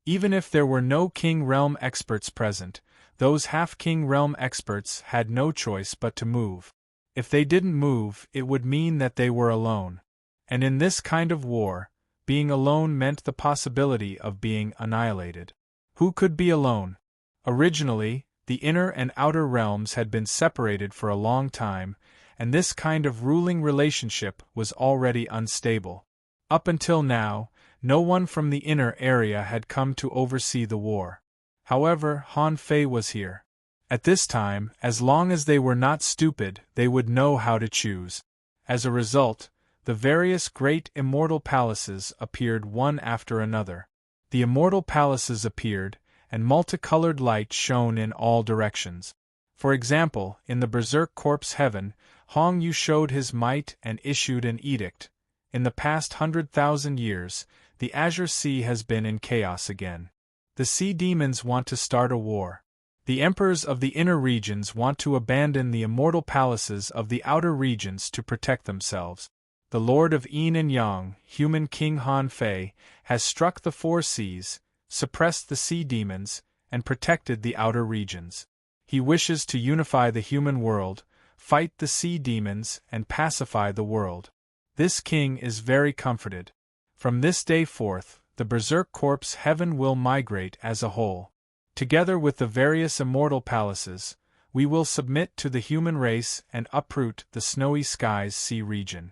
Even if there were no King Realm experts present, those half-King Realm experts had no choice but to move. If they didn't move, it would mean that they were alone. And in this kind of war, being alone meant the possibility of being annihilated. Who could be alone? Originally, the inner and outer realms had been separated for a long time, and this kind of ruling relationship was already unstable. Up until now, no one from the inner area had come to oversee the war. However, Han Fei was here. At this time, as long as they were not stupid, they would know how to choose. As a result, the various great Immortal Palaces appeared one after another. The Immortal Palaces appeared, and multicolored light shone in all directions. For example, in the Berserk Corpse heaven, Hong Yu showed his might and issued an edict. In the past 100,000 years, the Azure Sea has been in chaos again. The sea demons want to start a war. The emperors of the inner regions want to abandon the immortal palaces of the outer regions to protect themselves. The Lord of Yin and Yang, human King Han Fei, has struck the four seas, suppressed the sea demons, and protected the outer regions. He wishes to unify the human world, fight the sea demons, and pacify the world. This king is very comforted. From this day forth, the Berserk Corpse heaven will migrate as a whole. Together with the various immortal palaces, we will submit to the human race and uproot the snowy skies sea region.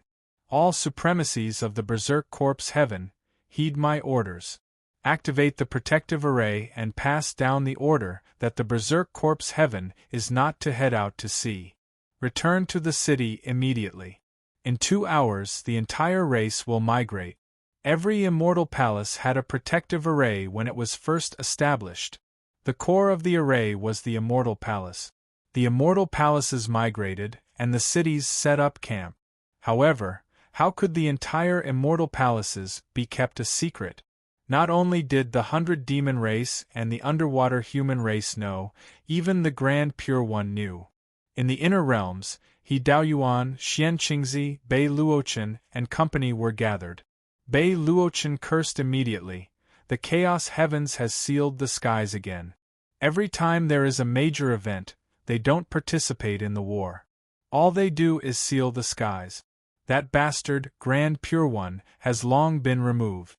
All supremacies of the Berserk Corpse heaven, heed my orders. Activate the protective array and pass down the order that the Berserk Corpse heaven is not to head out to sea. Return to the city immediately. In 2 hours the entire race will migrate. Every immortal palace had a protective array when it was first established. The core of the array was the immortal palace. The immortal palaces migrated, and the cities set up camp. However, how could the entire immortal palaces be kept a secret? Not only did the 100 demon race and the underwater human race know, even the Grand Pure One knew. In the inner realms, He Daoyuan, Xian Qingzi, Bei Luochen, and company were gathered. Bei Luochen cursed immediately. The Chaos Heavens has sealed the skies again. Every time there is a major event, they don't participate in the war. All they do is seal the skies. That bastard, Grand Pure One, has long been removed.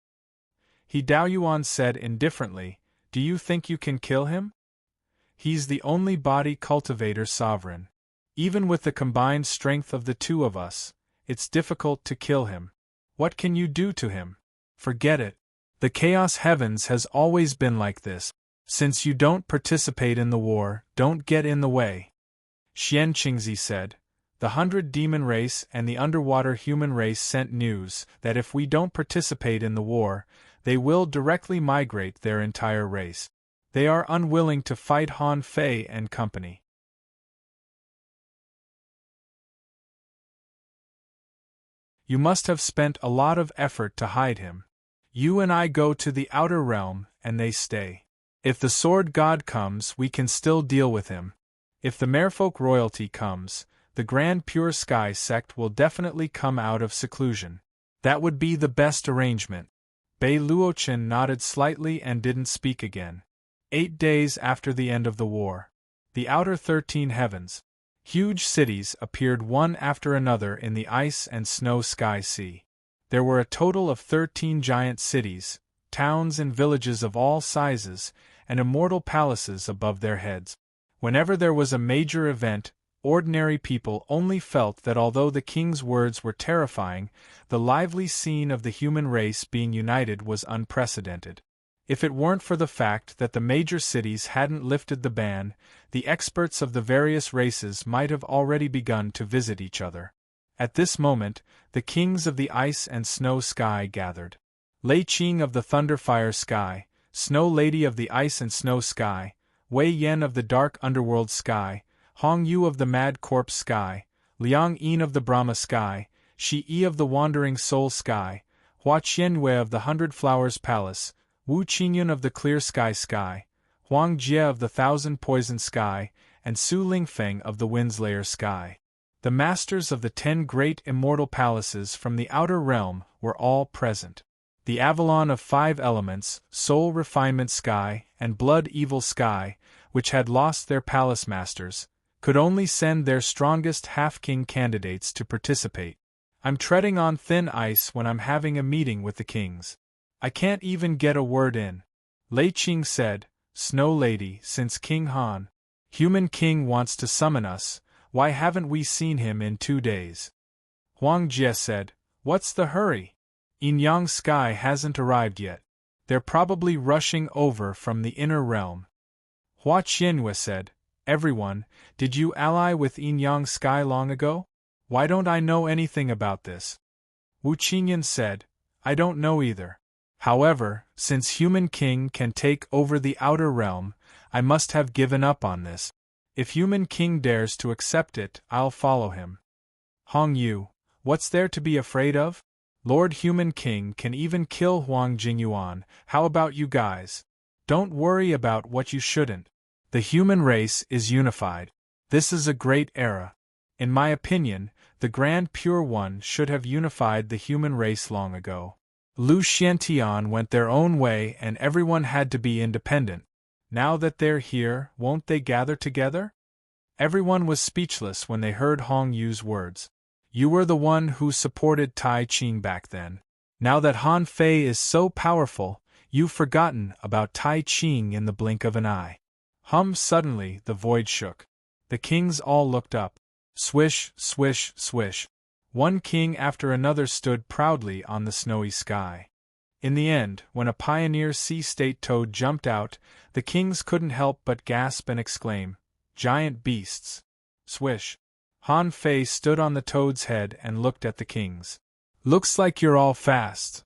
He Daoyuan said indifferently, "Do you think you can kill him? He's the only body cultivator sovereign. Even with the combined strength of the two of us, it's difficult to kill him. What can you do to him? Forget it. The Chaos Heavens has always been like this. Since you don't participate in the war, don't get in the way." Xian Qingzi said. The 100 demon race and the underwater human race sent news that if we don't participate in the war, they will directly migrate their entire race. They are unwilling to fight Han Fei and company. You must have spent a lot of effort to hide him. You and I go to the outer realm, and they stay. If the Sword God comes, we can still deal with him. If the Merfolk royalty comes, the Grand Pure Sky sect will definitely come out of seclusion. That would be the best arrangement. Bei Luochen nodded slightly and didn't speak again. 8 days after the end of the war. The outer 13 heavens. Huge cities appeared one after another in the ice and snow sky sea. There were a total of 13 giant cities, towns and villages of all sizes, and immortal palaces above their heads. Whenever there was a major event, ordinary people only felt that although the king's words were terrifying, the lively scene of the human race being united was unprecedented. If it weren't for the fact that the major cities hadn't lifted the ban, the experts of the various races might have already begun to visit each other. At this moment, the kings of the ice and snow sky gathered. Lei Qing of the Thunderfire Sky, Snow Lady of the Ice and Snow Sky, Wei Yan of the Dark Underworld Sky, Hong Yu of the Mad Corpse Sky, Liang Yin of the Brahma Sky, Shi Yi of the Wandering Soul Sky, Hua Qianyue of the 100 Flowers Palace, Wu Qingyun of the Clear Sky Sky, Huang Jie of the 1000 Poison Sky, and Su Lingfeng of the Wind's Lair Sky. The masters of the 10 great immortal palaces from the outer realm were all present. The Avalon of 5 elements, Soul Refinement Sky, and Blood Evil Sky, which had lost their palace masters, could only send their strongest half-king candidates to participate. I'm treading on thin ice when I'm having a meeting with the kings. I can't even get a word in. Lei Qing said, Snow Lady, since King Han, Human King, wants to summon us, why haven't we seen him in 2 days? Huang Jie said, what's the hurry? Yin Yang Sky hasn't arrived yet. They're probably rushing over from the inner realm. Hua Qianyue said, everyone, did you ally with Yin Yang Sky long ago? Why don't I know anything about this? Wu Qingyun said, I don't know either. However, since Human King can take over the outer realm, I must have given up on this. If Human King dares to accept it, I'll follow him. Hong Yu, what's there to be afraid of? Lord Human King can even kill Huang Jingyuan, how about you guys? Don't worry about what you shouldn't. The human race is unified. This is a great era. In my opinion, the Grand Pure One should have unified the human race long ago. Lu Xiantian went their own way and everyone had to be independent. Now that they're here, won't they gather together? Everyone was speechless when they heard Hong Yu's words. You were the one who supported Tai Ching back then. Now that Han Fei is so powerful, you've forgotten about Tai Ching in the blink of an eye. Suddenly the void shook. The kings all looked up. Swish, swish, swish. One king after another stood proudly on the snowy sky. In the end, when a pioneer sea-state toad jumped out, the kings couldn't help but gasp and exclaim, "Giant beasts!" Swish. Han Fei stood on the toad's head and looked at the kings. Looks like you're all fast.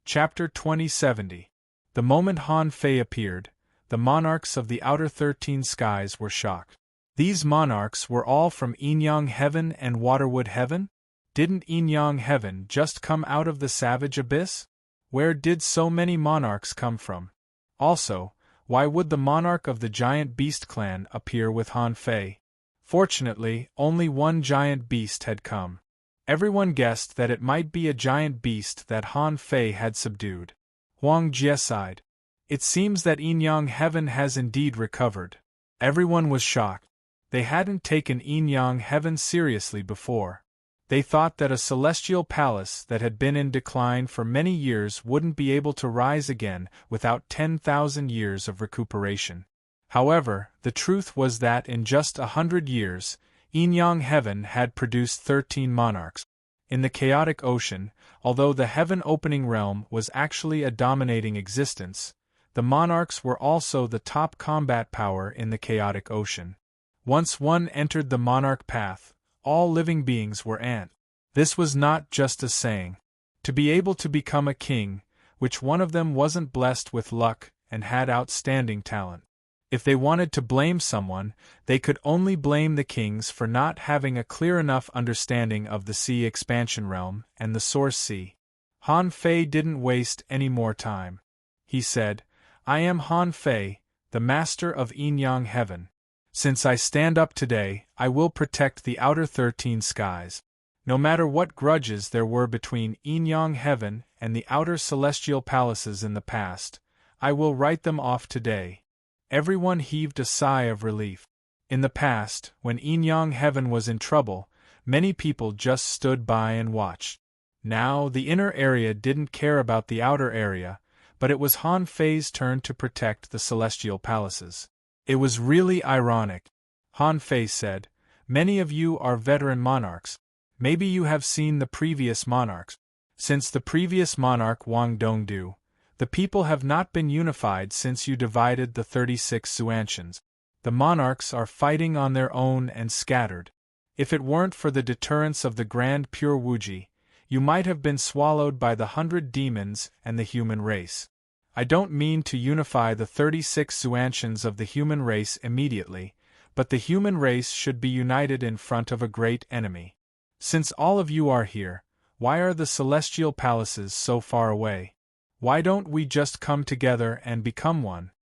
Chapter 2070. The moment Han Fei appeared, the monarchs of the outer 13 skies were shocked. These monarchs were all from Yinyang Heaven and Waterwood Heaven? Didn't Yinyang Heaven just come out of the savage abyss? Where did so many monarchs come from? Also, why would the monarch of the giant beast clan appear with Han Fei? Fortunately, only one giant beast had come. Everyone guessed that it might be a giant beast that Han Fei had subdued. Huang Jie sighed. It seems that Yinyang Heaven has indeed recovered. Everyone was shocked. They hadn't taken Yinyang Heaven seriously before. They thought that a celestial palace that had been in decline for many years wouldn't be able to rise again without 10,000 years of recuperation. However, the truth was that in just 100 years, Yinyang Heaven had produced 13 monarchs. In the chaotic ocean, although the heaven-opening realm was actually a dominating existence, the monarchs were also the top combat power in the chaotic ocean. Once one entered the monarch path, all living beings were ant. This was not just a saying. To be able to become a king, which one of them wasn't blessed with luck and had outstanding talent. If they wanted to blame someone, they could only blame the kings for not having a clear enough understanding of the sea expansion realm and the source sea. Han Fei didn't waste any more time. He said, I am Han Fei, the master of Yinyang Heaven. Since I stand up today, I will protect the outer 13 skies. No matter what grudges there were between Yinyang Heaven and the outer celestial palaces in the past, I will write them off today. Everyone heaved a sigh of relief. In the past, when Yinyang Heaven was in trouble, many people just stood by and watched. Now, the inner area didn't care about the outer area, but it was Han Fei's turn to protect the celestial palaces. It was really ironic. Han Fei said, Many of you are veteran monarchs. Maybe you have seen the previous monarchs. Since the previous monarch Wang Dongdu, the people have not been unified since you divided the 36 Xuantians. The monarchs are fighting on their own and scattered. If it weren't for the deterrence of the Grand Pure Wuji, you might have been swallowed by the 100 demons and the human race. I don't mean to unify the 36 Xuantians of the human race immediately, but the human race should be united in front of a great enemy. Since all of you are here, why are the celestial palaces so far away? Why don't we just come together and become one?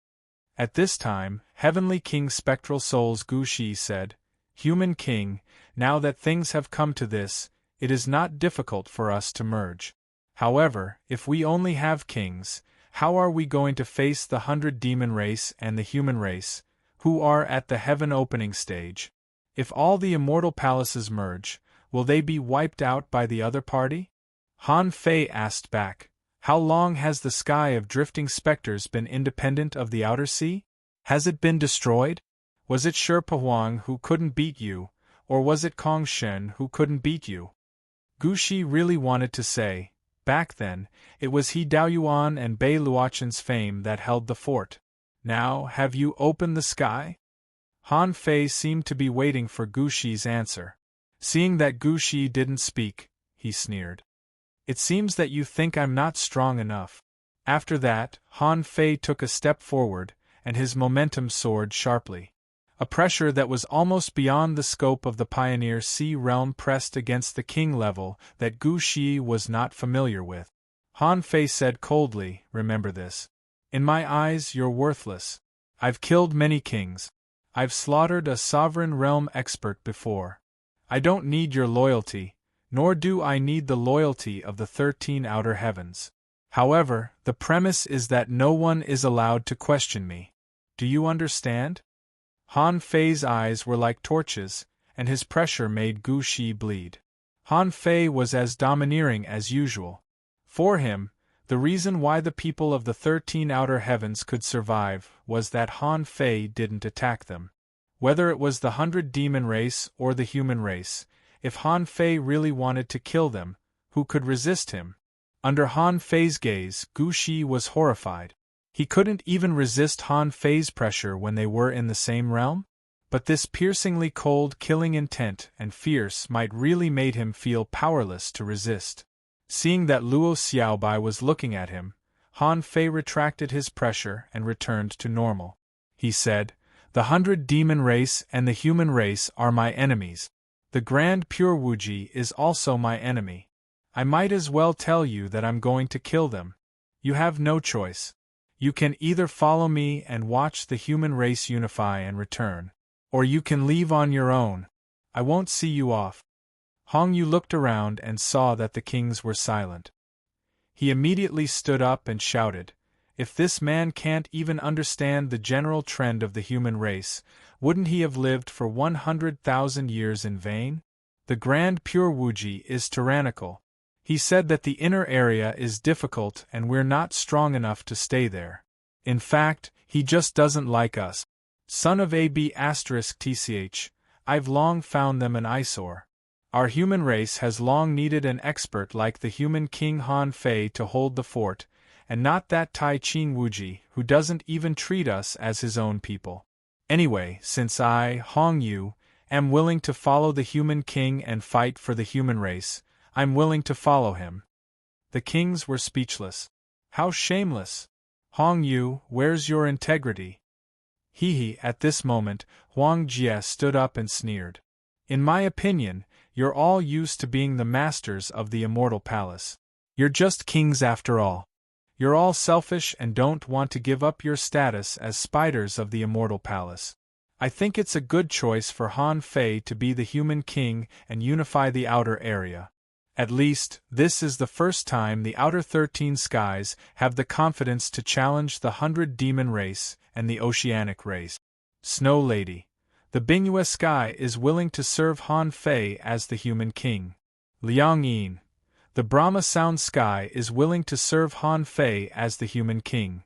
At this time, Heavenly King Spectral Souls Gu Shi said, Human King, now that things have come to this, it is not difficult for us to merge. However, if we only have kings, how are we going to face the 100 demon race and the human race, who are at the heaven opening stage? If all the immortal palaces merge, will they be wiped out by the other party? Han Fei asked back, How long has the sky of drifting specters been independent of the outer sea? Has it been destroyed? Was it Sherpa Huang who couldn't beat you, or was it Kong Shen who couldn't beat you? Gu Shi really wanted to say, back then, it was He Daoyuan and Bei Luochen's fame that held the fort. Now, have you opened the sky? Han Fei seemed to be waiting for Gu Shi's answer. Seeing that Gu Shi didn't speak, he sneered. It seems that you think I'm not strong enough. After that, Han Fei took a step forward, and his momentum soared sharply. A pressure that was almost beyond the scope of the Pioneer Sea realm pressed against the king level that Gu Shi was not familiar with. Han Fei said coldly, "Remember this. In my eyes, you're worthless. I've killed many kings. I've slaughtered a sovereign realm expert before. I don't need your loyalty, nor do I need the loyalty of the 13 outer heavens. However, the premise is that no one is allowed to question me. Do you understand?" Han Fei's eyes were like torches, and his pressure made Gu Shi bleed. Han Fei was as domineering as usual. For him, the reason why the people of the 13 outer heavens could survive was that Han Fei didn't attack them. Whether it was the 100 demon race or the human race, if Han Fei really wanted to kill them, who could resist him? Under Han Fei's gaze, Gu Shi was horrified. He couldn't even resist Han Fei's pressure when they were in the same realm? But this piercingly cold killing intent and fierce might really made him feel powerless to resist. Seeing that Luo Xiaobai was looking at him, Han Fei retracted his pressure and returned to normal. He said, "The 100 demon race and the human race are my enemies. The Grand Pure Wuji is also my enemy. I might as well tell you that I'm going to kill them. You have no choice. You can either follow me and watch the human race unify and return, or you can leave on your own. I won't see you off." Hong Yu looked around and saw that the kings were silent. He immediately stood up and shouted, "If this man can't even understand the general trend of the human race, wouldn't he have lived for 100,000 years in vain? The Grand Pure Wuji is tyrannical. He said that the inner area is difficult and we're not strong enough to stay there. In fact, he just doesn't like us. Son of AB*TCH, I've long found them an eyesore. Our human race has long needed an expert like the human king Han Fei to hold the fort, and not that Tai Ching Wuji who doesn't even treat us as his own people. Anyway, since I, Hong Yu, am willing to follow the human king and fight for the human race, I'm willing to follow him." The kings were speechless. How shameless! Hong Yu, where's your integrity? He, at this moment, Huang Jie stood up and sneered. "In my opinion, you're all used to being the masters of the immortal palace. You're just kings after all. You're all selfish and don't want to give up your status as spiders of the immortal palace. I think it's a good choice for Han Fei to be the human king and unify the outer area. At least, this is the first time the outer 13 skies have the confidence to challenge the 100 demon race and the oceanic race. Snow Lady, the Bingyue sky is willing to serve Han Fei as the human king. Liang Yin, the Brahma Sound sky is willing to serve Han Fei as the human king.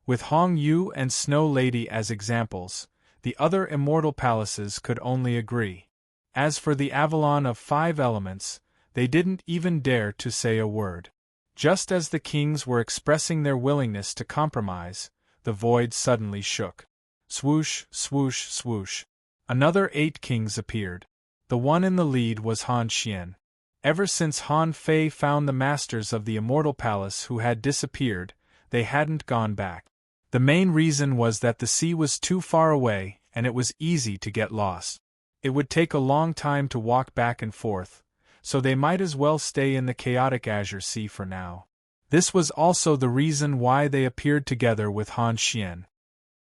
With Hong Yu and Snow Lady as examples, the other immortal palaces could only agree. As for the Avalon of 5 elements, they didn't even dare to say a word. Just as the kings were expressing their willingness to compromise, the void suddenly shook. Swoosh, swoosh, swoosh. Another 8 kings appeared. The one in the lead was Han Xian. Ever since Han Fei found the masters of the immortal palace who had disappeared, they hadn't gone back. The main reason was that the sea was too far away and it was easy to get lost. It would take a long time to walk back and forth, so they might as well stay in the chaotic Azure Sea for now. This was also the reason why they appeared together with Han Xian.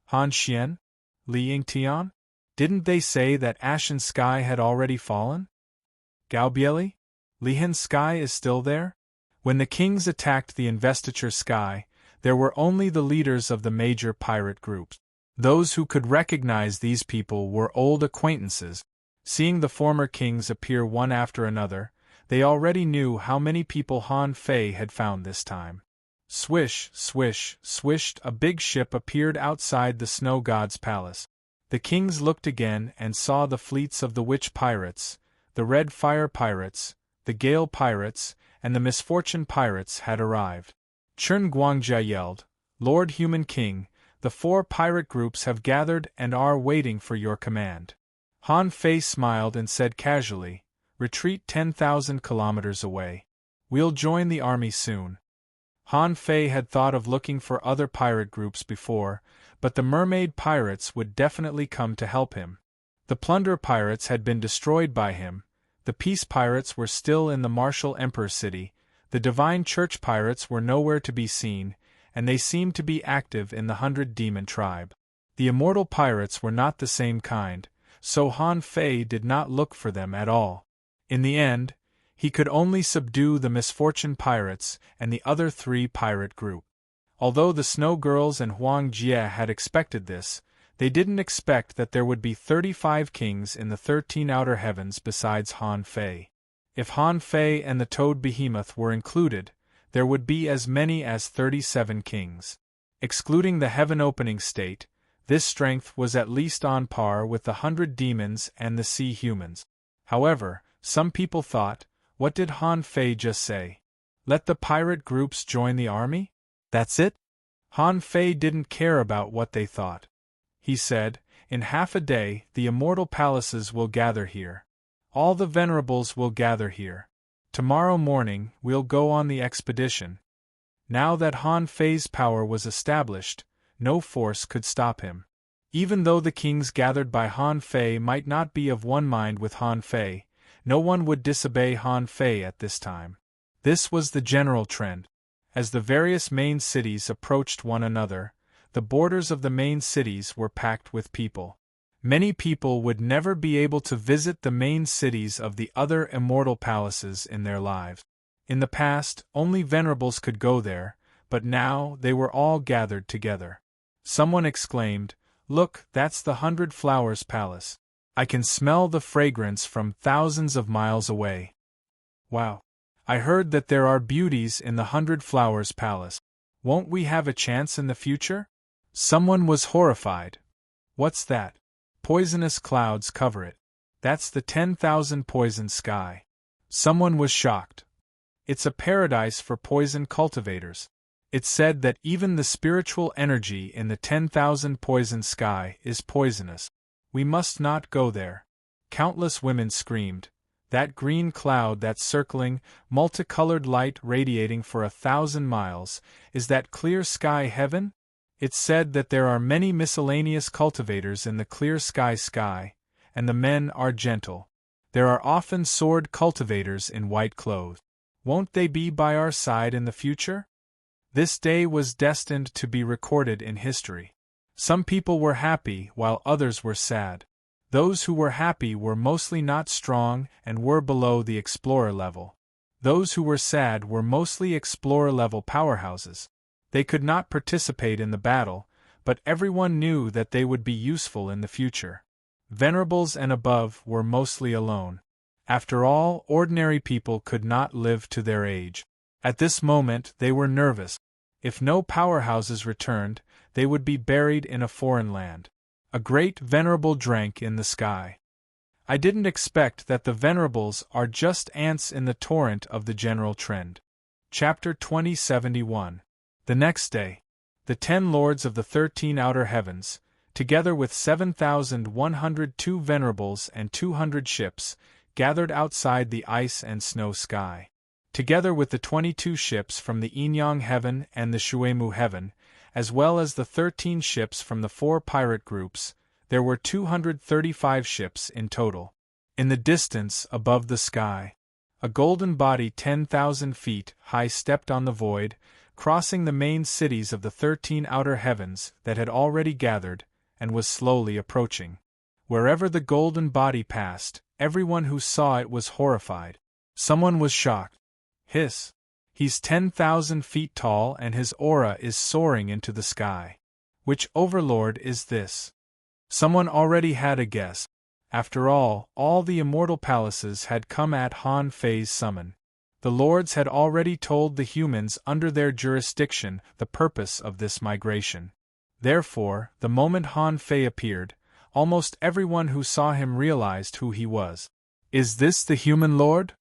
Han Xian? Li Yingtian? Didn't they say that Ashen Sky had already fallen? Gaobieli? Lihan Sky is still there? When the kings attacked the investiture sky, there were only the leaders of the major pirate groups. Those who could recognize these people were old acquaintances. Seeing the former kings appear one after another, they already knew how many people Han Fei had found this time. Swish, swish, swished, a big ship appeared outside the snow god's palace. The kings looked again and saw the fleets of the witch pirates, the red fire pirates, the gale pirates, and the misfortune pirates had arrived. Chern Guangjia yelled, "Lord Human King, the 4 pirate groups have gathered and are waiting for your command." Han Fei smiled and said casually, "Retreat 10,000 kilometers away. We'll join the army soon." Han Fei had thought of looking for other pirate groups before, but the mermaid pirates would definitely come to help him. The plunder pirates had been destroyed by him, the peace pirates were still in the martial Emperor city, the divine church pirates were nowhere to be seen, and they seemed to be active in the 100 Demon tribe. The immortal pirates were not the same kind, so Han Fei did not look for them at all. In the end, he could only subdue the misfortune pirates and the other 3 pirate group. Although the Snow Girls and Huang Jie had expected this, they didn't expect that there would be 35 kings in the 13 outer heavens besides Han Fei. If Han Fei and the Toad Behemoth were included, there would be as many as 37 kings. Excluding the heaven-opening state, this strength was at least on par with the 100 demons and the sea humans. However, some people thought, what did Han Fei just say? Let the pirate groups join the army? That's it? Han Fei didn't care about what they thought. He said, in half a day the immortal palaces will gather here. All the venerables will gather here. Tomorrow morning we'll go on the expedition. Now that Han Fei's power was established, no force could stop him. Even though the kings gathered by Han Fei might not be of one mind with Han Fei, no one would disobey Han Fei at this time. This was the general trend. As the various main cities approached one another, the borders of the main cities were packed with people. Many people would never be able to visit the main cities of the other immortal palaces in their lives. In the past, only venerables could go there, but now they were all gathered together. Someone exclaimed, "Look, that's the 100 Flowers Palace. I can smell the fragrance from thousands of miles away. Wow! I heard that there are beauties in the 100 Flowers Palace. Won't we have a chance in the future?" Someone was horrified. "What's that? Poisonous clouds cover it. That's the 10,000 poison sky." Someone was shocked. "It's a paradise for poison cultivators. It's said that even the spiritual energy in the 10,000 poison sky is poisonous. We must not go there." Countless women screamed. "That green cloud that's circling, multicolored light radiating for 1,000 miles, is that clear sky heaven? It's said that there are many miscellaneous cultivators in the clear sky, and the men are gentle. There are often sword cultivators in white clothes. Won't they be by our side in the future?" This day was destined to be recorded in history. Some people were happy while others were sad. Those who were happy were mostly not strong and were below the explorer level. Those who were sad were mostly explorer level powerhouses. They could not participate in the battle, but everyone knew that they would be useful in the future. Venerables and above were mostly alone. After all, ordinary people could not live to their age. At this moment they were nervous. If no powerhouses returned, they would be buried in a foreign land. A great venerable drank in the sky. "I didn't expect that the venerables are just ants in the torrent of the general trend." Chapter 2071. The next day, the 10 lords of the 13 outer heavens, together with 7,102 venerables and 200 ships, gathered outside the ice and snow sky. Together with the 22 ships from the Inyang heaven and the Shuemu heaven, as well as the 13 ships from the 4 pirate groups, there were 235 ships in total. In the distance above the sky, a golden body 10,000 feet high stepped on the void, crossing the main cities of the 13 outer heavens that had already gathered, and was slowly approaching. Wherever the golden body passed, everyone who saw it was horrified. Someone was shocked. "Hiss! He's 10,000 feet tall and his aura is soaring into the sky. Which overlord is this?" Someone already had a guess. After all the immortal palaces had come at Han Fei's summon. The lords had already told the humans under their jurisdiction the purpose of this migration. Therefore, the moment Han Fei appeared, almost everyone who saw him realized who he was. "Is this the human lord?"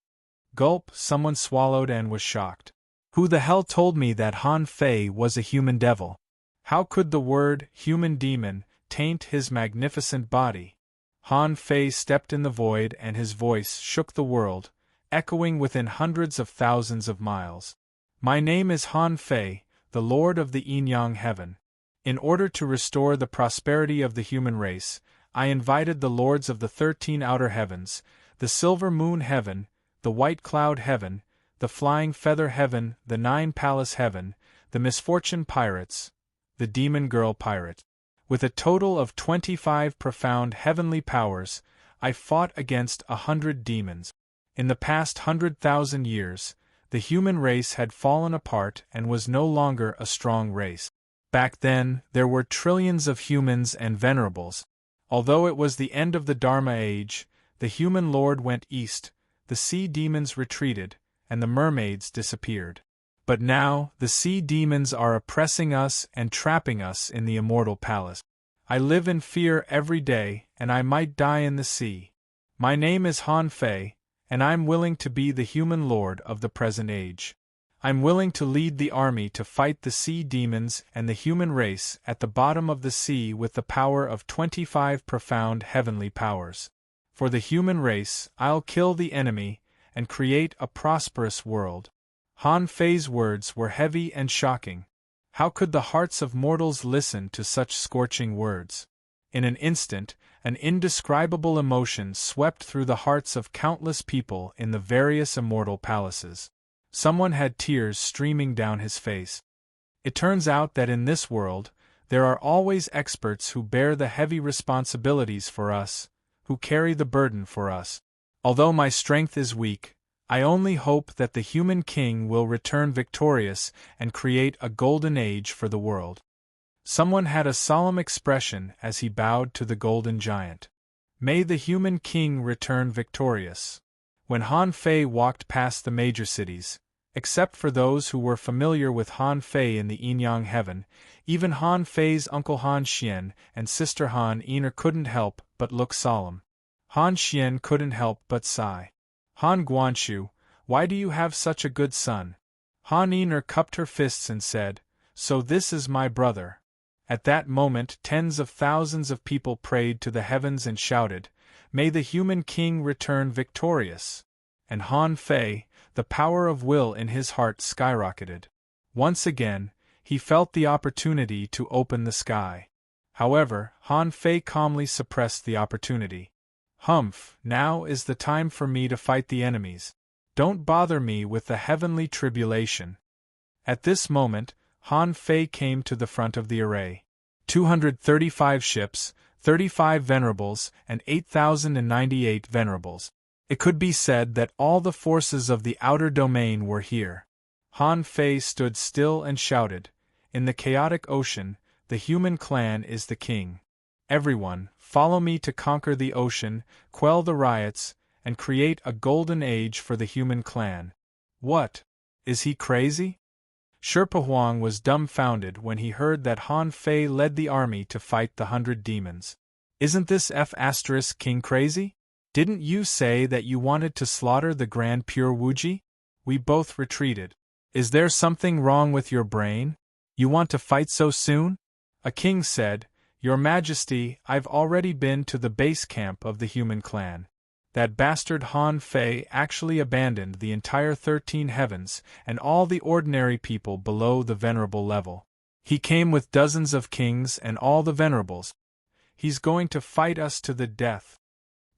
Gulp, someone swallowed and was shocked. "Who the hell told me that Han Fei was a human devil? How could the word human demon taint his magnificent body?" Han Fei stepped in the void and his voice shook the world, echoing within hundreds of thousands of miles. "My name is Han Fei, the Lord of the Inyang Heaven. In order to restore the prosperity of the human race, I invited the lords of the 13 outer heavens, the silver moon heaven, the white cloud heaven, the flying feather heaven, the 9 palace heaven, the misfortune pirates, the demon girl pirate. With a total of 25 profound heavenly powers, I fought against 100 demons. In the past 100,000 years, the human race had fallen apart and was no longer a strong race. Back then, there were trillions of humans and venerables. Although it was the end of the Dharma age, the human lord went east, the sea demons retreated, and the mermaids disappeared. But now, the sea demons are oppressing us and trapping us in the immortal palace. I live in fear every day, and I might die in the sea. My name is Han Fei, and I'm willing to be the human lord of the present age. I'm willing to lead the army to fight the sea demons and the human race at the bottom of the sea with the power of 25 profound heavenly powers. For the human race, I'll kill the enemy and create a prosperous world. Han Fei's words were heavy and shocking. How could the hearts of mortals listen to such scorching words? In an instant, an indescribable emotion swept through the hearts of countless people in the various immortal palaces. Someone had tears streaming down his face. It turns out that in this world, there are always experts who bear the heavy responsibilities for us, who carry the burden for us. Although my strength is weak, I only hope that the human king will return victorious and create a golden age for the world. Someone had a solemn expression as he bowed to the golden giant. May the human king return victorious. When Han Fei walked past the major cities, except for those who were familiar with Han Fei in the Yin-Yang heaven, even Han Fei's uncle Han Xian and sister Han Yiner couldn't help but look solemn. Han Xian couldn't help but sigh. Han Guanshu, why do you have such a good son? Han Yiner cupped her fists and said, so this is my brother. At that moment tens of thousands of people prayed to the heavens and shouted, may the human king return victorious. And Han Fei, the power of will in his heart skyrocketed. Once again, he felt the opportunity to open the sky. However, Han Fei calmly suppressed the opportunity. Humph, now is the time for me to fight the enemies. Don't bother me with the heavenly tribulation. At this moment, Han Fei came to the front of the array. 235 ships, 35 venerables, and 8,098 venerables. It could be said that all the forces of the outer domain were here. Han Fei stood still and shouted, in the chaotic ocean, the human clan is the king. Everyone, follow me to conquer the ocean, quell the riots, and create a golden age for the human clan. What? Is he crazy? Sherpa Huang was dumbfounded when he heard that Han Fei led the army to fight the 100 demons. Isn't this King crazy? Didn't you say that you wanted to slaughter the Grand Pure Wuji? We both retreated. Is there something wrong with your brain? You want to fight so soon? A king said, Your Majesty, I've already been to the base camp of the human clan. That bastard Han Fei actually abandoned the entire 13 heavens and all the ordinary people below the venerable level. He came with dozens of kings and all the venerables. He's going to fight us to the death.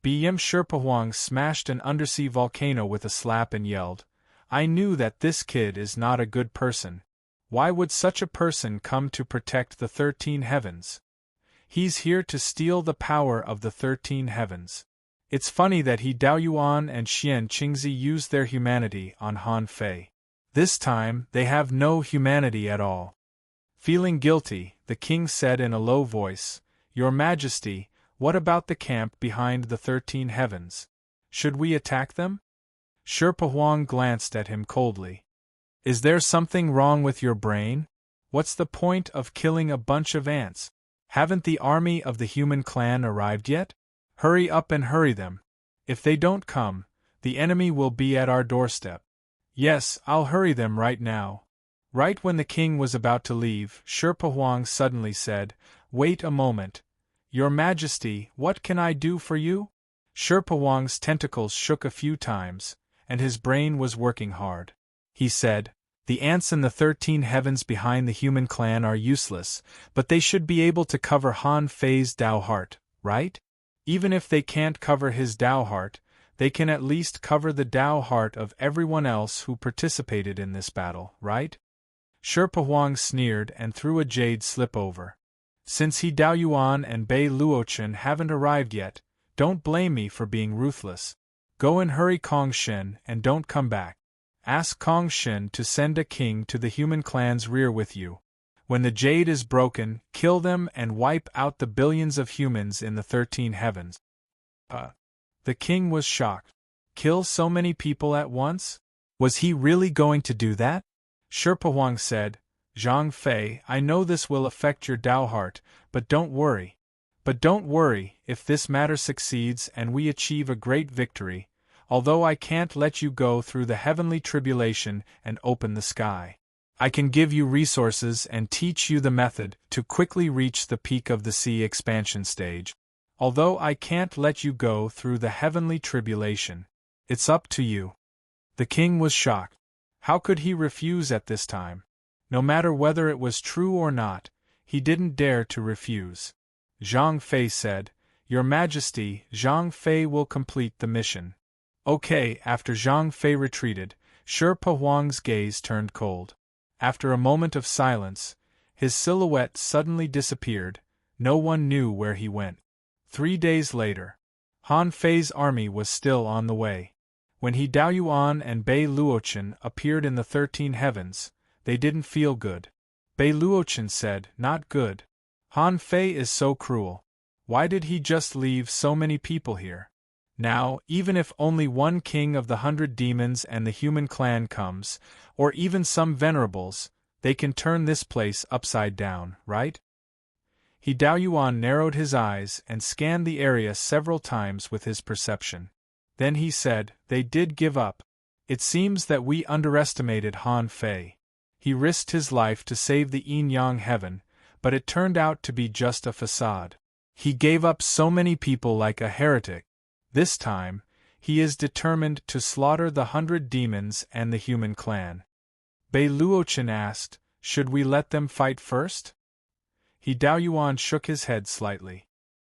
BM Sherpa Huang smashed an undersea volcano with a slap and yelled, I knew that this kid is not a good person. Why would such a person come to protect the 13 heavens? He's here to steal the power of the 13 heavens. It's funny that he Dao Yuan and Xian Qingzi used their humanity on Han Fei. This time, they have no humanity at all. Feeling guilty, the king said in a low voice, Your Majesty, what about the camp behind the 13 heavens? Should we attack them? Sherpa Huang glanced at him coldly. Is there something wrong with your brain? What's the point of killing a bunch of ants? Haven't the army of the human clan arrived yet? Hurry up and hurry them. If they don't come, the enemy will be at our doorstep. Yes, I'll hurry them right now. Right when the king was about to leave, Sherpa Huang suddenly said, Wait a moment. Your Majesty, what can I do for you? Sherpa Huang's tentacles shook a few times, and his brain was working hard. He said, The ants in the 13 heavens behind the human clan are useless, but they should be able to cover Han Fei's Dao heart, right? Even if they can't cover his Dao heart, they can at least cover the Dao heart of everyone else who participated in this battle, right? Sherpa Huang sneered and threw a jade slip over. Since he Dao Yuan and Bei Luochen haven't arrived yet, don't blame me for being ruthless. Go and hurry Kong Shen and don't come back. Ask Kong Shen to send a king to the human clan's rear with you. When the jade is broken, kill them and wipe out the billions of humans in the 13 heavens. The king was shocked. Kill so many people at once? Was he really going to do that? Sherpa Huang said, Zhang Fei, I know this will affect your Dao heart, but don't worry. But don't worry, if this matter succeeds and we achieve a great victory, although I can't let you go through the heavenly tribulation and open the sky, I can give you resources and teach you the method to quickly reach the peak of the sea expansion stage. Although I can't let you go through the heavenly tribulation, it's up to you. The king was shocked. How could he refuse at this time? No matter whether it was true or not, he didn't dare to refuse. Zhang Fei said, Your Majesty, Zhang Fei will complete the mission. Okay, after Zhang Fei retreated, Sherpa Huang's gaze turned cold. After a moment of silence, his silhouette suddenly disappeared. No one knew where he went. 3 days later, Han Fei's army was still on the way. When he Dao Yuan and Bei Luochen appeared in the 13 heavens, they didn't feel good. Bei Luochen said, Not good. Han Fei is so cruel. Why did he just leave so many people here? Now, even if only one king of the 100 demons and the human clan comes, or even some venerables, they can turn this place upside down, right? He Dao Yuan narrowed his eyes and scanned the area several times with his perception. Then he said, They did give up. It seems that we underestimated Han Fei. He risked his life to save the Yin-Yang heaven, but it turned out to be just a facade. He gave up so many people like a heretic. This time, he is determined to slaughter the 100 demons and the human clan. Bei Luochen asked, Should we let them fight first? He Dao Yuan shook his head slightly.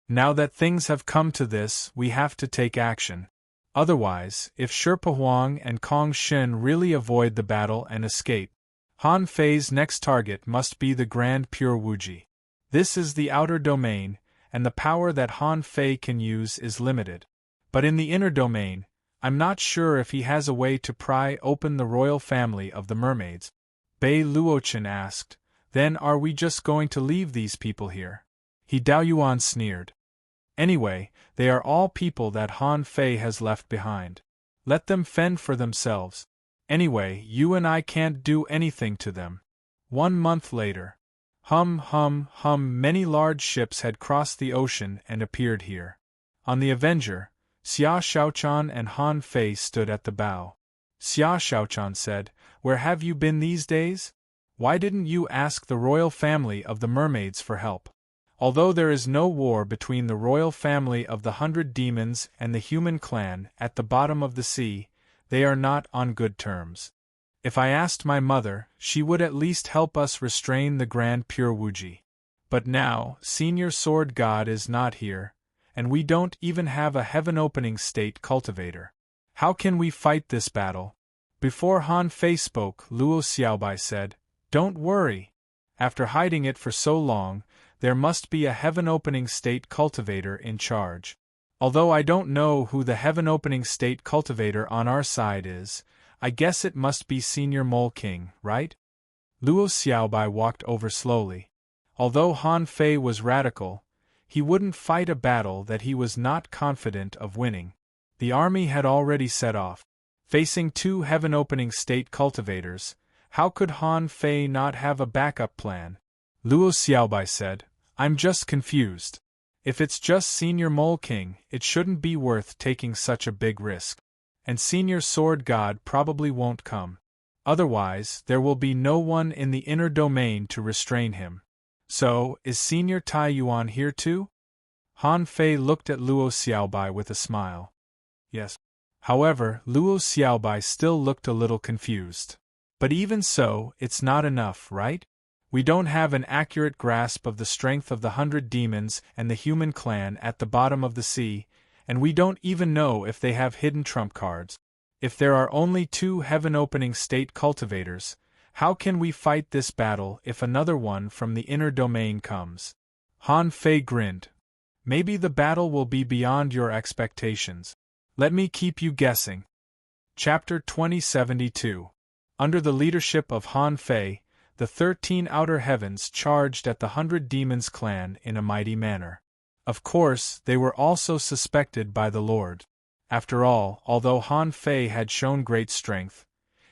Now that things have come to this, we have to take action. Otherwise, if Sherpa Huang and Kong Shen really avoid the battle and escape, Han Fei's next target must be the Grand Pure Wuji. This is the outer domain, and the power that Han Fei can use is limited. But in the inner domain, I'm not sure if he has a way to pry open the royal family of the mermaids. Bei Luochen asked, Then are we just going to leave these people here? He Dao Yuan sneered. Anyway, they are all people that Han Fei has left behind. Let them fend for themselves. Anyway, you and I can't do anything to them. 1 month later. Many large ships had crossed the ocean and appeared here. On the Avenger, Xia Xiaochan and Han Fei stood at the bow. Xia Xiaochan said, Where have you been these days? Why didn't you ask the royal family of the mermaids for help? Although there is no war between the royal family of the 100 demons and the human clan at the bottom of the sea, they are not on good terms. If I asked my mother, she would at least help us restrain the Grand Pure Wuji. But now, Senior Sword God is not here, and we don't even have a heaven-opening state cultivator. How can we fight this battle? Before Han Fei spoke, Luo Xiaobai said, Don't worry. After hiding it for so long, there must be a heaven-opening state cultivator in charge. Although I don't know who the heaven-opening state cultivator on our side is, I guess it must be Senior Mole King, right? Luo Xiaobai walked over slowly. Although Han Fei was radical, he wouldn't fight a battle that he was not confident of winning. The army had already set off. Facing 2 heaven-opening state cultivators, how could Han Fei not have a backup plan? Luo Xiaobai said, I'm just confused. If it's just Senior Mole King, it shouldn't be worth taking such a big risk. And Senior Sword God probably won't come. Otherwise, there will be no one in the inner domain to restrain him. So, is Senior Tai Yuan here too? Han Fei looked at Luo Xiaobai with a smile. Yes. However, Luo Xiaobai still looked a little confused. But even so, it's not enough, right? We don't have an accurate grasp of the strength of the 100 demons and the human clan at the bottom of the sea, and we don't even know if they have hidden trump cards. If there are only 2 heaven-opening state cultivators, how can we fight this battle if another one from the inner domain comes? Han Fei grinned. Maybe the battle will be beyond your expectations. Let me keep you guessing. Chapter 2072. Under the leadership of Han Fei, the 13 outer heavens charged at the 100 Demons clan in a mighty manner. Of course, they were also suspected by the Lord. After all, although Han Fei had shown great strength,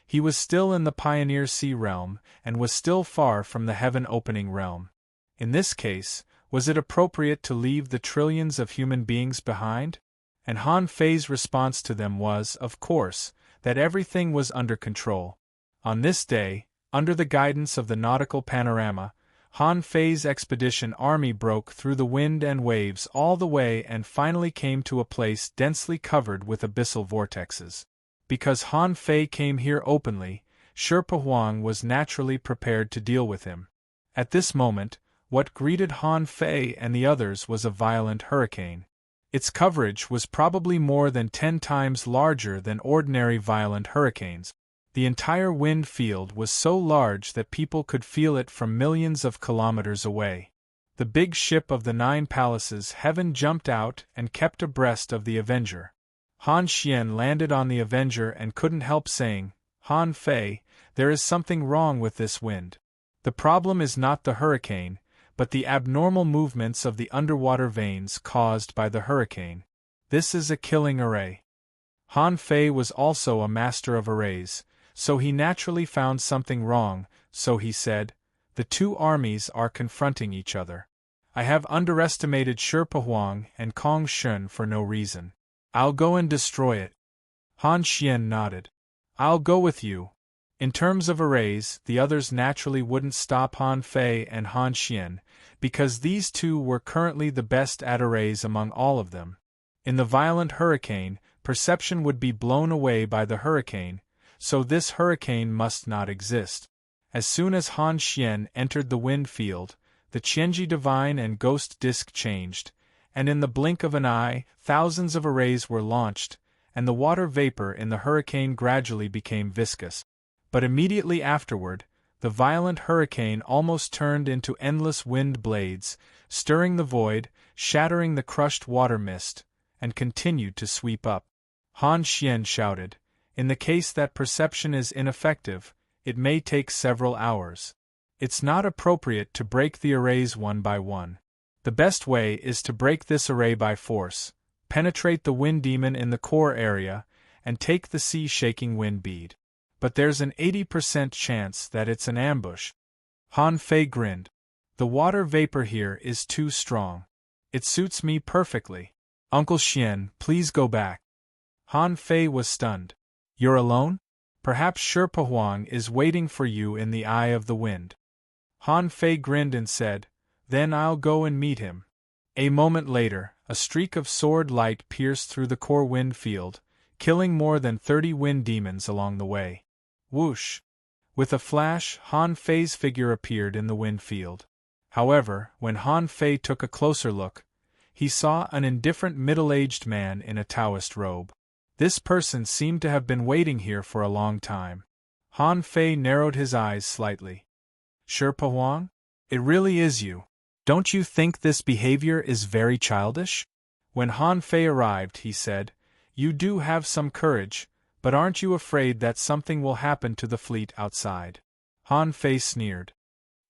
he was still in the Pioneer Sea realm and was still far from the heaven-opening realm. In this case, was it appropriate to leave the trillions of human beings behind? And Han Fei's response to them was, of course, that everything was under control. On this day, under the guidance of the nautical panorama, Han Fei's expedition army broke through the wind and waves all the way and finally came to a place densely covered with abyssal vortexes. Because Han Fei came here openly, Sherpa Huang was naturally prepared to deal with him. At this moment, what greeted Han Fei and the others was a violent hurricane. Its coverage was probably more than 10 times larger than ordinary violent hurricanes. The entire wind field was so large that people could feel it from millions of kilometers away. The big ship of the 9 palaces heaven jumped out and kept abreast of the Avenger. Han Xian landed on the Avenger and couldn't help saying, Han Fei, there is something wrong with this wind. The problem is not the hurricane, but the abnormal movements of the underwater veins caused by the hurricane. This is a killing array. Han Fei was also a master of arrays, so he naturally found something wrong, so he said, the 2 armies are confronting each other. I have underestimated Sherpa Huang and Kong Shun for no reason. I'll go and destroy it. Han Xian nodded. I'll go with you. In terms of arrays, the others naturally wouldn't stop Han Fei and Han Xian, because these 2 were currently the best at arrays among all of them. In the violent hurricane, perception would be blown away by the hurricane, so this hurricane must not exist. As soon as Han Xian entered the wind field, the Qianji Divine and Ghost Disc changed, and in the blink of an eye, thousands of arrays were launched, and the water vapor in the hurricane gradually became viscous. But immediately afterward, the violent hurricane almost turned into endless wind blades, stirring the void, shattering the crushed water mist, and continued to sweep up. Han Xian shouted, in the case that perception is ineffective, it may take several hours. It's not appropriate to break the arrays one by one. The best way is to break this array by force, penetrate the wind demon in the core area, and take the sea-shaking wind bead. But there's an 80% chance that it's an ambush. Han Fei grinned. The water vapor here is too strong. It suits me perfectly. Uncle Xian, please go back. Han Fei was stunned. You're alone? Perhaps Sherpa Huang is waiting for you in the eye of the wind. Han Fei grinned and said, then I'll go and meet him. A moment later, a streak of sword light pierced through the core wind field, killing more than 30 wind demons along the way. Whoosh! With a flash, Han Fei's figure appeared in the wind field. However, when Han Fei took a closer look, he saw an indifferent middle-aged man in a Taoist robe. This person seemed to have been waiting here for a long time. Han Fei narrowed his eyes slightly. Sherpa Huang? It really is you. Don't you think this behavior is very childish? When Han Fei arrived, he said, you do have some courage, but aren't you afraid that something will happen to the fleet outside? Han Fei sneered.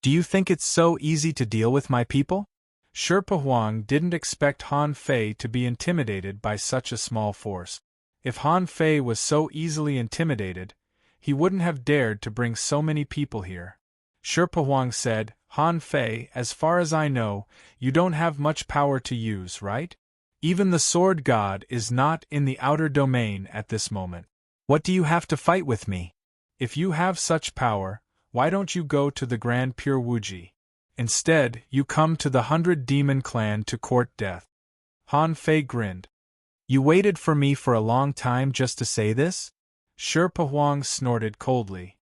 Do you think it's so easy to deal with my people? Sherpa Huang didn't expect Han Fei to be intimidated by such a small force. If Han Fei was so easily intimidated, he wouldn't have dared to bring so many people here. Sherpa Huang said, Han Fei, as far as I know, you don't have much power to use, right? Even the sword god is not in the outer domain at this moment. What do you have to fight with me? If you have such power, why don't you go to the Grand Pure Wuji? Instead, you come to the 100 Demon clan to court death. Han Fei grinned. You waited for me for a long time just to say this? Sherpa Huang snorted coldly.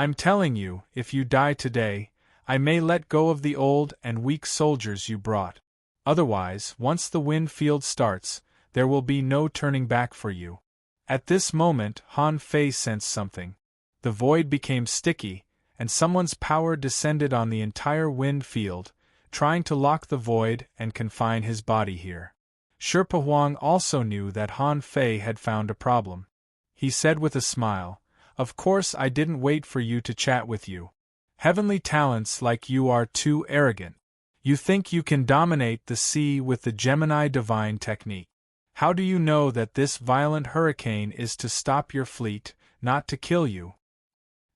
I'm telling you, if you die today, I may let go of the old and weak soldiers you brought. Otherwise, once the wind field starts, there will be no turning back for you. At this moment, Han Fei sensed something. The void became sticky, and someone's power descended on the entire wind field, trying to lock the void and confine his body here. Sherpa Huang also knew that Han Fei had found a problem. He said with a smile, "Of course I didn't wait for you to chat with you. Heavenly talents like you are too arrogant. You think you can dominate the sea with the Gemini divine technique. How do you know that this violent hurricane is to stop your fleet, not to kill you?"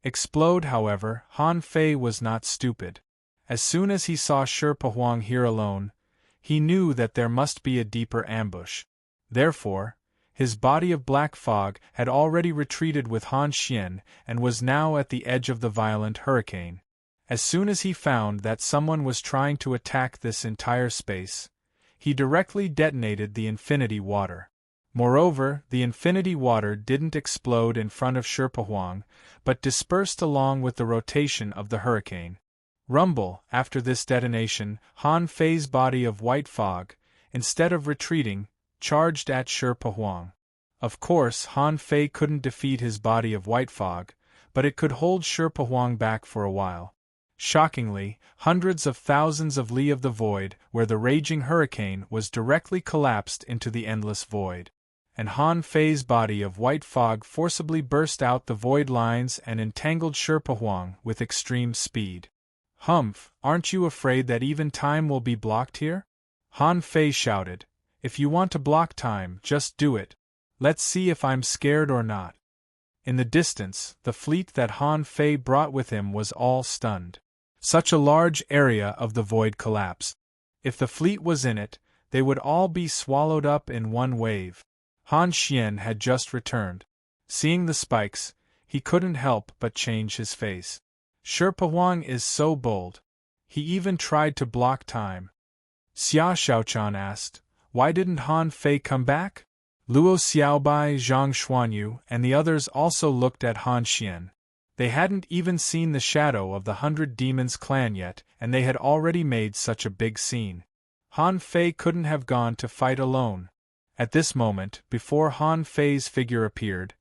Explode, however, Han Fei was not stupid. As soon as he saw Sherpa Huang here alone, he knew that there must be a deeper ambush. Therefore, his body of black fog had already retreated with Han Xian and was now at the edge of the violent hurricane. As soon as he found that someone was trying to attack this entire space, he directly detonated the infinity water. Moreover, the infinity water didn't explode in front of Sherpa Huang, but dispersed along with the rotation of the hurricane. Rumble, after this detonation, Han Fei's body of white fog, instead of retreating, charged at Sherpa Huang. Of course, Han Fei couldn't defeat his body of white fog, but it could hold Sherpa Huang back for a while. Shockingly, hundreds of thousands of li of the void, where the raging hurricane was directly collapsed into the endless void. And Han Fei's body of white fog forcibly burst out the void lines and entangled Sherpa Huang with extreme speed. "Humph, aren't you afraid that even time will be blocked here?" Han Fei shouted. "If you want to block time, just do it. Let's see if I'm scared or not." In the distance, the fleet that Han Fei brought with him was all stunned. Such a large area of the void collapsed. If the fleet was in it, they would all be swallowed up in one wave. Han Xian had just returned. Seeing the spikes, he couldn't help but change his face. Sherpa Huang is so bold. He even tried to block time. Xia Xiaochan asked, "Why didn't Han Fei come back?" Luo Xiaobai, Zhang Xuanyu, and the others also looked at Han Xian. They hadn't even seen the shadow of the 100 Demons clan yet, and they had already made such a big scene. Han Fei couldn't have gone to fight alone. At this moment, before Han Fei's figure appeared,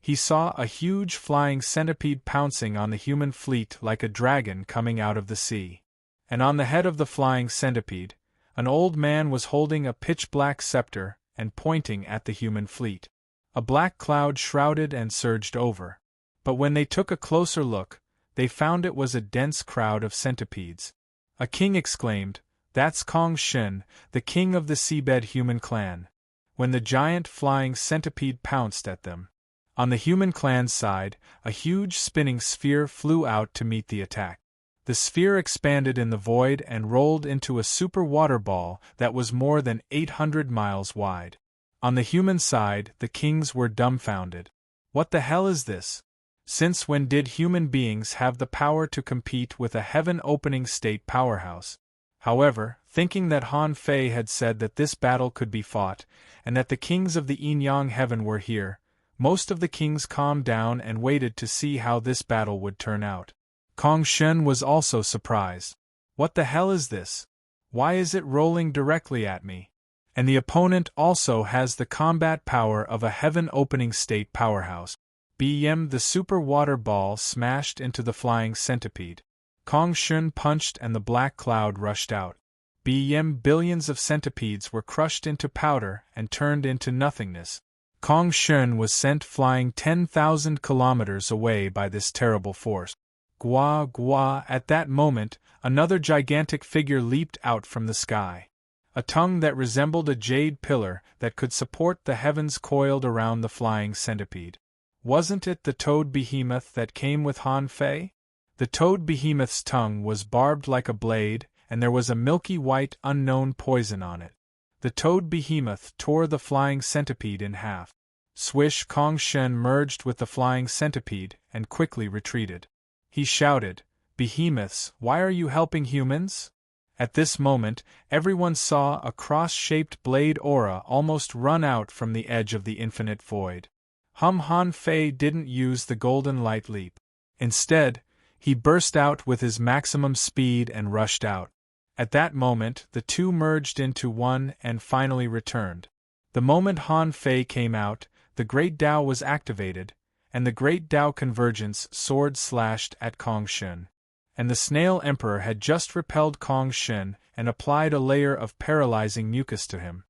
he saw a huge flying centipede pouncing on the human fleet like a dragon coming out of the sea. And on the head of the flying centipede, an old man was holding a pitch-black scepter and pointing at the human fleet. A black cloud shrouded and surged over. But when they took a closer look, they found it was a dense crowd of centipedes. A king exclaimed, "That's Kong Shen, the king of the seabed human clan," when the giant flying centipede pounced at them. On the human clan's side, a huge spinning sphere flew out to meet the attack. The sphere expanded in the void and rolled into a super water ball that was more than 800 miles wide. On the human side, the kings were dumbfounded. What the hell is this? Since when did human beings have the power to compete with a heaven-opening state powerhouse? However, thinking that Han Fei had said that this battle could be fought, and that the kings of the Yin-Yang heaven were here, most of the kings calmed down and waited to see how this battle would turn out. Kong Shen was also surprised. What the hell is this? Why is it rolling directly at me? And the opponent also has the combat power of a heaven-opening state powerhouse. BM the super water ball smashed into the flying centipede. Kong Shen punched and the black cloud rushed out. BM billions of centipedes were crushed into powder and turned into nothingness. Kong Shen was sent flying 10,000 kilometers away by this terrible force. Gua gua, at that moment, another gigantic figure leaped out from the sky. A tongue that resembled a jade pillar that could support the heavens coiled around the flying centipede. Wasn't it the toad behemoth that came with Han Fei? The toad behemoth's tongue was barbed like a blade, and there was a milky white unknown poison on it. The toad behemoth tore the flying centipede in half. Swish, Kong Shen merged with the flying centipede and quickly retreated. He shouted, "Behemoths, why are you helping humans?" At this moment, everyone saw a cross-shaped blade aura almost run out from the edge of the infinite void. Han Fei didn't use the golden light leap. Instead, he burst out with his maximum speed and rushed out. At that moment, the two merged into one and finally returned. The moment Han Fei came out, the Great Tao was activated, and the Great Tao Convergence sword slashed at Kong Shen. And the Snail Emperor had just repelled Kong Shen and applied a layer of paralyzing mucus to him.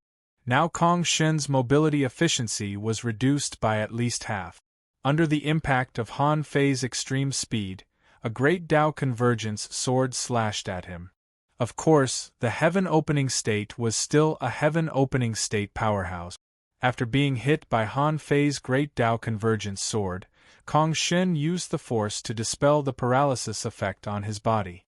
Now Kong Shen's mobility efficiency was reduced by at least half. Under the impact of Han Fei's extreme speed, a Great Tao Convergence sword slashed at him. Of course, the heaven-opening state was still a heaven-opening state powerhouse. After being hit by Han Fei's Great Tao Convergence sword, Kong Shen used the force to dispel the paralysis effect on his body.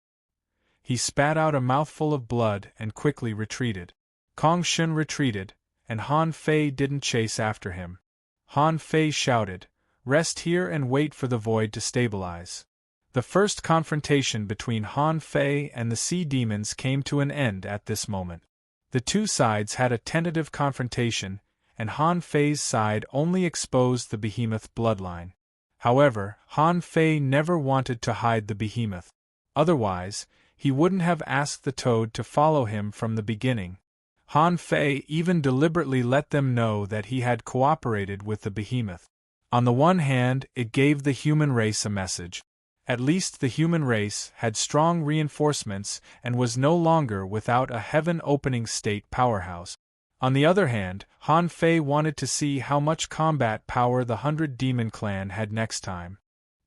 He spat out a mouthful of blood and quickly retreated. Kong Shen retreated, and Han Fei didn't chase after him. Han Fei shouted, "Rest here and wait for the void to stabilize." The first confrontation between Han Fei and the sea demons came to an end at this moment. The two sides had a tentative confrontation, and Han Fei's side only exposed the behemoth bloodline. However, Han Fei never wanted to hide the behemoth. Otherwise, he wouldn't have asked the toad to follow him from the beginning. Han Fei even deliberately let them know that he had cooperated with the behemoth. On the one hand, it gave the human race a message. At least the human race had strong reinforcements and was no longer without a heaven-opening state powerhouse. On the other hand, Han Fei wanted to see how much combat power the 100 Demon Clan had next time.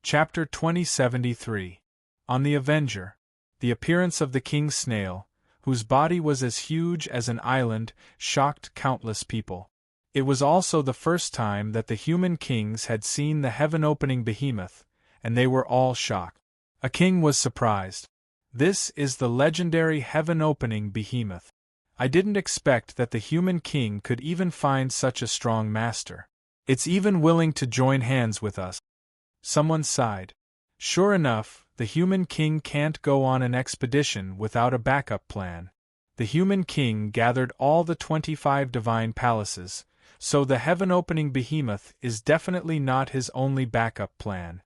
Chapter 2073. On the Avenger. The appearance of the King's Snail, whose body was as huge as an island, shocked countless people. It was also the first time that the human kings had seen the heaven-opening behemoth, and they were all shocked. A king was surprised. "This is the legendary heaven-opening behemoth. I didn't expect that the human king could even find such a strong master. It's even willing to join hands with us." Someone sighed. Sure enough, the human king can't go on an expedition without a backup plan. The human king gathered all the 25 divine palaces, so the heaven-opening behemoth is definitely not his only backup plan.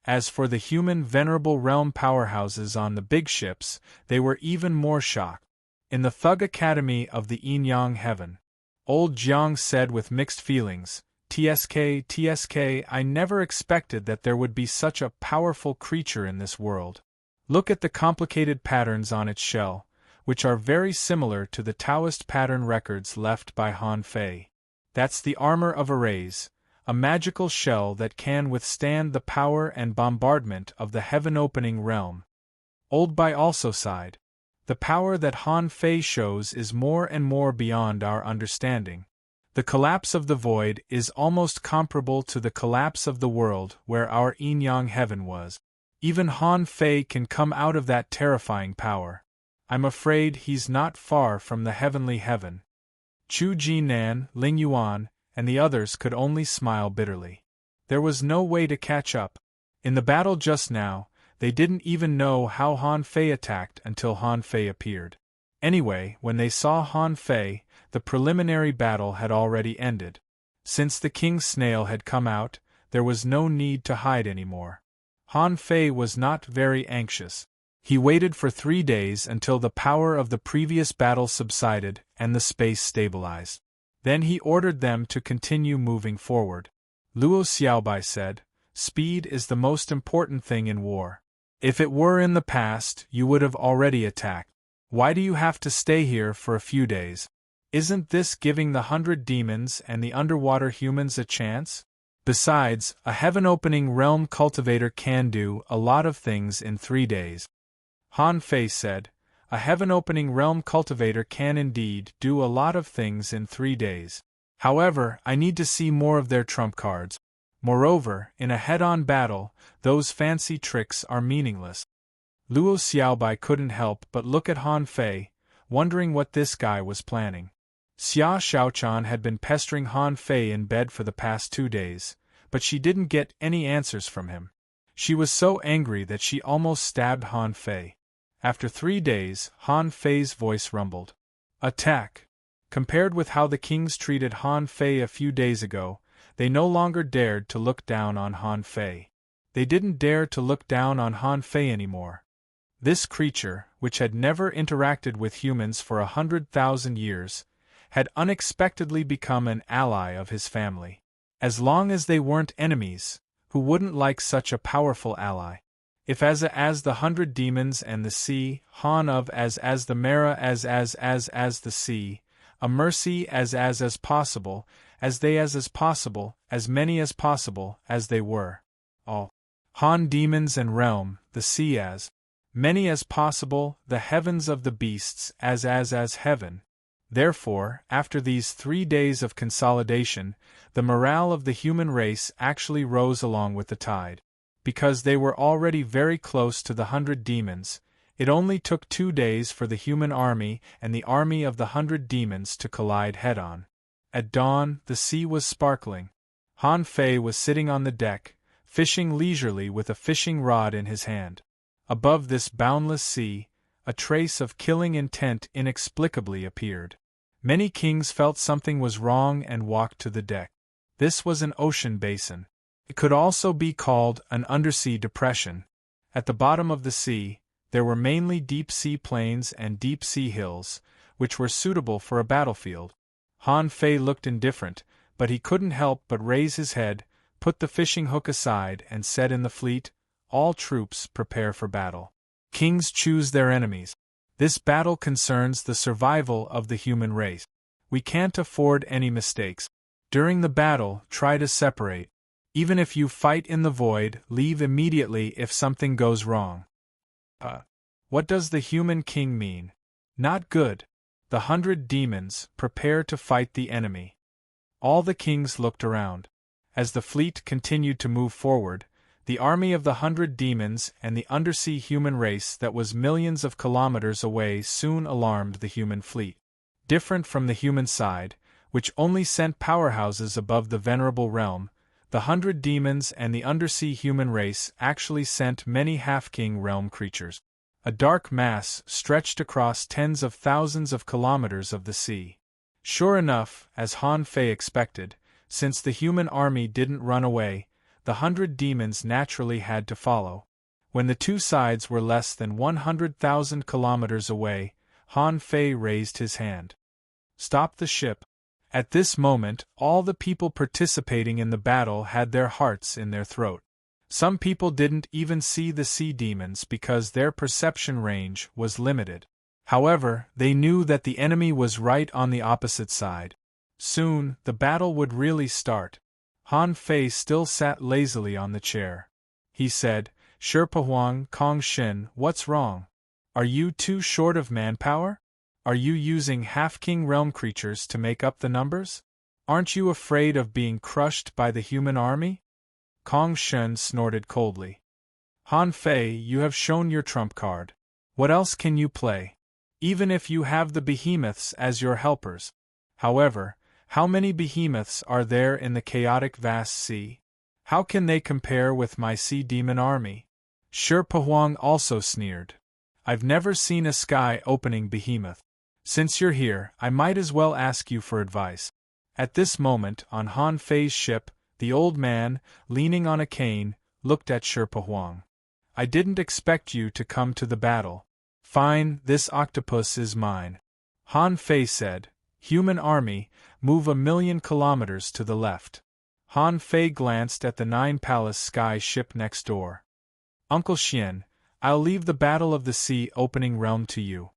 As for the human venerable realm powerhouses on the big ships, they were even more shocked. In the Thug Academy of the Yin-Yang Heaven, old Jiang said with mixed feelings, TSK, I never expected that there would be such a powerful creature in this world. Look at the complicated patterns on its shell, which are very similar to the Taoist pattern records left by Han Fei. That's the armor of arrays, a magical shell that can withstand the power and bombardment of the heaven-opening realm. Old Bai also sighed. The power that Han Fei shows is more and more beyond our understanding. The collapse of the void is almost comparable to the collapse of the world where our yin-yang heaven was. Even Han Fei can come out of that terrifying power. I'm afraid he's not far from the heavenly heaven. Chu Jinan, Ling Yuan, and the others could only smile bitterly. There was no way to catch up. In the battle just now, they didn't even know how Han Fei attacked until Han Fei appeared. Anyway, when they saw Han Fei, the preliminary battle had already ended. Since the King's Snail had come out, there was no need to hide anymore. Han Fei was not very anxious. He waited for 3 days until the power of the previous battle subsided and the space stabilized. Then he ordered them to continue moving forward. Luo Xiaobai said, "Speed is the most important thing in war. If it were in the past, you would have already attacked. Why do you have to stay here for a few days? Isn't this giving the 100 demons and the underwater humans a chance? Besides, a heaven-opening realm cultivator can do a lot of things in 3 days." Han Fei said, "A heaven-opening realm cultivator can indeed do a lot of things in 3 days. However, I need to see more of their trump cards. Moreover, in a head-on battle, those fancy tricks are meaningless." Luo Xiaobai couldn't help but look at Han Fei, wondering what this guy was planning. Xia Xiaochan had been pestering Han Fei in bed for the past 2 days, but she didn't get any answers from him. She was so angry that she almost stabbed Han Fei. After 3 days, Han Fei's voice rumbled. "Attack!" Compared with how the kings treated Han Fei a few days ago, they no longer dared to look down on Han Fei. they didn't dare to look down on Han Fei anymore. This creature, which had never interacted with humans for 100,000 years, had unexpectedly become an ally of his family. As long as they weren't enemies, who wouldn't like such a powerful ally? If as the 100 demons and the sea, Han of as the Mara as the sea, a mercy as possible, as they as possible, as many as possible, as they were. All. Han demons and realm, the sea as many as possible, the heavens of the beasts as heaven. Therefore, after these 3 days of consolidation, the morale of the human race actually rose along with the tide. Because they were already very close to the 100 demons, it only took 2 days for the human army and the army of the 100 demons to collide head-on. At dawn, the sea was sparkling. Han Fei was sitting on the deck, fishing leisurely with a fishing rod in his hand. Above this boundless sea, a trace of killing intent inexplicably appeared. Many kings felt something was wrong and walked to the deck. This was an ocean basin. It could also be called an undersea depression. At the bottom of the sea, there were mainly deep-sea plains and deep-sea hills, which were suitable for a battlefield. Han Fei looked indifferent, but he couldn't help but raise his head, put the fishing hook aside and said in the fleet, "All troops prepare for battle. Kings choose their enemies. This battle concerns the survival of the human race. We can't afford any mistakes. During the battle, try to separate. Even if you fight in the void, leave immediately if something goes wrong." What does the human king mean? Not good. The 100 demons prepare to fight the enemy. All the kings looked around. As the fleet continued to move forward, the army of the 100 demons and the undersea human race that was millions of kilometers away soon alarmed the human fleet. Different from the human side, which only sent powerhouses above the venerable realm, the 100 demons and the undersea human race actually sent many half-king realm creatures. A dark mass stretched across tens of thousands of kilometers of the sea. Sure enough, as Han Fei expected, since the human army didn't run away, the 100 demons naturally had to follow. When the two sides were less than 100,000 kilometers away, Han Fei raised his hand. "Stop the ship." At this moment, all the people participating in the battle had their hearts in their throat. Some people didn't even see the sea demons because their perception range was limited. However, they knew that the enemy was right on the opposite side. Soon, the battle would really start. Han Fei still sat lazily on the chair. He said, "Sherpa Huang Kong Shin, what's wrong? Are you too short of manpower? Are you using half-king realm creatures to make up the numbers? Aren't you afraid of being crushed by the human army?" Kong Shen snorted coldly. "Han Fei, you have shown your trump card. What else can you play? Even if you have the behemoths as your helpers. However, how many behemoths are there in the chaotic vast sea? How can they compare with my sea demon army?" Sherpa Huang also sneered. "I've never seen a sky-opening behemoth. Since you're here, I might as well ask you for advice." At this moment, on Han Fei's ship, the old man, leaning on a cane, looked at Sherpa Huang. "I didn't expect you to come to the battle. Fine, this octopus is mine." Han Fei said, "Human army, move 1,000,000 kilometers to the left." Han Fei glanced at the 9 Palace Sky ship next door. "Uncle Xian, I'll leave the battle of the sea opening realm to you."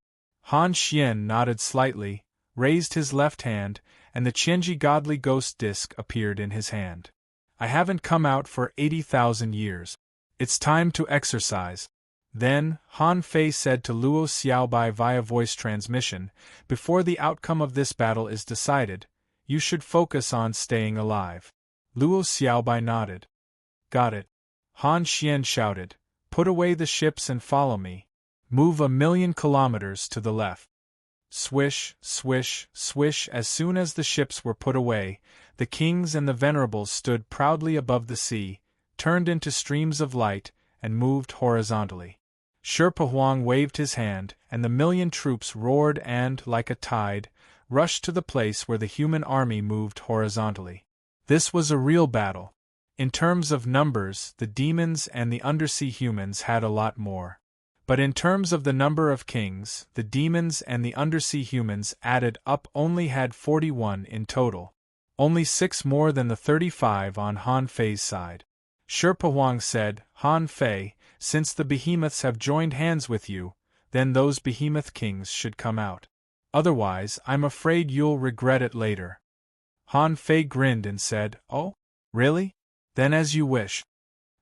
Han Xian nodded slightly, raised his left hand, and the Qianji godly ghost disc appeared in his hand. "I haven't come out for 80,000 years. It's time to exercise." Then, Han Fei said to Luo Xiaobai via voice transmission, "Before the outcome of this battle is decided, you should focus on staying alive." Luo Xiaobai nodded. "Got it." Han Xian shouted, "Put away the ships and follow me. Move 1,000,000 kilometers to the left." Swish, swish, swish. As soon as the ships were put away, the kings and the venerables stood proudly above the sea, turned into streams of light, and moved horizontally. Sherpa Huang waved his hand, and the 1,000,000 troops roared and, like a tide, rushed to the place where the human army moved horizontally. This was a real battle. In terms of numbers, the demons and the undersea humans had a lot more. But in terms of the number of kings, the demons and the undersea humans added up only had 41 in total. Only 6 more than the 35 on Han Fei's side. Sherpa Huang said, Han Fei, since the behemoths have joined hands with you, then those behemoth kings should come out. Otherwise, I'm afraid you'll regret it later. Han Fei grinned and said, Oh, really? Then as you wish.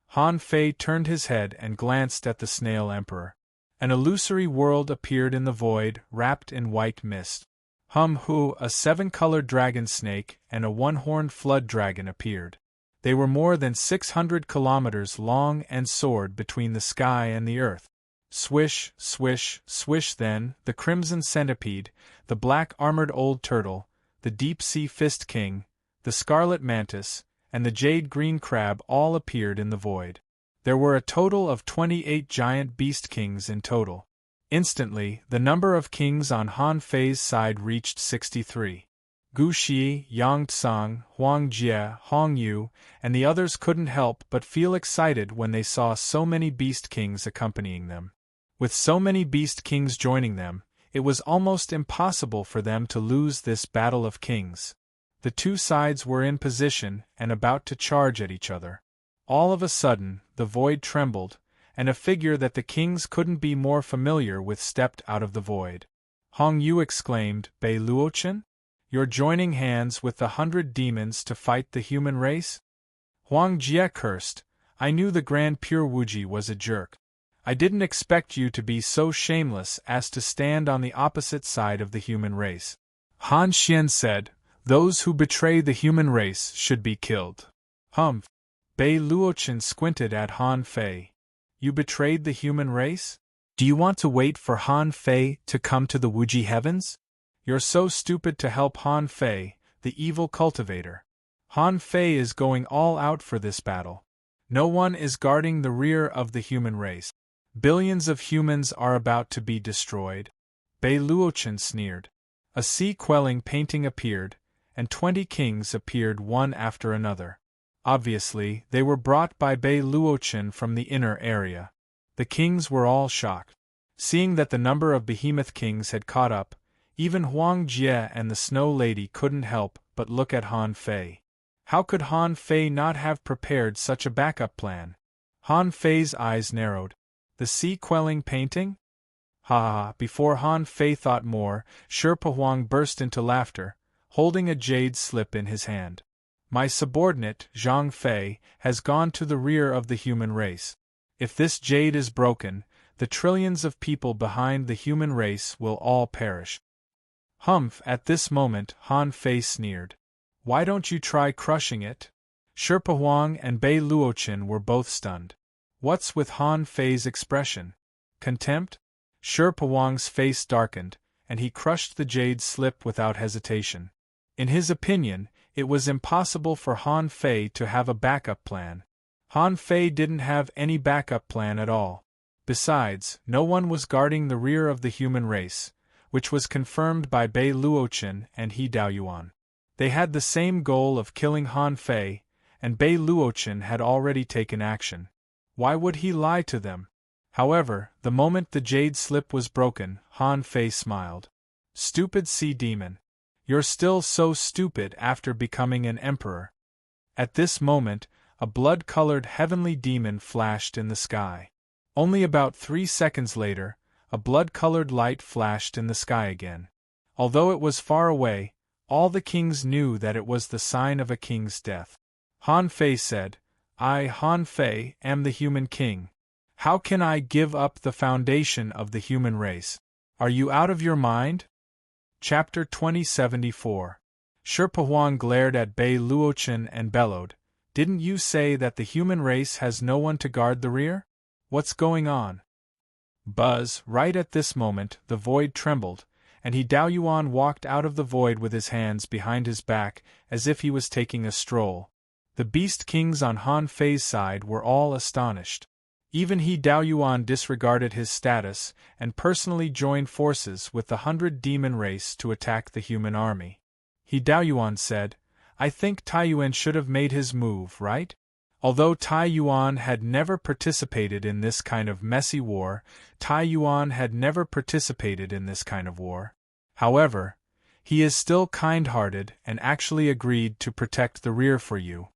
Han Fei turned his head and glanced at the Snail Emperor. An illusory world appeared in the void, wrapped in white mist. Hum-Hu, a 7-colored dragon snake, and a 1-horned flood dragon appeared. They were more than 600 kilometers long and soared between the sky and the earth. Swish, swish, swish then, the crimson centipede, the black-armored old turtle, the deep-sea fist king, the scarlet mantis, and the jade-green crab all appeared in the void. There were a total of 28 giant beast kings in total. Instantly, the number of kings on Han Fei's side reached 63. Gu Xi, Yang Tsang, Huang Jie, Hong Yu, and the others couldn't help but feel excited when they saw so many beast kings accompanying them. With so many beast kings joining them, it was almost impossible for them to lose this battle of kings. The two sides were in position and about to charge at each other. All of a sudden, the void trembled, and a figure that the kings couldn't be more familiar with stepped out of the void. Hong Yu exclaimed, Bei Luochen? You're joining hands with the 100 demons to fight the human race? Huang Jie cursed, I knew the Grand Pure Wuji was a jerk. I didn't expect you to be so shameless as to stand on the opposite side of the human race. Han Xian said, Those who betray the human race should be killed. Humph! Bei Luochen squinted at Han Fei. You betrayed the human race? Do you want to wait for Han Fei to come to the Wuji heavens? You're so stupid to help Han Fei, the evil cultivator. Han Fei is going all out for this battle. No one is guarding the rear of the human race. Billions of humans are about to be destroyed. Bei Luochen sneered. A sea-quelling painting appeared, and 20 kings appeared one after another. Obviously, they were brought by Bei Luochen from the inner area. The kings were all shocked. Seeing that the number of behemoth kings had caught up, even Huang Jie and the Snow Lady couldn't help but look at Han Fei. How could Han Fei not have prepared such a backup plan? Han Fei's eyes narrowed. The sea-quelling painting? Ha ha ha! Before Han Fei thought more, Sherpa Huang burst into laughter, holding a jade slip in his hand. My subordinate, Zhang Fei, has gone to the rear of the human race. If this jade is broken, the trillions of people behind the human race will all perish. Humph! At this moment, Han Fei sneered. Why don't you try crushing it? Sherpa Huang and Bei Luochen were both stunned. What's with Han Fei's expression? Contempt? Sherpa Huang's face darkened, and he crushed the jade slip without hesitation. In his opinion, it was impossible for Han Fei to have a backup plan. Han Fei didn't have any backup plan at all. Besides, no one was guarding the rear of the human race, which was confirmed by Bei Luochen and He Daoyuan. They had the same goal of killing Han Fei, and Bei Luochen had already taken action. Why would he lie to them? However, the moment the jade slip was broken, Han Fei smiled. Stupid sea demon. You're still so stupid after becoming an emperor. At this moment, a blood-colored heavenly demon flashed in the sky. Only about 3 seconds later, a blood-colored light flashed in the sky again. Although it was far away, all the kings knew that it was the sign of a king's death. Han Fei said, I, Han Fei, am the human king. How can I give up the foundation of the human race? Are you out of your mind? Chapter 2074. Sherpa Huang glared at Bei Luochen and bellowed, Didn't you say that the human race has no one to guard the rear? What's going on? Buzz! Right at this moment, the void trembled, and He Daoyuan walked out of the void with his hands behind his back as if he was taking a stroll. The beast kings on Han Fei's side were all astonished. Even He Daoyuan disregarded his status and personally joined forces with the 100 demon race to attack the human army. He Daoyuan said, I think Taiyuan should have made his move, right? Although Tai Yuan had never participated in this kind of messy war, However, he is still kind-hearted and actually agreed to protect the rear for you.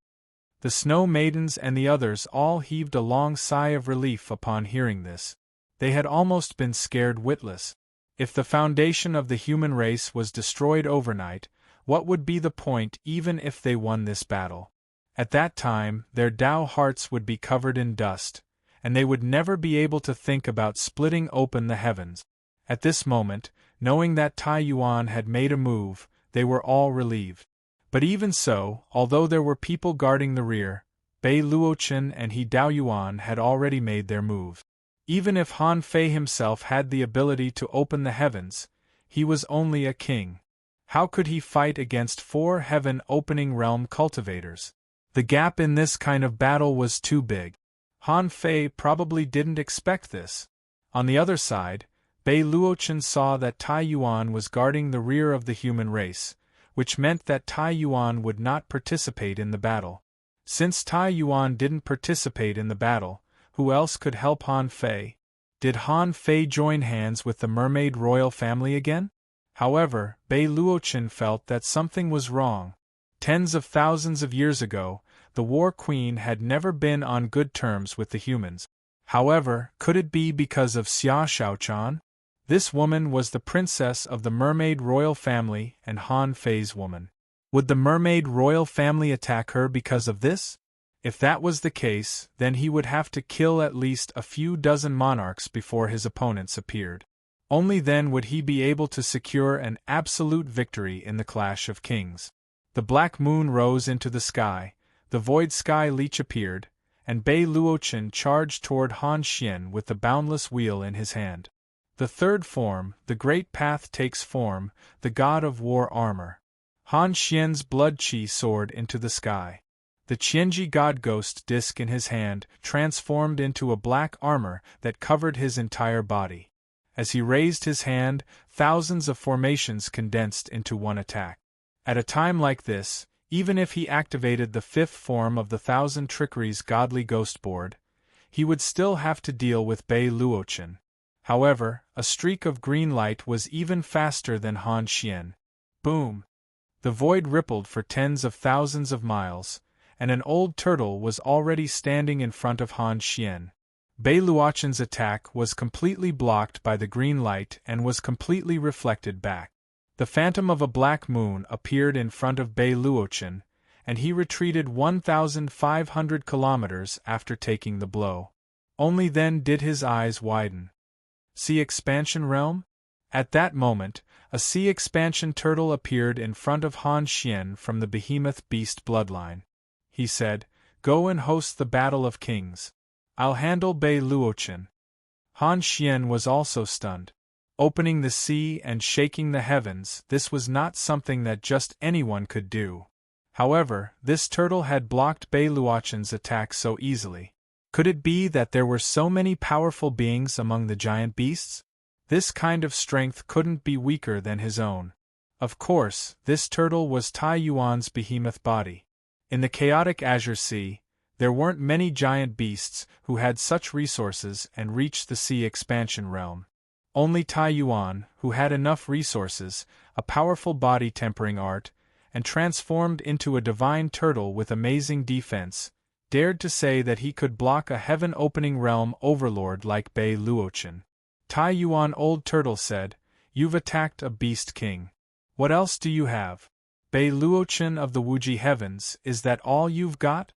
The Snow Maidens and the others all heaved a long sigh of relief upon hearing this. They had almost been scared witless. If the foundation of the human race was destroyed overnight, what would be the point even if they won this battle? At that time, their Tao hearts would be covered in dust, and they would never be able to think about splitting open the heavens. At this moment, knowing that Tai Yuan had made a move, they were all relieved. But even so, although there were people guarding the rear, Bei Luochen and He Dao Yuan had already made their move. Even if Han Fei himself had the ability to open the heavens, he was only a king. How could he fight against 4 heaven-opening realm cultivators? The gap in this kind of battle was too big. Han Fei probably didn't expect this. On the other side, Bei Luochen saw that Tai Yuan was guarding the rear of the human race, which meant that Tai Yuan would not participate in the battle. Since Tai Yuan didn't participate in the battle, who else could help Han Fei? Did Han Fei join hands with the mermaid royal family again? However, Bei Luochen felt that something was wrong. Tens of thousands of years ago, the War Queen had never been on good terms with the humans. However, could it be because of Xia Shaochan? This woman was the princess of the mermaid royal family and Han Fei's woman. Would the mermaid royal family attack her because of this? If that was the case, then he would have to kill at least a few dozen monarchs before his opponents appeared. Only then would he be able to secure an absolute victory in the Clash of Kings. The black moon rose into the sky, the void sky leech appeared, and Bei Luochen charged toward Han Xian with the boundless wheel in his hand. The third form, the great path takes form, the god of war armor. Han Xian's blood chi soared into the sky. The Qianji god ghost disc in his hand transformed into a black armor that covered his entire body. As he raised his hand, thousands of formations condensed into one attack. At a time like this, even if he activated the 5th form of the Thousand Trickeries godly ghost board, he would still have to deal with Bei Luochen. However, a streak of green light was even faster than Han Xian. Boom! The void rippled for tens of thousands of miles, and an old turtle was already standing in front of Han Xian. Bei Luochen's attack was completely blocked by the green light and was completely reflected back. The phantom of a black moon appeared in front of Bei Luochen, and he retreated 1,500 kilometers after taking the blow. Only then did his eyes widen. Sea Expansion Realm? At that moment, a Sea Expansion turtle appeared in front of Han Xian from the behemoth beast bloodline. He said, "Go and host the Battle of Kings. I'll handle Bei Luochen." Han Xian was also stunned. Opening the sea and shaking the heavens, this was not something that just anyone could do. However, this turtle had blocked Bei Luochen's attack so easily. Could it be that there were so many powerful beings among the giant beasts? This kind of strength couldn't be weaker than his own. Of course, this turtle was Tai Yuan's behemoth body. In the chaotic Azure Sea, there weren't many giant beasts who had such resources and reached the Sea Expansion Realm. Only Tai Yuan, who had enough resources, a powerful body tempering art, and transformed into a divine turtle with amazing defense, dared to say that he could block a heaven-opening realm overlord like Bei Luochen. Tai Yuan Old Turtle said, "You've attacked a beast king. What else do you have? Bei Luochen of the Wuji Heavens, is that all you've got?"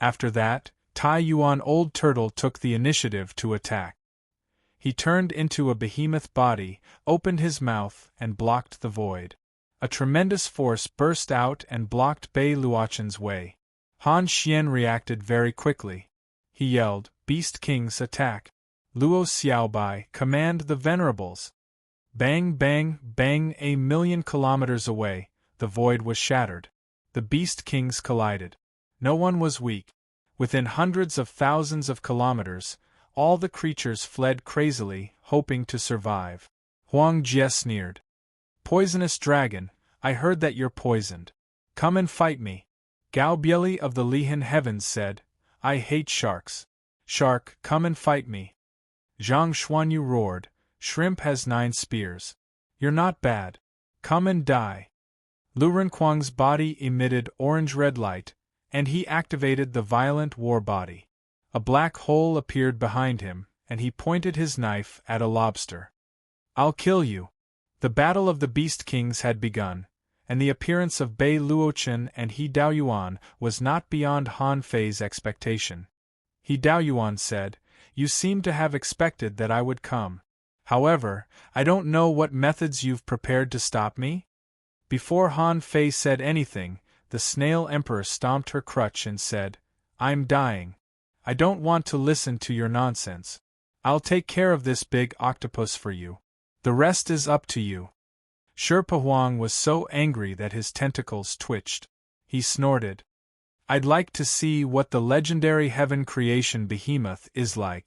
After that, Tai Yuan Old Turtle took the initiative to attack. He turned into a behemoth body, opened his mouth, and blocked the void. A tremendous force burst out and blocked Bei Luochen's way. Han Xian reacted very quickly. He yelled, "Beast Kings attack! Luo Xiaobai, command the Venerables!" Bang bang bang! A million kilometers away, the void was shattered. The Beast Kings collided. No one was weak. Within hundreds of thousands of kilometers, all the creatures fled crazily, hoping to survive. Huang Jie sneered. "Poisonous dragon, I heard that you're poisoned. Come and fight me." Gao Bieli of the Lihan Heavens said, I hate sharks. Shark, come and fight me. Zhang Xuanyu roared, Shrimp has 9 spears. You're not bad. Come and die. Lu Renkuang's body emitted orange-red light, and he activated the violent war body. A black hole appeared behind him, and he pointed his knife at a lobster. I'll kill you. The battle of the Beast Kings had begun, and the appearance of Bei Luochen and He Daoyuan was not beyond Han Fei's expectation. He Daoyuan said, You seem to have expected that I would come. However, I don't know what methods you've prepared to stop me? Before Han Fei said anything, the Snail Emperor stomped her crutch and said, I'm dying. I don't want to listen to your nonsense. I'll take care of this big octopus for you. The rest is up to you. Sherpa Huang was so angry that his tentacles twitched. He snorted. I'd like to see what the legendary heaven creation behemoth is like.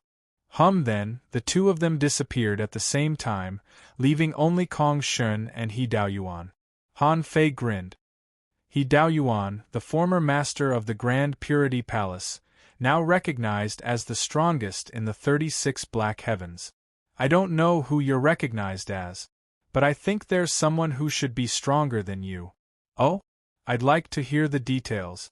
Then, the two of them disappeared at the same time, leaving only Kong Shun and He Daoyuan. Han Fei grinned. He Daoyuan, the former master of the Grand Purity Palace, now recognized as the strongest in the 36 Black Heavens. I don't know who you're recognized as, but I think there's someone who should be stronger than you. Oh? I'd like to hear the details.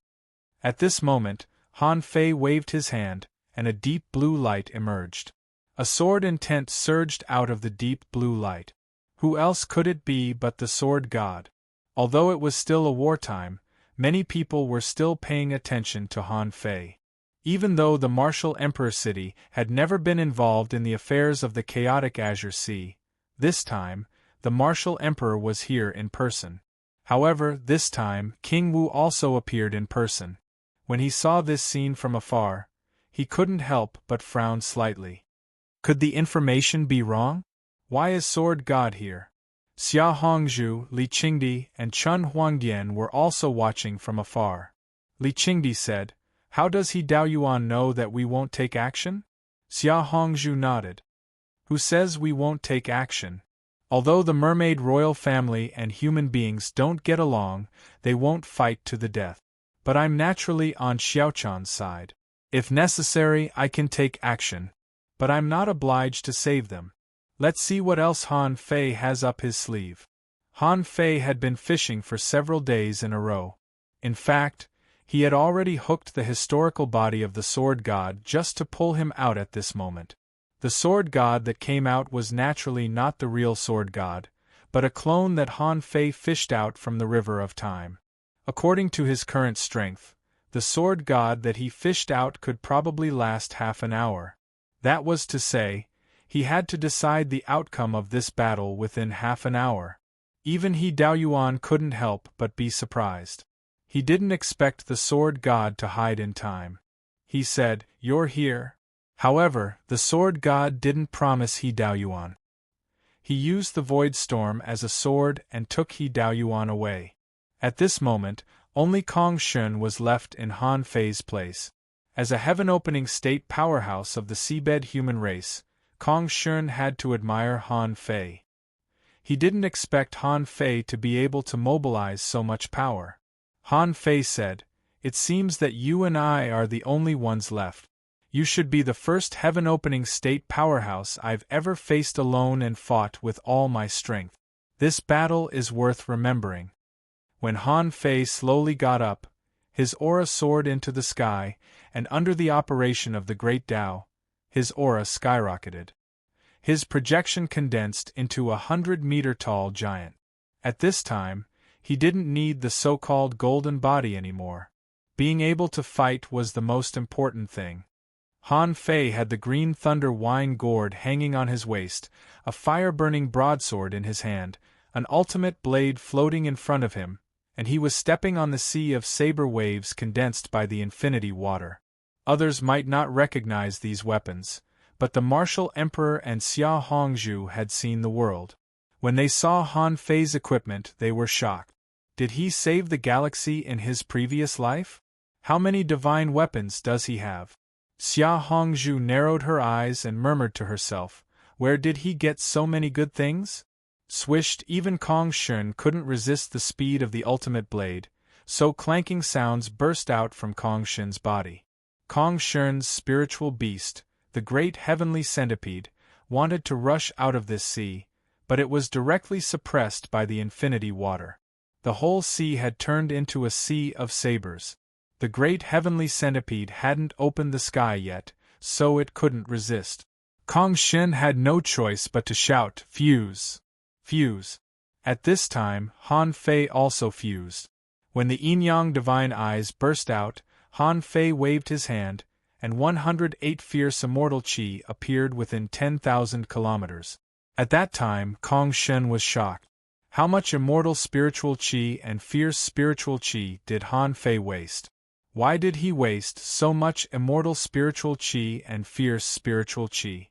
At this moment, Han Fei waved his hand, and a deep blue light emerged. A sword intent surged out of the deep blue light. Who else could it be but the Sword God? Although it was still a wartime, many people were still paying attention to Han Fei. Even though the martial Emperor City had never been involved in the affairs of the chaotic Azure Sea, this time, the martial Emperor was here in person. However, this time, King Wu also appeared in person. When he saw this scene from afar, he couldn't help but frown slightly. Could the information be wrong? Why is Sword God here? Xia Hongzhu, Li Qingdi, and Chun Huangdian were also watching from afar. Li Qingdi said, How does He Daoyuan know that we won't take action? Xia Hongzhu nodded. Who says we won't take action? Although the mermaid royal family and human beings don't get along, they won't fight to the death. But I'm naturally on Xiaochan's side. If necessary, I can take action. But I'm not obliged to save them. Let's see what else Han Fei has up his sleeve. Han Fei had been fishing for several days in a row. In fact, he had already hooked the historical body of the Sword God just to pull him out at this moment. The Sword God that came out was naturally not the real Sword God, but a clone that Han Fei fished out from the River of Time. According to his current strength, the Sword God that he fished out could probably last half an hour. That was to say, he had to decide the outcome of this battle within half an hour. Even He Daoyuan couldn't help but be surprised. He didn't expect the Sword God to hide in time. He said, You're here. However, the Sword God didn't promise He Daoyuan. He used the Void Storm as a sword and took He Daoyuan away. At this moment, only Kong Shun was left in Han Fei's place. As a heaven-opening state powerhouse of the seabed human race, Kong Shun had to admire Han Fei. He didn't expect Han Fei to be able to mobilize so much power. Han Fei said, It seems that you and I are the only ones left. You should be the first heaven-opening state powerhouse I've ever faced alone and fought with all my strength. This battle is worth remembering. When Han Fei slowly got up, his aura soared into the sky, and under the operation of the Great Tao, his aura skyrocketed. His projection condensed into a 100-meter-tall giant. At this time, he didn't need the so-called golden body anymore. Being able to fight was the most important thing. Han Fei had the green thunder wine gourd hanging on his waist, a fire-burning broadsword in his hand, an ultimate blade floating in front of him, and he was stepping on the sea of saber waves condensed by the infinity water. Others might not recognize these weapons, but the martial emperor and Xia Hongzhu had seen the world. When they saw Han Fei's equipment, they were shocked. Did he save the galaxy in his previous life? How many divine weapons does he have? Xia Hongzhu narrowed her eyes and murmured to herself, Where did he get so many good things? Swished, even Kong Shun couldn't resist the speed of the ultimate blade, so clanking sounds burst out from Kong Shun's body. Kong Shun's spiritual beast, the great heavenly centipede, wanted to rush out of this sea, but it was directly suppressed by the infinity water. The whole sea had turned into a sea of sabers. The great heavenly centipede hadn't opened the sky yet, so it couldn't resist. Kong Shun had no choice but to shout, "Fuse! Fuse!" At this time, Han Fei also fused. When the yin-yang divine eyes burst out, Han Fei waved his hand, and 108 fierce immortal qi appeared within 10,000 kilometers. At that time, Kong Shun was shocked. How much immortal spiritual qi and fierce spiritual qi did Han Fei waste? Why did he waste so much immortal spiritual qi and fierce spiritual qi?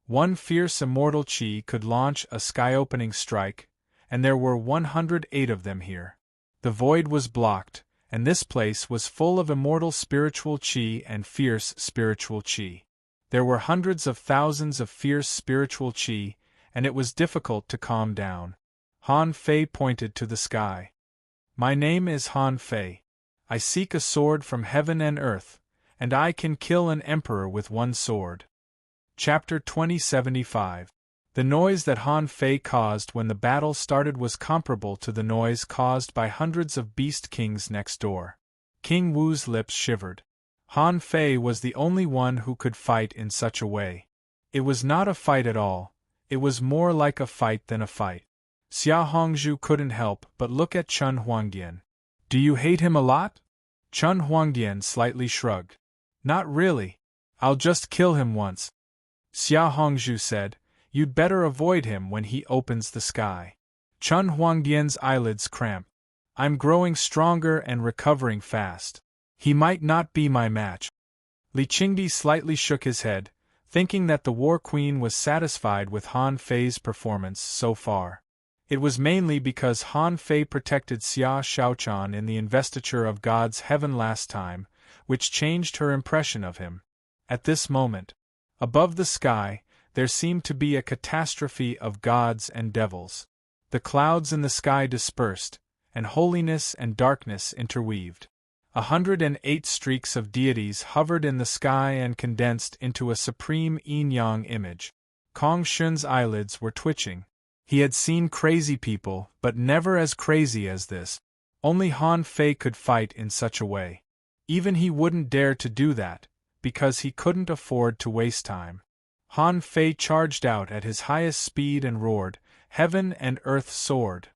One fierce immortal qi could launch a sky-opening strike, and there were 108 of them here. The void was blocked, and this place was full of immortal spiritual qi and fierce spiritual qi. There were hundreds of thousands of fierce spiritual qi, and it was difficult to calm down. Han Fei pointed to the sky. "My name is Han Fei. I seek a sword from heaven and earth, and I can kill an emperor with one sword." Chapter 2075. The noise that Han Fei caused when the battle started was comparable to the noise caused by hundreds of beast kings next door. King Wu's lips shivered. Han Fei was the only one who could fight in such a way. It was not a fight at all, it was more like a fight than a fight. Xia Hongzhu couldn't help but look at Chun Huangdian. "Do you hate him a lot?" Chun Huangdian slightly shrugged. "Not really. I'll just kill him once." Xia Hongzhu said, "You'd better avoid him when he opens the sky." Chun Huangdian's eyelids cramped. "I'm growing stronger and recovering fast. He might not be my match." Li Qingdi slightly shook his head, thinking that the War Queen was satisfied with Han Fei's performance so far. It was mainly because Han Fei protected Xia Shaochan in the investiture of God's heaven last time, which changed her impression of him. At this moment, above the sky, there seemed to be a catastrophe of gods and devils. The clouds in the sky dispersed, and holiness and darkness interweaved. 108 streaks of deities hovered in the sky and condensed into a supreme yin-yang image. Kong Shun's eyelids were twitching. He had seen crazy people, but never as crazy as this. Only Han Fei could fight in such a way. Even he wouldn't dare to do that, because he couldn't afford to waste time. Han Fei charged out at his highest speed and roared, "Heaven and earth sword!"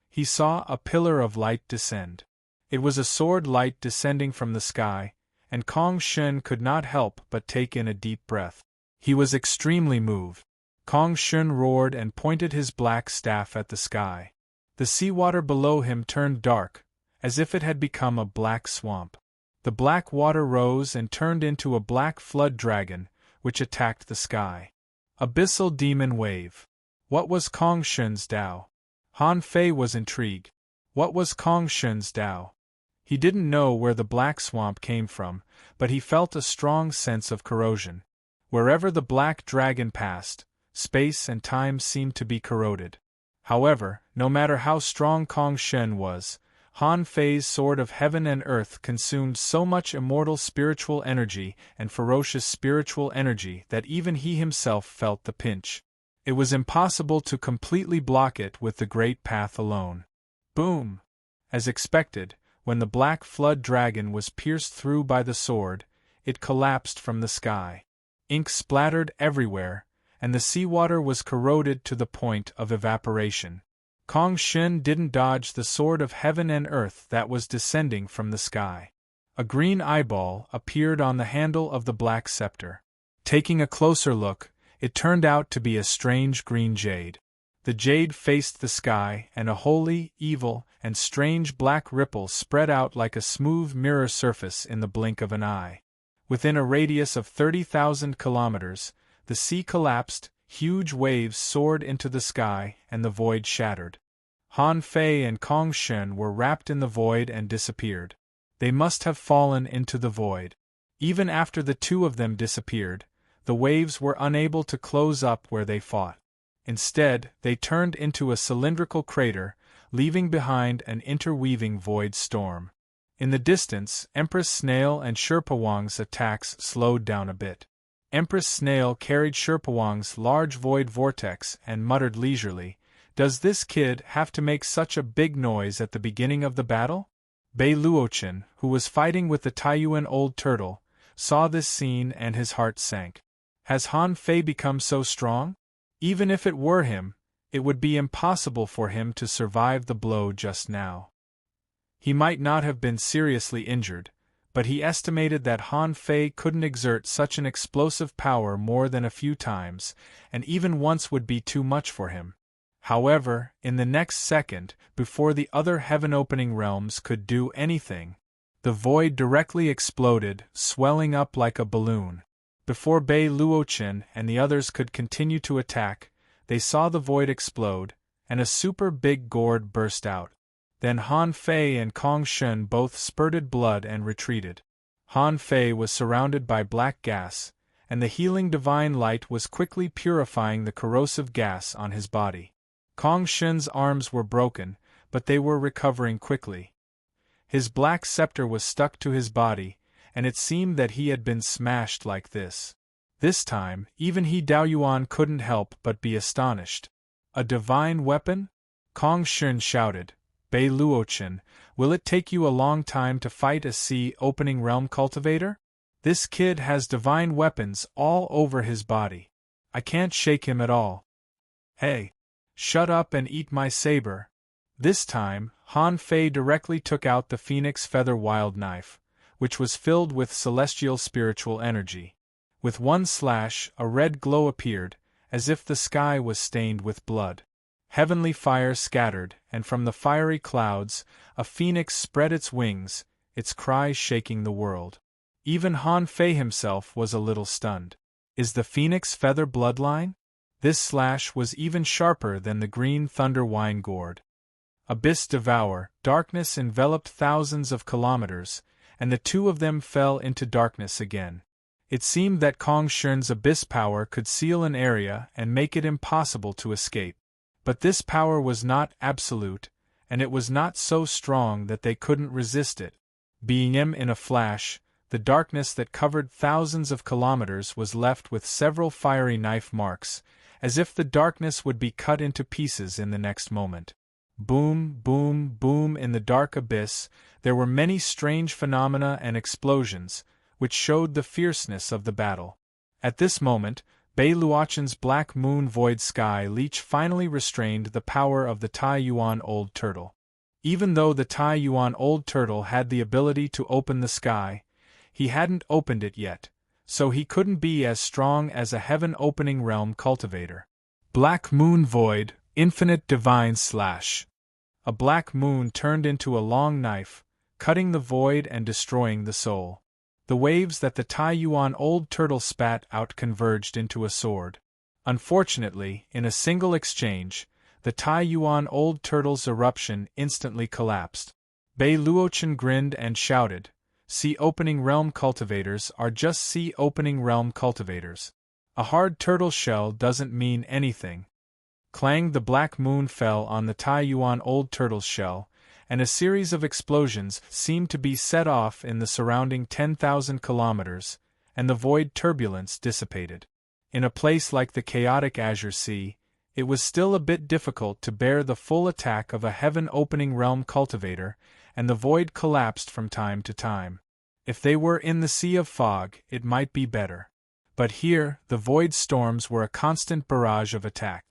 He saw a pillar of light descend. It was a sword light descending from the sky, and Kong Shun could not help but take in a deep breath. He was extremely moved. Kong Shun roared and pointed his black staff at the sky. The seawater below him turned dark, as if it had become a black swamp. The black water rose and turned into a black flood dragon, which attacked the sky. Abyssal demon wave. What was Kong Shun's Tao? Han Fei was intrigued. What was Kong Shun's Tao? He didn't know where the black swamp came from, but he felt a strong sense of corrosion. Wherever the black dragon passed, space and time seemed to be corroded. However, no matter how strong Kong Shun was, Han Fei's sword of heaven and earth consumed so much immortal spiritual energy and ferocious spiritual energy that even he himself felt the pinch. It was impossible to completely block it with the great path alone. Boom! As expected, when the black flood dragon was pierced through by the sword, it collapsed from the sky. Ink splattered everywhere, and the seawater was corroded to the point of evaporation. Kong Shun didn't dodge the sword of heaven and earth that was descending from the sky. A green eyeball appeared on the handle of the black scepter. Taking a closer look, it turned out to be a strange green jade. The jade faced the sky, and a holy, evil, and strange black ripple spread out like a smooth mirror surface in the blink of an eye. Within a radius of 30,000 kilometers, the sea collapsed, huge waves soared into the sky, and the void shattered. Han Fei and Kong Shun were wrapped in the void and disappeared. They must have fallen into the void. Even after the two of them disappeared, the waves were unable to close up where they fought. Instead, they turned into a cylindrical crater, leaving behind an interweaving void storm. In the distance, Empress Snail and Sherpa Wang's attacks slowed down a bit. Empress Snail carried Sherpa Wang's large void vortex and muttered leisurely, "Does this kid have to make such a big noise at the beginning of the battle?" Bei Luochen, who was fighting with the Taiyuan old turtle, saw this scene and his heart sank. Has Han Fei become so strong? Even if it were him, it would be impossible for him to survive the blow just now. He might not have been seriously injured, but he estimated that Han Fei couldn't exert such an explosive power more than a few times, and even once would be too much for him. However, in the next second, before the other heaven-opening realms could do anything, the void directly exploded, swelling up like a balloon. Before Bei Luochen and the others could continue to attack, they saw the void explode, and a super big gourd burst out. Then Han Fei and Kong Shun both spurted blood and retreated. Han Fei was surrounded by black gas, and the healing divine light was quickly purifying the corrosive gas on his body. Kong Shun's arms were broken, but they were recovering quickly. His black scepter was stuck to his body, and it seemed that he had been smashed like this. This time, even he Daoyuan couldn't help but be astonished. A divine weapon? Kong Shun shouted. Bei Luochen, will it take you a long time to fight a sea-opening realm cultivator? This kid has divine weapons all over his body. I can't shake him at all. Hey! Shut up and eat my saber. This time, Han Fei directly took out the Phoenix Feather Wild Knife, which was filled with celestial spiritual energy. With one slash, a red glow appeared, as if the sky was stained with blood. Heavenly fire scattered, and from the fiery clouds, a phoenix spread its wings, its cry shaking the world. Even Han Fei himself was a little stunned. Is the Phoenix Feather bloodline? This slash was even sharper than the green thunder wine gourd. Abyss devour, darkness enveloped thousands of kilometers, and the two of them fell into darkness again. It seemed that Kong Shun's abyss power could seal an area and make it impossible to escape. But this power was not absolute, and it was not so strong that they couldn't resist it. Being in a flash, the darkness that covered thousands of kilometers was left with several fiery knife marks, as if the darkness would be cut into pieces in the next moment. Boom, boom, boom in the dark abyss, there were many strange phenomena and explosions, which showed the fierceness of the battle. At this moment, Bei Luochen's Black Moon Void Sky Leech finally restrained the power of the Taiyuan Old Turtle. Even though the Taiyuan Old Turtle had the ability to open the sky, he hadn't opened it yet, so he couldn't be as strong as a heaven-opening realm cultivator. Black Moon Void, Infinite Divine Slash. A black moon turned into a long knife, cutting the void and destroying the soul. The waves that the Taiyuan Old Turtle spat out converged into a sword. Unfortunately, in a single exchange, the Taiyuan Old Turtle's eruption instantly collapsed. Bei Luochen grinned and shouted, "Sea-opening realm cultivators are just sea-opening realm cultivators. A hard turtle shell doesn't mean anything." Clang! The black moon fell on the Taiyuan Old Turtle's shell, and a series of explosions seemed to be set off in the surrounding 10,000 kilometers, and the void turbulence dissipated. In a place like the chaotic Azure Sea, it was still a bit difficult to bear the full attack of a heaven-opening realm cultivator, and the void collapsed from time to time. If they were in the Sea of Fog, it might be better. But here, the void storms were a constant barrage of attack.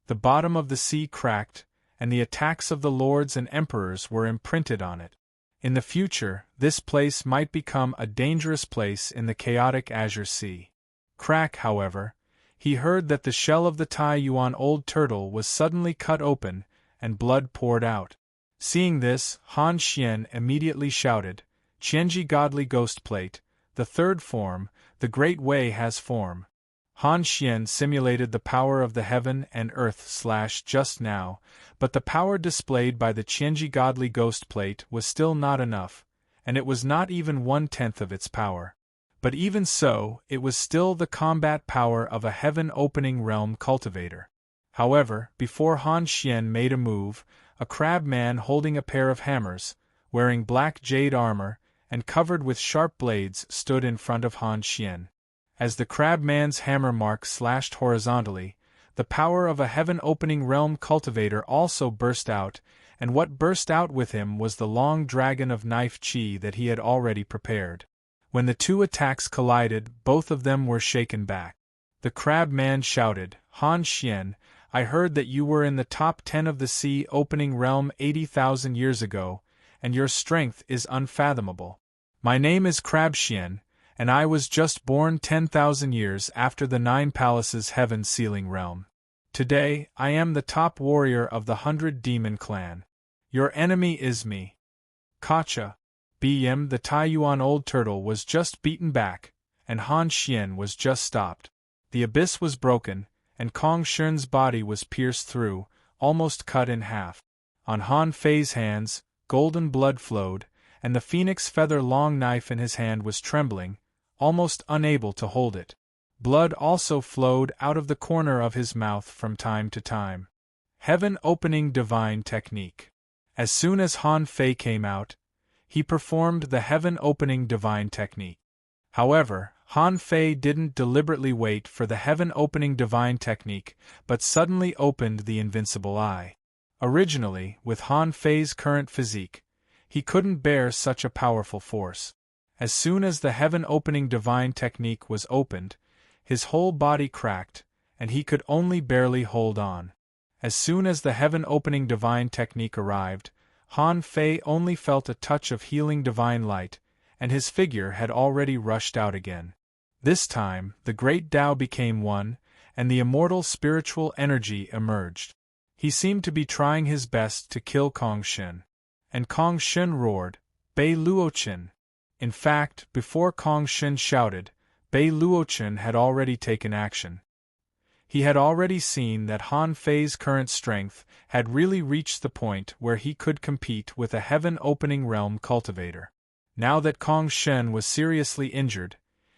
The bottom of the sea cracked, and the attacks of the lords and emperors were imprinted on it. In the future, this place might become a dangerous place in the chaotic Azure Sea. Crack, however, he heard that the shell of the Taiyuan Old Turtle was suddenly cut open, and blood poured out. Seeing this, Han Xian immediately shouted, "Qianji Godly Ghost Plate, the third form, the Great Way has form." Han Xian simulated the power of the heaven and earth just now, but the power displayed by the Qianji Godly Ghost Plate was still not enough, and it was not even 1/10 of its power. But even so, it was still the combat power of a heaven-opening realm cultivator. However, before Han Xian made a move, a crab man holding a pair of hammers, wearing black jade armor, and covered with sharp blades, stood in front of Han Xian. As the crabman's hammer mark slashed horizontally, the power of a heaven-opening realm cultivator also burst out, and what burst out with him was the long dragon of knife chi that he had already prepared. When the two attacks collided, both of them were shaken back. The crabman shouted, "Han Xian, I heard that you were in the top 10 of the sea-opening realm 80,000 years ago, and your strength is unfathomable. My name is Crab Xian, and I was just born 10,000 years after the 9 Palaces heaven-sealing realm. Today, I am the top warrior of the 100 Demon clan. Your enemy is me." Kacha. BM the Taiyuan old turtle was just beaten back, and Han Xian was just stopped. The abyss was broken, and Kong Shun's body was pierced through, almost cut in half. On Han Fei's hands, golden blood flowed, and the phoenix feather long knife in his hand was trembling, almost unable to hold it. Blood also flowed out of the corner of his mouth from time to time. Heaven-opening divine technique. As soon as Han Fei came out, he performed the heaven-opening divine technique. However, Han Fei didn't deliberately wait for the heaven-opening divine technique, but suddenly opened the invincible eye. Originally, with Han Fei's current physique, he couldn't bear such a powerful force. As soon as the heaven-opening divine technique was opened, his whole body cracked, and he could only barely hold on. As soon as the heaven-opening divine technique arrived, Han Fei only felt a touch of healing divine light, and his figure had already rushed out again. This time, the great Tao became one, and the immortal spiritual energy emerged. He seemed to be trying his best to kill Kong Shun. And Kong Shun roared, "Bei Luochen!" In fact, before Kong Shun shouted, Bei Luochen had already taken action. He had already seen that Han Fei's current strength had really reached the point where he could compete with a heaven-opening realm cultivator. Now that Kong Shun was seriously injured,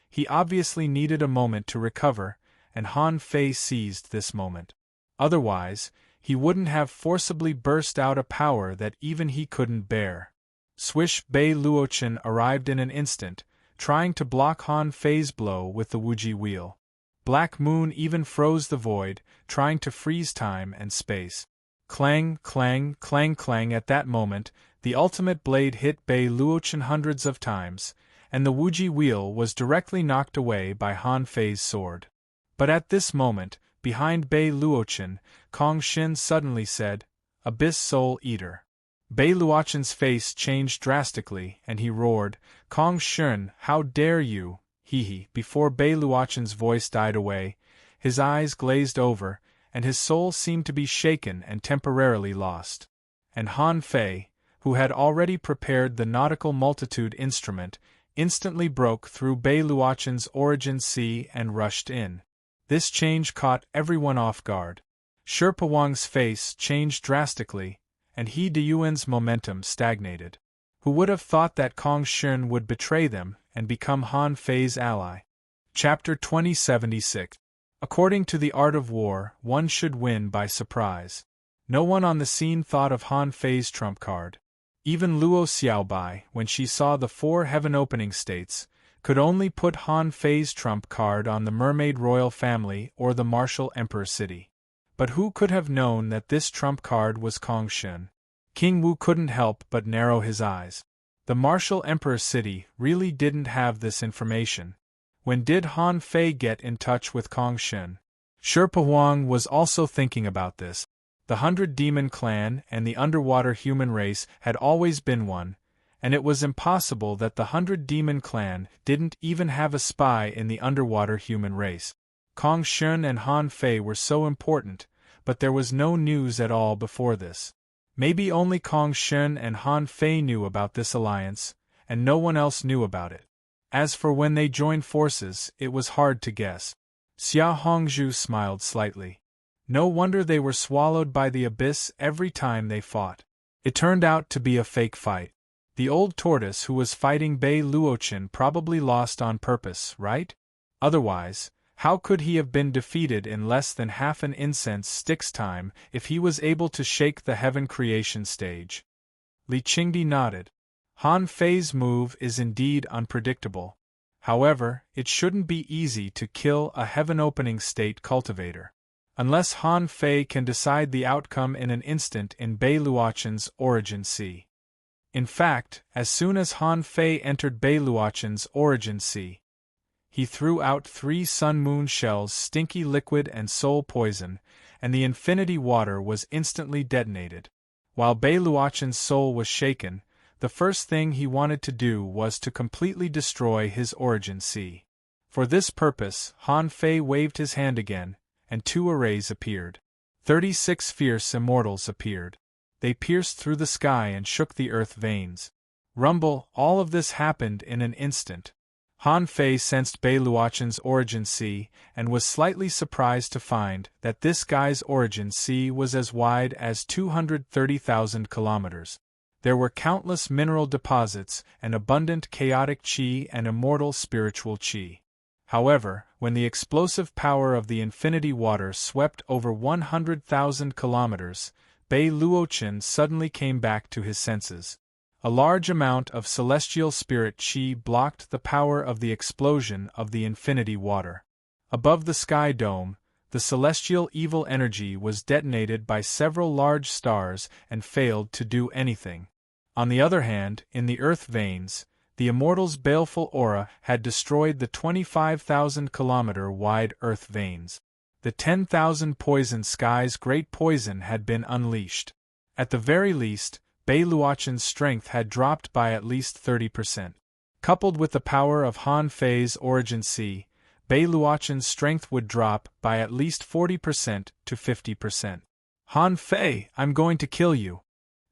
he obviously needed a moment to recover, and Han Fei seized this moment. Otherwise, he wouldn't have forcibly burst out a power that even he couldn't bear. Swish! Bei Luochen arrived in an instant, trying to block Han Fei's blow with the Wuji wheel. Black Moon even froze the void, trying to freeze time and space. Clang, clang, clang, clang. At that moment, the ultimate blade hit Bei Luochen hundreds of times, and the Wuji wheel was directly knocked away by Han Fei's sword. But at this moment, behind Bei Luochen, Kong Shun suddenly said, "Abyss Soul Eater." Bei Luochen's face changed drastically, and he roared, "Kong Shun, how dare you!" Hee. Before Bei Luochen's voice died away, his eyes glazed over, and his soul seemed to be shaken and temporarily lost. And Han Fei, who had already prepared the nautical multitude instrument, instantly broke through Bei Luochen's origin sea and rushed in. This change caught everyone off guard. Sherpa Wang's face changed drastically, and He Deyuan's momentum stagnated. Who would have thought that Kong Shun would betray them and become Han Fei's ally? Chapter 2076. According to the art of war, one should win by surprise. No one on the scene thought of Han Fei's trump card. Even Luo Xiaobai, when she saw the 4 heaven-opening states, could only put Han Fei's trump card on the Mermaid Royal Family or the Martial Emperor City. But who could have known that this trump card was Kong Shun? King Wu couldn't help but narrow his eyes. The Martial Emperor City really didn't have this information. When did Han Fei get in touch with Kong Shun? Sherpa Wang was also thinking about this. The 100 Demon clan and the underwater human race had always been one, and it was impossible that the 100 Demon clan didn't even have a spy in the underwater human race. Kong Shun and Han Fei were so important, but there was no news at all before this. Maybe only Kong Shun and Han Fei knew about this alliance, and no one else knew about it. As for when they joined forces, it was hard to guess. Xia Hongzhu smiled slightly. No wonder they were swallowed by the abyss every time they fought. It turned out to be a fake fight. The old tortoise who was fighting Bei Luochen probably lost on purpose, right? Otherwise, how could he have been defeated in less than half an incense stick's time if he was able to shake the heaven creation stage? Li Qingdi nodded. Han Fei's move is indeed unpredictable. However, it shouldn't be easy to kill a heaven-opening state cultivator. Unless Han Fei can decide the outcome in an instant in Bei Luochen's Origin Sea. In fact, as soon as Han Fei entered Bei Luochen's Origin Sea, he threw out 3 sun-moon shells, stinky liquid and soul poison, and the infinity water was instantly detonated. While Bei Luochen's soul was shaken, the first thing he wanted to do was to completely destroy his Origin Sea. For this purpose, Han Fei waved his hand again, and 2 arrays appeared. 36 fierce immortals appeared. They pierced through the sky and shook the earth veins. Rumble, all of this happened in an instant. Han Fei sensed Bei Luochen's Origin Sea and was slightly surprised to find that this guy's Origin Sea was as wide as 230,000 kilometers. There were countless mineral deposits and abundant chaotic qi and immortal spiritual qi. However, when the explosive power of the infinity water swept over 100,000 kilometers, Bei Luochen suddenly came back to his senses. A large amount of celestial spirit qi blocked the power of the explosion of the infinity water. Above the sky dome, the celestial evil energy was detonated by several large stars and failed to do anything. On the other hand, in the earth veins, the immortal's baleful aura had destroyed the 25,000-kilometer-wide earth veins. The 10,000 poison sky's great poison had been unleashed. At the very least, Bei Luochen's strength had dropped by at least 30%. Coupled with the power of Han Fei's Origin Sea, Bei Luochen's strength would drop by at least 40% to 50%. Han Fei, I'm going to kill you.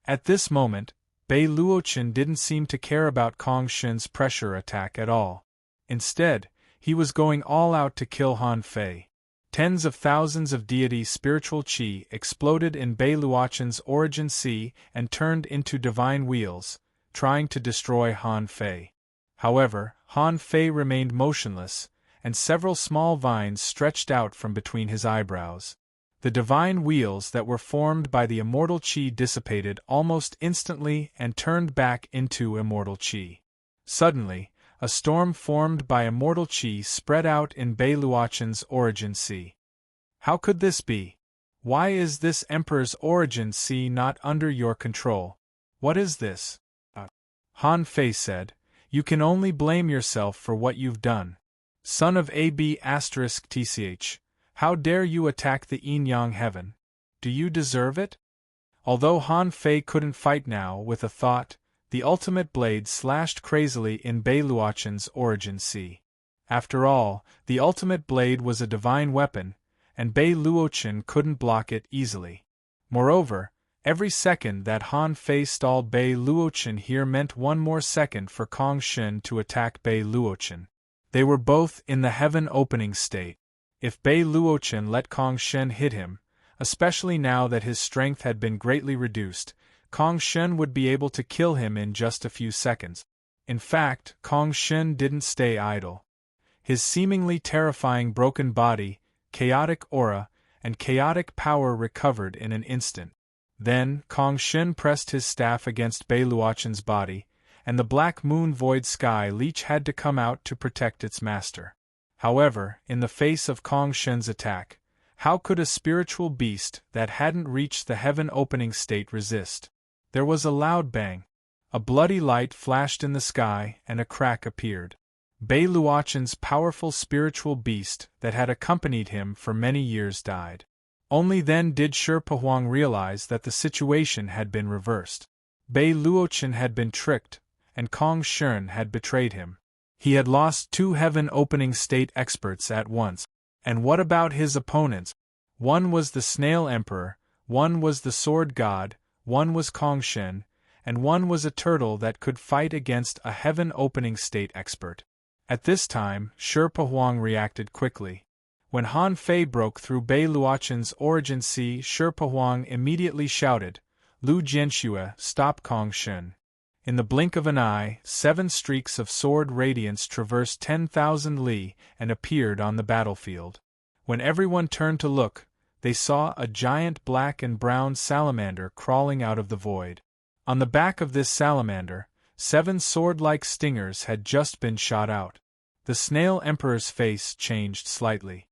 At this moment, Bei Luochen didn't seem to care about Kong Shen's pressure attack at all. Instead, he was going all out to kill Han Fei. Tens of thousands of deity spiritual qi exploded in Bei Luochen's Origin Sea and turned into divine wheels, trying to destroy Han Fei. However, Han Fei remained motionless, and several small vines stretched out from between his eyebrows. The divine wheels that were formed by the immortal qi dissipated almost instantly and turned back into immortal qi. Suddenly, a storm formed by immortal qi spread out in Bei Luochen's Origin Sea. How could this be? Why is this Emperor's Origin Sea not under your control? What is this? Han Fei said, You can only blame yourself for what you've done. Son of AB*TCH, how dare you attack the Yin-Yang heaven? Do you deserve it? Although Han Fei couldn't fight now with a thought, the ultimate blade slashed crazily in Bei Luochen's Origin Sea. After all, the ultimate blade was a divine weapon, and Bei Luochen couldn't block it easily. Moreover, every second that Han Fei stalled Bei Luochen here meant one more second for Kong Shen to attack Bei Luochen. They were both in the heaven-opening state. If Bei Luochen let Kong Shen hit him, especially now that his strength had been greatly reduced, Kong Shen would be able to kill him in just a few seconds. In fact, Kong Shen didn't stay idle. His seemingly terrifying broken body, chaotic aura, and chaotic power recovered in an instant. Then, Kong Shen pressed his staff against Bei Luochen's body, and the Black Moon Void Sky Leech had to come out to protect its master. However, in the face of Kong Shen's attack, how could a spiritual beast that hadn't reached the heaven-opening state resist? There was a loud bang. A bloody light flashed in the sky and a crack appeared. Bei Luochen's powerful spiritual beast that had accompanied him for many years died. Only then did Sherpa Huang realize that the situation had been reversed. Bei Luochen had been tricked, and Kong Shen had betrayed him. He had lost 2 heaven-opening state experts at once. And what about his opponents? One was the Snail Emperor, one was the Sword God, one was Kong Shen, and one was a turtle that could fight against a heaven-opening state expert. At this time, Sherpa Huang reacted quickly. When Han Fei broke through Bei Luochen's Origin Sea, Sherpa Huang immediately shouted, Lu Jianxue, stop Kong Shen. In the blink of an eye, 7 streaks of sword radiance traversed 10,000 li and appeared on the battlefield. When everyone turned to look, they saw a giant black and brown salamander crawling out of the void. On the back of this salamander, 7 sword-like stingers had just been shot out. The Snail Emperor's face changed slightly.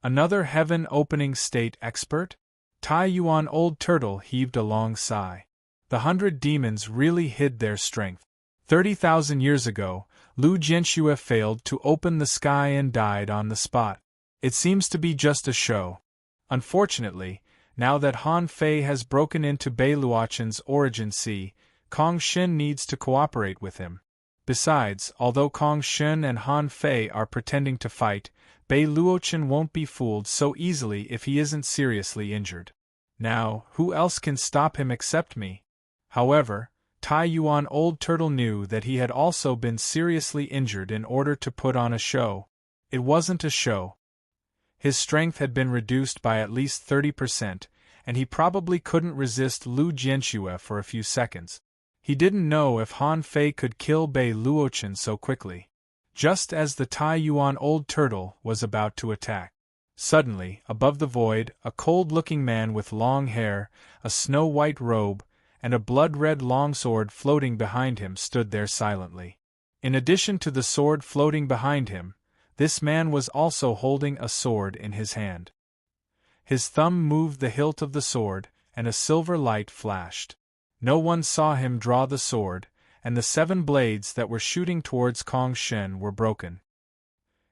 Another heaven-opening state expert? Tai Yuan Old Turtle heaved a long sigh. The 100 demons really hid their strength. 30,000 years ago, Lu Jianxue failed to open the sky and died on the spot. It seems to be just a show. Unfortunately, now that Han Fei has broken into Bei Luochen's origin sea, Kong Shen needs to cooperate with him. Besides, although Kong Shen and Han Fei are pretending to fight, Bei Luochen won't be fooled so easily if he isn't seriously injured. Now, who else can stop him except me? However, Tai Yuan Old Turtle knew that he had also been seriously injured in order to put on a show. It wasn't a show. His strength had been reduced by at least 30%, and he probably couldn't resist Lu Jianxue for a few seconds. He didn't know if Han Fei could kill Bei Luochen so quickly. Just as the Tai Yuan Old Turtle was about to attack. Suddenly, above the void, a cold-looking man with long hair, a snow-white robe, and a blood-red longsword floating behind him stood there silently. In addition to the sword floating behind him, this man was also holding a sword in his hand. His thumb moved the hilt of the sword, and a silver light flashed. No one saw him draw the sword, and the 7 blades that were shooting towards Kong Shen were broken.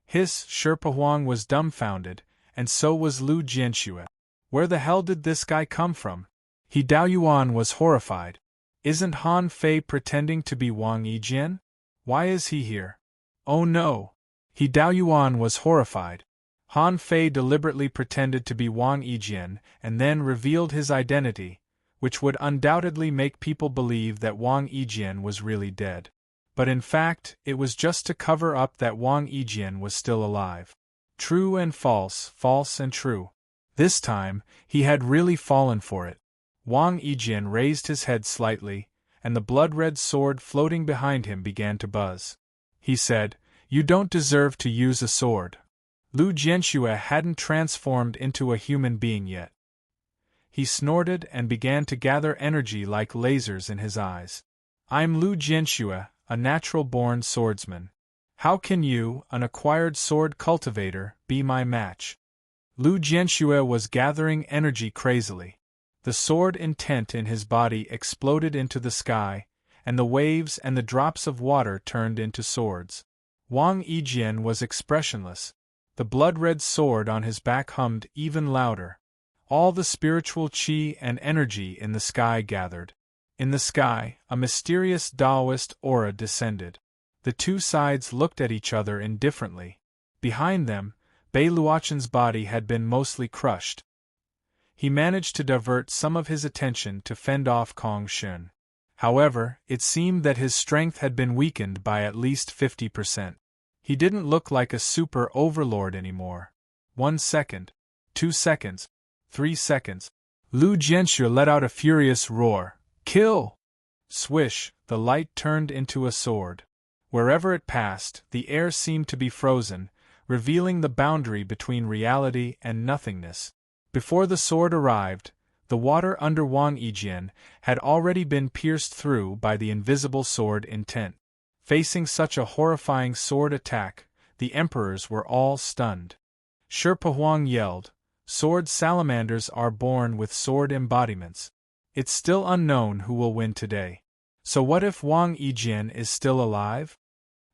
Sherpa Huang was dumbfounded, and so was Lu Jianxue. Where the hell did this guy come from? Dao Yuan was horrified. Isn't Han Fei pretending to be Wang Yijian? Why is he here? Oh no! Dao Yuan was horrified. Han Fei deliberately pretended to be Wang Yijian and then revealed his identity, which would undoubtedly make people believe that Wang Yijian was really dead. But in fact, it was just to cover up that Wang Yijian was still alive. True and false, false and true. This time, he had really fallen for it. Wang Yijian raised his head slightly, and the blood-red sword floating behind him began to buzz. He said, "You don't deserve to use a sword." Lu Jianxue hadn't transformed into a human being yet. He snorted and began to gather energy like lasers in his eyes. "I'm Lu Jianxue, a natural-born swordsman. How can you, an acquired sword cultivator, be my match?" Lu Jianxue was gathering energy crazily. The sword intent in his body exploded into the sky, and the waves and the drops of water turned into swords. Wang Yijian was expressionless. The blood-red sword on his back hummed even louder. All the spiritual qi and energy in the sky gathered. In the sky, a mysterious Taoist aura descended. The two sides looked at each other indifferently. Behind them, Bei Luochen's body had been mostly crushed. He managed to divert some of his attention to fend off Kong Shen. However, it seemed that his strength had been weakened by at least 50%. He didn't look like a super overlord anymore. 1 second. 2 seconds. 3 seconds. Lu Jianxue let out a furious roar. "Kill!" Swish, the light turned into a sword. Wherever it passed, the air seemed to be frozen, revealing the boundary between reality and nothingness. Before the sword arrived, the water under Wang Yijian had already been pierced through by the invisible sword intent. Facing such a horrifying sword attack, the emperors were all stunned. Sherpa Huang yelled, "Sword salamanders are born with sword embodiments. It's still unknown who will win today. So what if Wang Yijian is still alive?"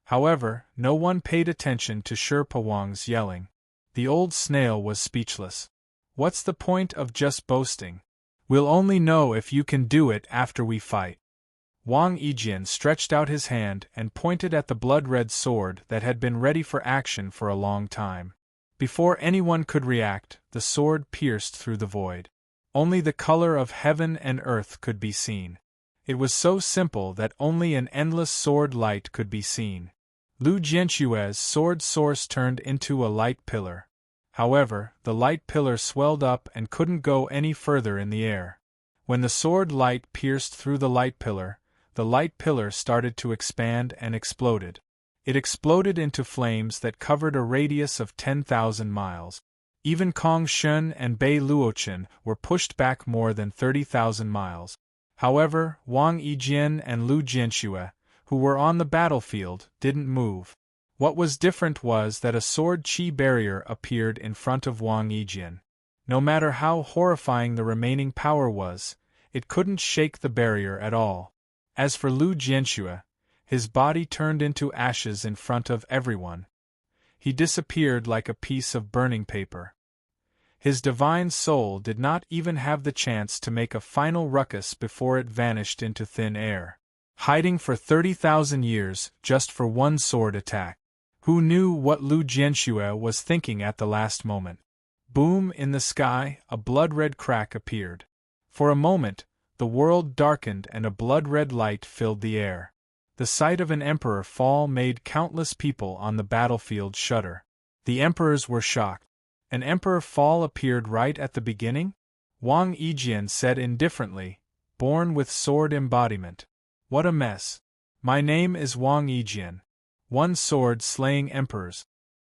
However, no one paid attention to Sherpa Huang's yelling. The old snail was speechless. "What's the point of just boasting? We'll only know if you can do it after we fight." Wang Yijian stretched out his hand and pointed at the blood-red sword that had been ready for action for a long time. Before anyone could react, the sword pierced through the void. Only the color of heaven and earth could be seen. It was so simple that only an endless sword light could be seen. Lu Jianxue's sword source turned into a light pillar. However, the light pillar swelled up and couldn't go any further in the air. When the sword light pierced through the light pillar started to expand and exploded. It exploded into flames that covered a radius of 10,000 miles. Even Kong Shen and Bei Luochen were pushed back more than 30,000 miles. However, Wang Yijian and Lu Jianxue, who were on the battlefield, didn't move. What was different was that a sword chi barrier appeared in front of Wang Yijian. No matter how horrifying the remaining power was, it couldn't shake the barrier at all. As for Lu Jianxue, his body turned into ashes in front of everyone. He disappeared like a piece of burning paper. His divine soul did not even have the chance to make a final ruckus before it vanished into thin air, hiding for 30,000 years just for one sword attack. Who knew what Lu Jianxue was thinking at the last moment? Boom! In the sky, a blood-red crack appeared. For a moment, the world darkened and a blood-red light filled the air. The sight of an emperor fall made countless people on the battlefield shudder. The emperors were shocked. An emperor fall appeared right at the beginning? Wang Yijian said indifferently, born with sword embodiment. What a mess. My name is Wang Yijian. One sword slaying emperors.